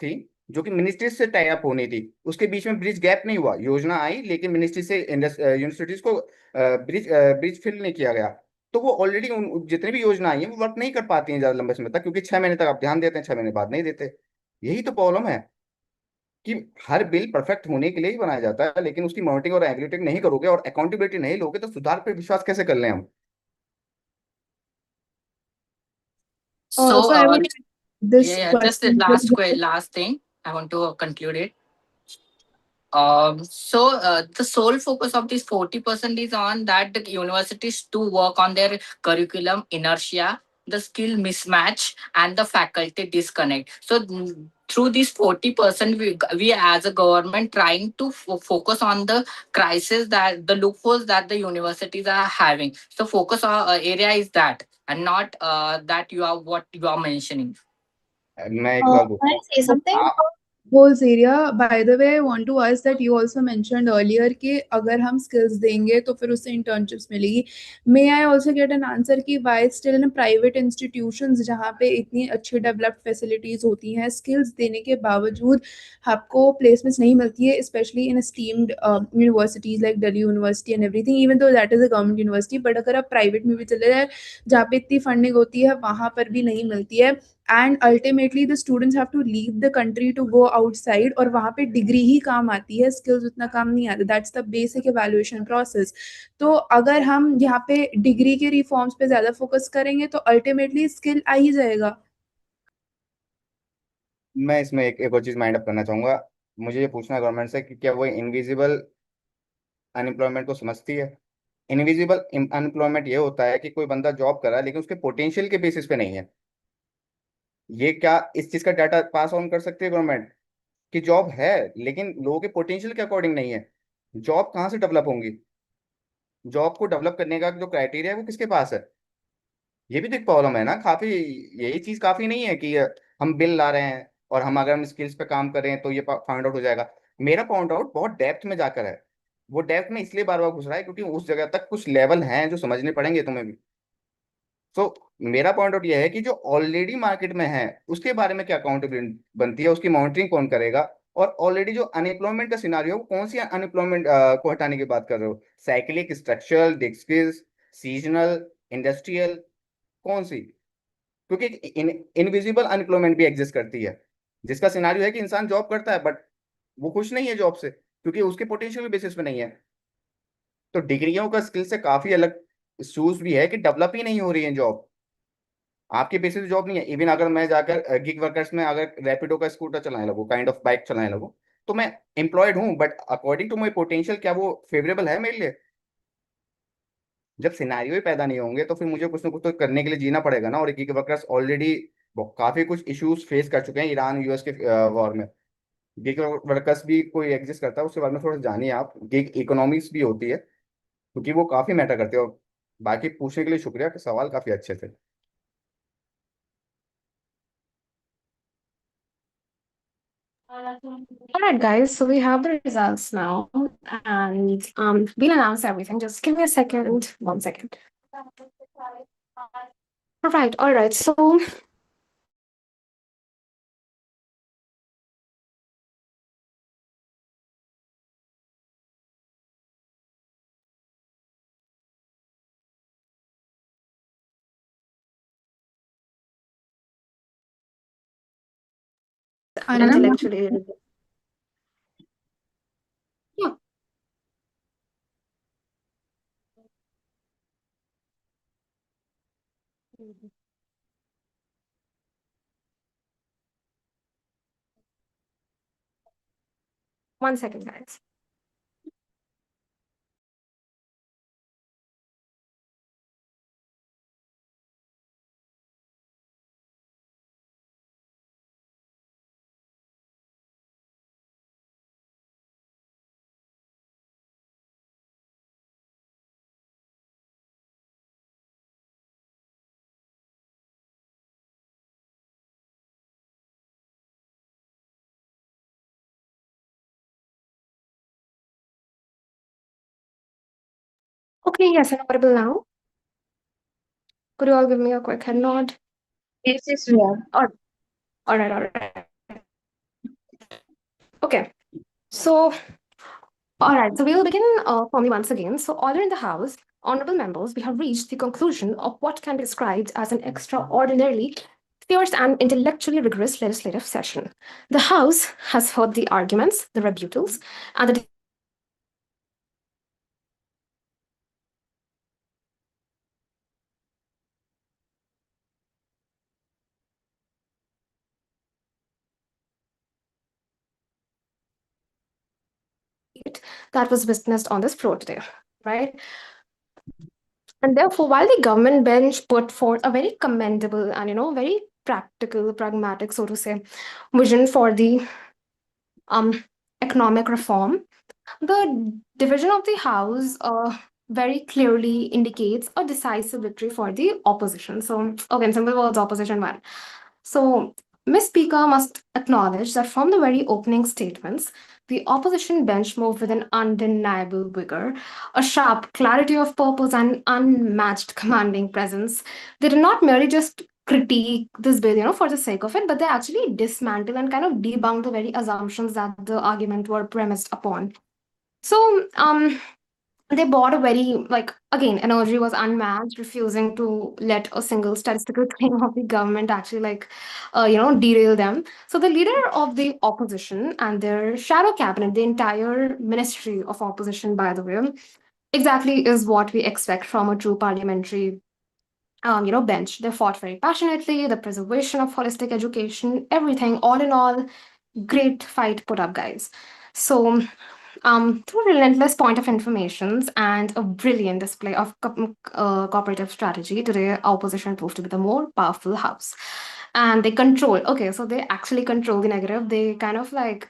थी, जो कि मिनिस्ट्री से टाई अप होनी थी। उसके बीच में ब्रिज गैप नहीं हुआ, योजना आई लेकिन मिनिस्ट्री से यूनिवर्सिटीज को ब्रिज फिल नहीं किया गया। तो वो ऑलरेडी जितनी भी योजना आई है वो वर्क नहीं कर पाती हैं ज्यादा लंबे समय तक, क्योंकि 6 महीने तक आप ध्यान देते हैं, 6 महीने बाद नहीं देते। यही तो प्रॉब्लम है कि हर बिल परफेक्ट होने के लिए ही बनाया जाता है, लेकिन उसकी मॉनिटरिंग और एग्रीटिंग नहीं करोगे और अकाउंटेबिलिटी नहीं लोगे तो सुधार पे विश्वास कैसे कर लें हम? So, So I would this yeah, just the question. last thing I want to conclude it. The sole focus of this 40% is on that the universities to work on their curriculum inertia, the skill mismatch, and the faculty disconnect. So through this 40%, we as a government trying to focus on the crisis, that the loopholes that the universities are having. So focus area is that, and not that you are what you are mentioning. मैं एक बार Can I say something? Goals area. By the way, I want to ask that you also mentioned earlier कि अगर हम skills देंगे तो फिर उससे internships मिलेगी. May I also get an answer कि why still in private institutions जहाँ पे इतनी अच्छी developed facilities होती हैं, skills देने के बावजूद आपको placements नहीं मिलती है, especially in esteemed universities like Delhi University and everything, even though that is a government university, but अगर आप private में भी चले जाए जहाँ पे इतनी funding होती है वहाँ पर भी नहीं मिलती है, and ultimately the students have to leave the country to go outside, और वहाँ पे डिग्री ही काम आती है, skills उतना काम नहीं आता. That's the basic evaluation process. तो अगर हम यहाँ पे डिग्री के रिफॉर्म्स पे ज्यादा फोकस करेंगे तो अल्टीमेटली स्किल आ ही जाएगा. मैं इसमें एक और चीज माइंड अप करना चाहूंगा। मुझे ये पूछना है गवर्नमेंट से कि क्या वो इनविजिबल अनएम्प्लॉयमेंट को समझती है? इनविजिबल अनएम्प्लॉयमेंट ये होता है कि कोई बंदा जॉब कर रहा है लेकिन उसके पोटेंशियल के बेसिस पे नहीं है। ये क्या इस चीज का डाटा पास ऑन कर सकती है गवर्नमेंट कि जॉब है लेकिन लोगों के पोटेंशियल के अकॉर्डिंग नहीं है? जॉब कहाँ से डेवलप होंगी? जॉब को डेवलप करने का जो क्राइटेरिया है वो किसके पास है? ये भी तो एक प्रॉब्लम है ना काफी। यही चीज काफी नहीं है कि हम बिल ला रहे हैं और हम अगर हम स्किल्स पे काम करें तो ये फाइंड आउट हो जाएगा। मेरा पॉइंट आउट बहुत डेप्थ में जाकर है। वो डेप्थ में इसलिए बार बार घुस रहा है क्योंकि उस जगह तक कुछ लेवल हैं जो समझने पड़ेंगे तुम्हें भी। तो मेरा पॉइंट आउट ये है कि जो ऑलरेडी मार्केट में है उसके बारे में क्या अकाउंटेबिलिटी बनती है, उसकी मॉनिटरिंग कौन करेगा? और ऑलरेडी जो अनएम्प्लॉयमेंट का सिनारियो है वो कौन सी अनएम्प्लॉयमेंट को हटाने की बात कर रहे हो? साइक्लिक, स्ट्रक्चरल, डिस्क्रिस, सीजनल, इंडस्ट्रियल, कौन सी? क्योंकि इनविजिबल अनएम्प्लॉयमेंट भी एग्जिस्ट करती है, जिसका सिनारियो है कि इंसान जॉब करता है बट वो खुश नहीं है जॉब से क्योंकि उसके पोटेंशियल बेसिस पे नहीं है। तो डिग्रियों का स्किल से काफी अलग इश्यूज भी है कि डेवलप ही नहीं हो रही है जॉब, आपके बेसिस पे जॉब नहीं है। इवन अगर मैं जाकर गिग वर्कर्स में अगर रैपिडो का स्कूटर चलाने लगूँ, काइंड ऑफ बाइक चलाने लगूँ, तो मैं एम्प्लॉयड हूँ but according to my potential क्या वो फेवरेबल है मेरे लिए? जब सिनारियो ही पैदा नहीं होंगे तो फिर मुझे कुछ ना कुछ तो करने के लिए जीना पड़ेगा ना। और गिग वर्कर्स ऑलरेडी काफी कुछ इश्यूज फेस कर चुके हैं ईरान यूएस के वॉर में। गिग वर्कर्स भी कोई एग्जिस्ट करता है, उसके बारे में थोड़ा जानिए आप। गिग इकोनॉमिक्स भी होती है, क्योंकि वो काफी मैटर करते हैं। और बाकी पूछने के लिए शुक्रिया, कि सवाल काफी अच्छे थे। All right, guys. So we have the results now, and we'll announce everything. Just give me a second. 1 second. All right. All right. So intellectually. Yeah. Mhm. 1 second, guys. Okay. Yes, I'm audible now. Could you all give me a quick head nod? Yes, we are. All right. All right. Okay. So, all right. So we'll begin formally once again. So, order in the House, honorable members, we have reached the conclusion of what can be described as an extraordinarily fierce and intellectually rigorous legislative session. The House has heard the arguments, the rebuttals, and the that was witnessed on this floor today, right? And therefore, while the government bench put forth a very commendable and very practical, pragmatic, so to say, vision for the um economic reform, the division of the House very clearly indicates a decisive victory for the opposition. So, okay, in simple words, opposition won. So, Ms. Speaker must acknowledge that from the very opening statements, the opposition bench moved with an undeniable vigor, a sharp clarity of purpose, and unmatched commanding presence. They did not merely just critique this bill, for the sake of it, but they actually dismantle and kind of debunk the very assumptions that the argument were premised upon. So, they bought a very, like, again, energy was unmatched, refusing to let a single statistical claim of the government actually, like, derail them. So the leader of the opposition and their shadow cabinet, the entire ministry of opposition, by the way, exactly is what we expect from a true parliamentary bench. They fought very passionately, the preservation of holistic education, everything, all in all, great fight put up, guys. So, through relentless point of informations and a brilliant display of cooperative strategy, today opposition proved to be the more powerful house. And they control. Okay, so they actually control the negative. They kind of like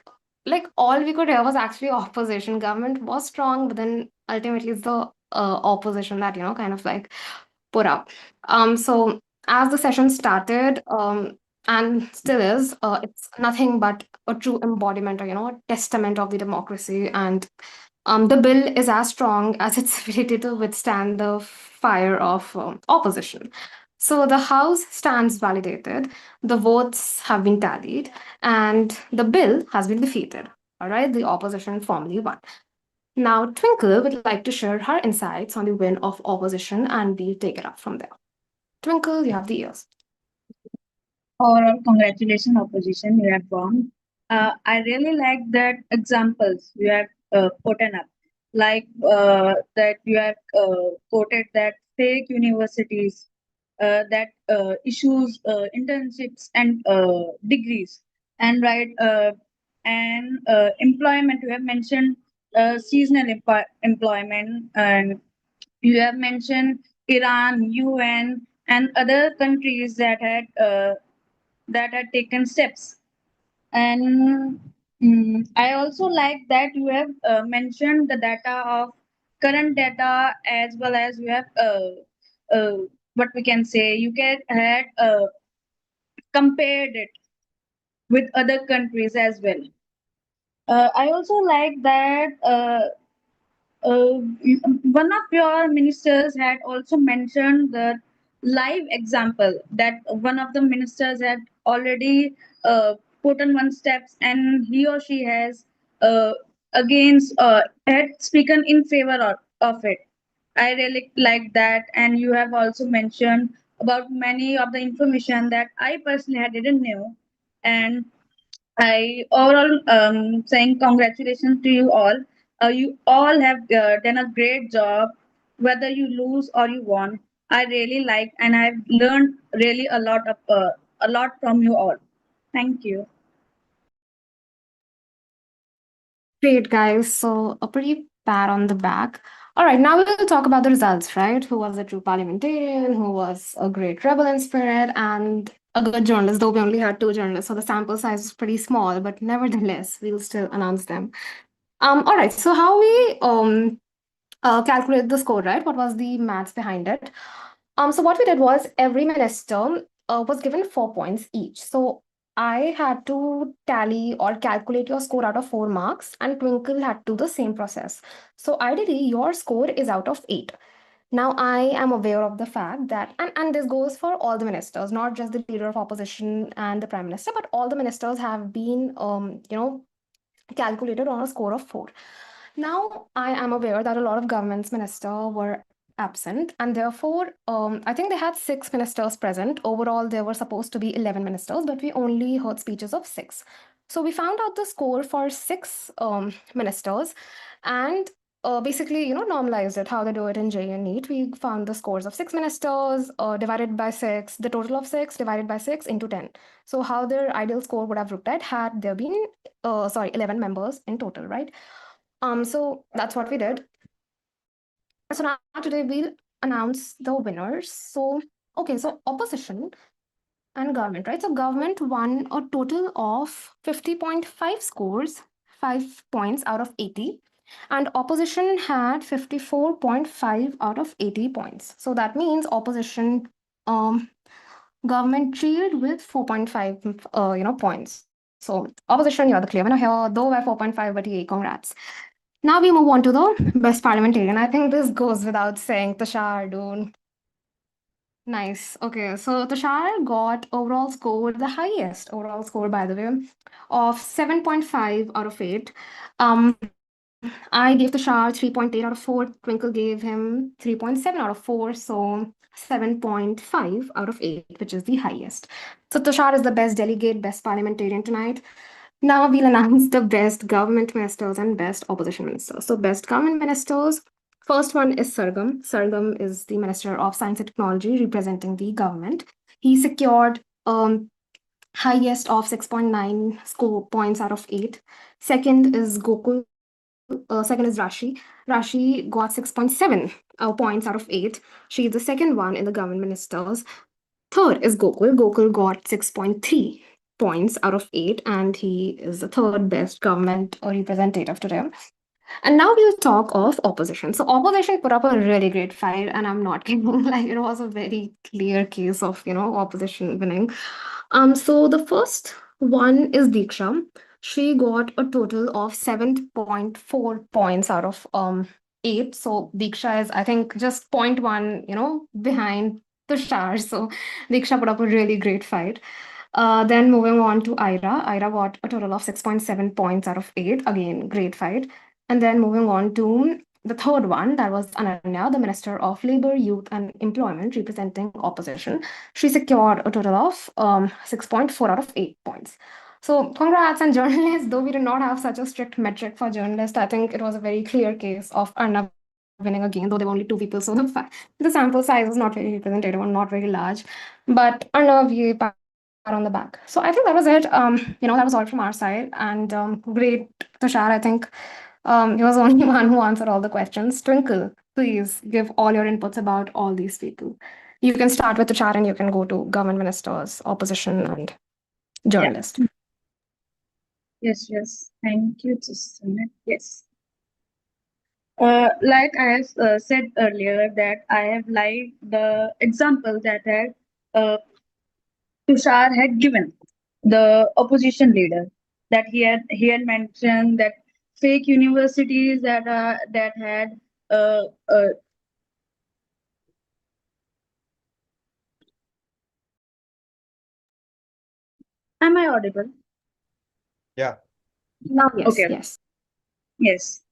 all we could hear was actually opposition. Government was strong, but then ultimately it's the opposition that kind of like put up. So as the session started, and still is, it's nothing but a true embodiment or a testament of the democracy. And the bill is as strong as its ability to withstand the fire of opposition. So the House stands validated, the votes have been tallied, and the bill has been defeated. All right, the opposition formally won. Now, Twinkle would like to share her insights on the win of opposition, and we'll take it up from there. Twinkle, you have the ears. Overall, congratulations, opposition, you have won. I really like that examples you have put up, like that you have quoted that fake universities that issues internships and degrees, and employment. You have mentioned seasonal employment, and you have mentioned Iran, UN, and other countries that had taken steps. And I also like that you have mentioned the data of current data, as well as you have what we can say, you can had compared it with other countries as well. I also like that one of your ministers had also mentioned the live example that one of the ministers had already put on one steps, and he or she has against had spoken in favor of it. I really like that, and you have also mentioned about many of the information that I personally had didn't know. And I overall saying congratulations to you all. You all have done a great job, whether you lose or you won. I really like, and I've learned really a lot from you all. Thank you. Great, guys. So a pretty pat on the back. All right, now we'll talk about the results, right? Who was a true parliamentarian, who was a great rebel in spirit, and a good journalist, though we only had two journalists, so the sample size was pretty small, but nevertheless, we'll still announce them. All right, so how we calculate the score, right? What was the maths behind it? So what we did was every minister was given 4 points each. So I had to tally or calculate your score out of 4 marks, and Twinkle had to do the same process. So ideally, your score is out of 8. Now, I am aware of the fact that, and this goes for all the ministers, not just the leader of opposition and the prime minister, but all the ministers have been, calculated on a score of 4. Now, I am aware that a lot of government's ministers were absent, and therefore, I think they had 6 ministers present. Overall, there were supposed to be 11 ministers, but we only heard speeches of 6. So we found out the score for 6 ministers, and basically, normalized it, how they do it in JEE and NEET. We found the scores of 6 ministers divided by 6, the total of 6 divided by 6 into 10. So how their ideal score would have looked at had there been, 11 members in total, right? So that's what we did. So now today we'll announce the winners. So, okay, so opposition and government, right? So government won a total of 50.5 scores, 5 points out of 80. And opposition had 54.5 out of 80 points. So that means opposition government trailed with 4.5 points. So opposition, you're the clear winner here, though by 4.5, but yay, congrats. Now we move on to the best parliamentarian. I think this goes without saying, Tushar, dude. Nice. Okay, so Tushar got overall score, the highest overall score, by the way, of 7.5 out of 8. I gave Tushar 3.8 out of 4. Twinkle gave him 3.7 out of 4. So 7.5 out of 8, which is the highest. So Tushar is the best delegate, best parliamentarian tonight. Now we'll announce the best government ministers and best opposition ministers. So best government ministers, first one is Sargam. Sargam is the Minister of Science and Technology representing the government. He secured highest of 6.9 score points out of 8. Second is Gokul. Second is Rashi. Rashi got 6.7 points out of 8. She is the second one in the government ministers. Third is Gokul. Gokul got 6.3 points out of 8, and he is the third best government representative today. And now we'll talk of opposition. So opposition put up a really great fight, and I'm not kidding. Like, it was a very clear case of, opposition winning. So the first one is Diksha. She got a total of 7.4 points out of 8. So Diksha is, I think, just 0.1, behind Tushar. So Diksha put up a really great fight. Then moving on to Ira. Ira got a total of 6.7 points out of 8. Again, great fight. And then moving on to the third one, that was Ananya, the Minister of Labor, Youth and Employment, representing opposition. She secured a total of 6.4 out of 8 points. So congrats. And journalists, though we did not have such a strict metric for journalists, I think it was a very clear case of Arnab winning again, though there were only 2 people. So the sample size was not very representative or not very large. But Arnab, ye pat on the back. So I think that was it. That was all from our side. And great, Tushar, I think. He was the only one who answered all the questions. Twinkle, please give all your inputs about all these people. You can start with Tushar and you can go to government ministers, opposition, and journalist. Yes. Thank you, just a minute. Yes. Like I have said earlier, that I have liked the example that Tushar had given, the opposition leader, that he had mentioned that fake universities that had uh, uh, am I audible? Yeah. Now, yes, Okay. yes. Yes.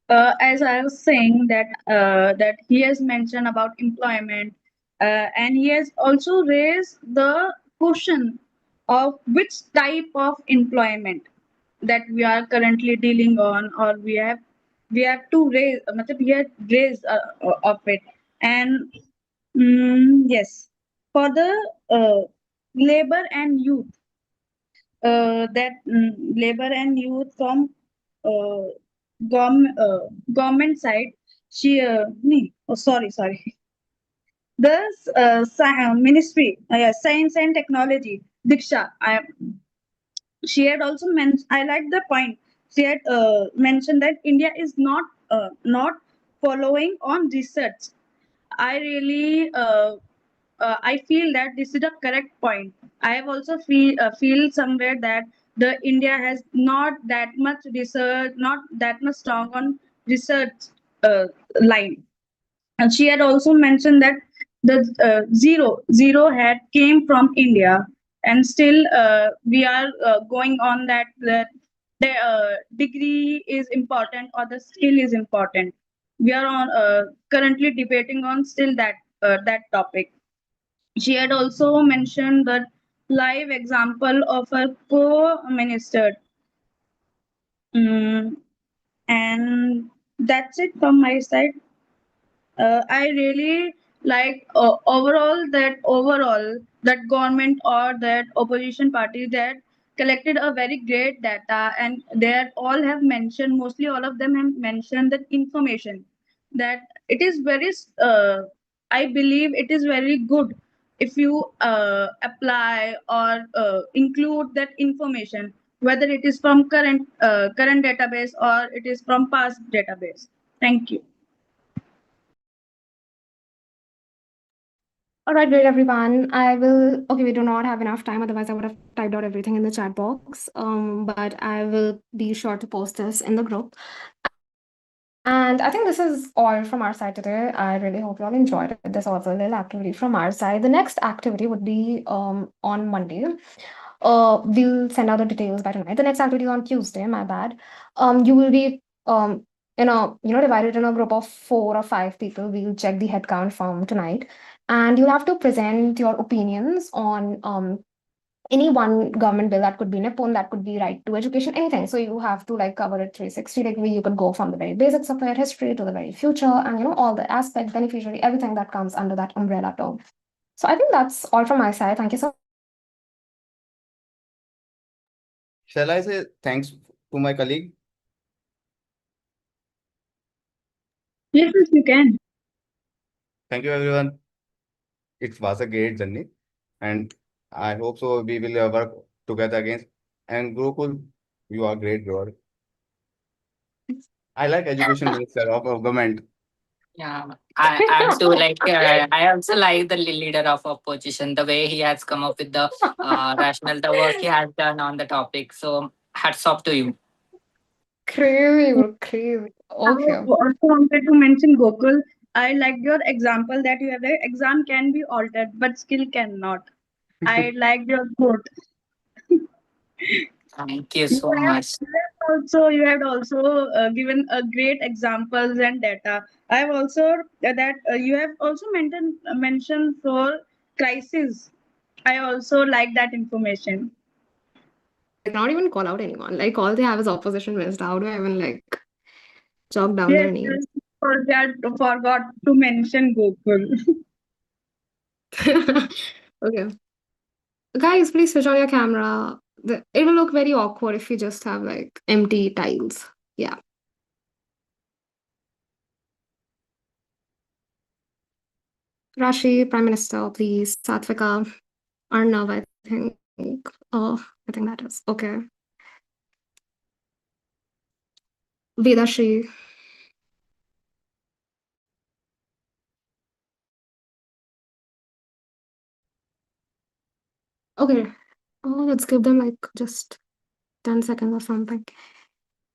As I was saying that he has mentioned about employment, and he has also raised the question of which type of employment that we are currently dealing on, or we have to raise, we have raised of it, and yes, for the labor and youth, labor and youth from uh, government side, sorry, the ministry, science and technology, Diksha, she had also mentioned, I like the point, she had mentioned that India is not following on research. I really I feel that this is the correct point. I have also feel somewhere that the India has not that much research, not that much strong on research line. And she had also mentioned that the zero had came from India, and still we are going on that the degree is important or the skill is important. We are on currently debating on still that topic. She had also mentioned the live example of a co-minister. Mm, and that's it from my side. I really like overall that government or that opposition party that collected a very great data, and they all have mentioned, mostly all of them have mentioned that information, that it is very I believe it is very good if you apply or include that information, whether it is from current database or it is from past database. Thank you. All right, great, everyone. Okay, we do not have enough time, otherwise I would have typed out everything in the chat box. But I will be sure to post this in the group. And I think this is all from our side today. I really hope you all enjoyed it. There's also a little activity from our side. The next activity would be on Monday. We'll send out the details by tonight. The next activity is on Tuesday, my bad. You will be divided in a group of 4 or 5 people. We'll check the headcount from tonight. And you'll have to present your opinions on any one government bill. That could be Nippon, that could be right to education, anything. So you have to cover it 360 degree. You could go from the very basics of it, history, to the very future, and all the aspect, beneficiary, everything that comes under that umbrella term. So I think that's all from my side. Thank you so Shall I say thanks to my colleague? Yes, you can. Thank you, everyone. It was a great journey, and I hope so we will work together again. And Gokul, you are great, bro. I like education minister of government. Yeah, I also I also like the leader of opposition, the way he has come up with the rational, the work he has done on the topic. So hats off to you. crazy. I also wanted to mention, Gokul, I like your example that you have the exam can be altered, but skill cannot. I like your quote. Thank you so much. You had also given a great examples and data. I have also that you have also mentioned for crisis. I also like that information. not even call out anyone. All they have is opposition minister. How do I even jog down Yes, their names? forgot to mention Gokul. Okay. Guys, please switch on your camera. It will look very awkward if you just have empty tiles. Yeah. Rashi, Prime Minister, please. Satvika, Arnav, I think. Oh, I think that is. Okay. Vedashri. Okay. Oh, let's give them like just 10 seconds or something.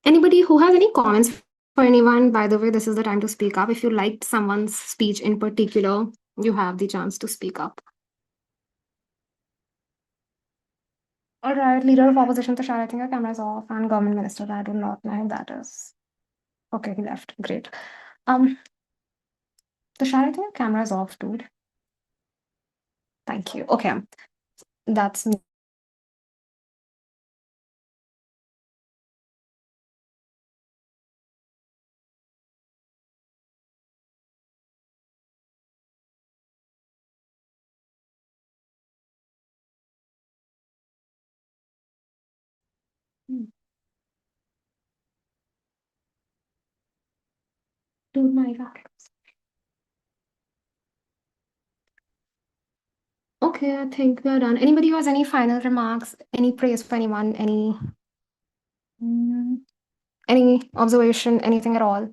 Anybody who has any comments for anyone, by the way, this is the time to speak up. If you liked someone's speech in particular, you have the chance to speak up. All right, Leader of Opposition Tushar, I think your camera is off, and Government Minister, I do not know who that is. Okay, he left. Great. Tushar, I think your camera is off, dude. Thank you. Okay, that's me. Dude, my God. Okay, I think we're done. Anybody who has any final remarks, any praise for anyone, any observation, anything at all?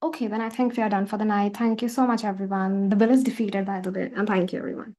Okay, then I think we are done for the night. Thank you so much, everyone. The bill is defeated, by the way, and thank you, everyone.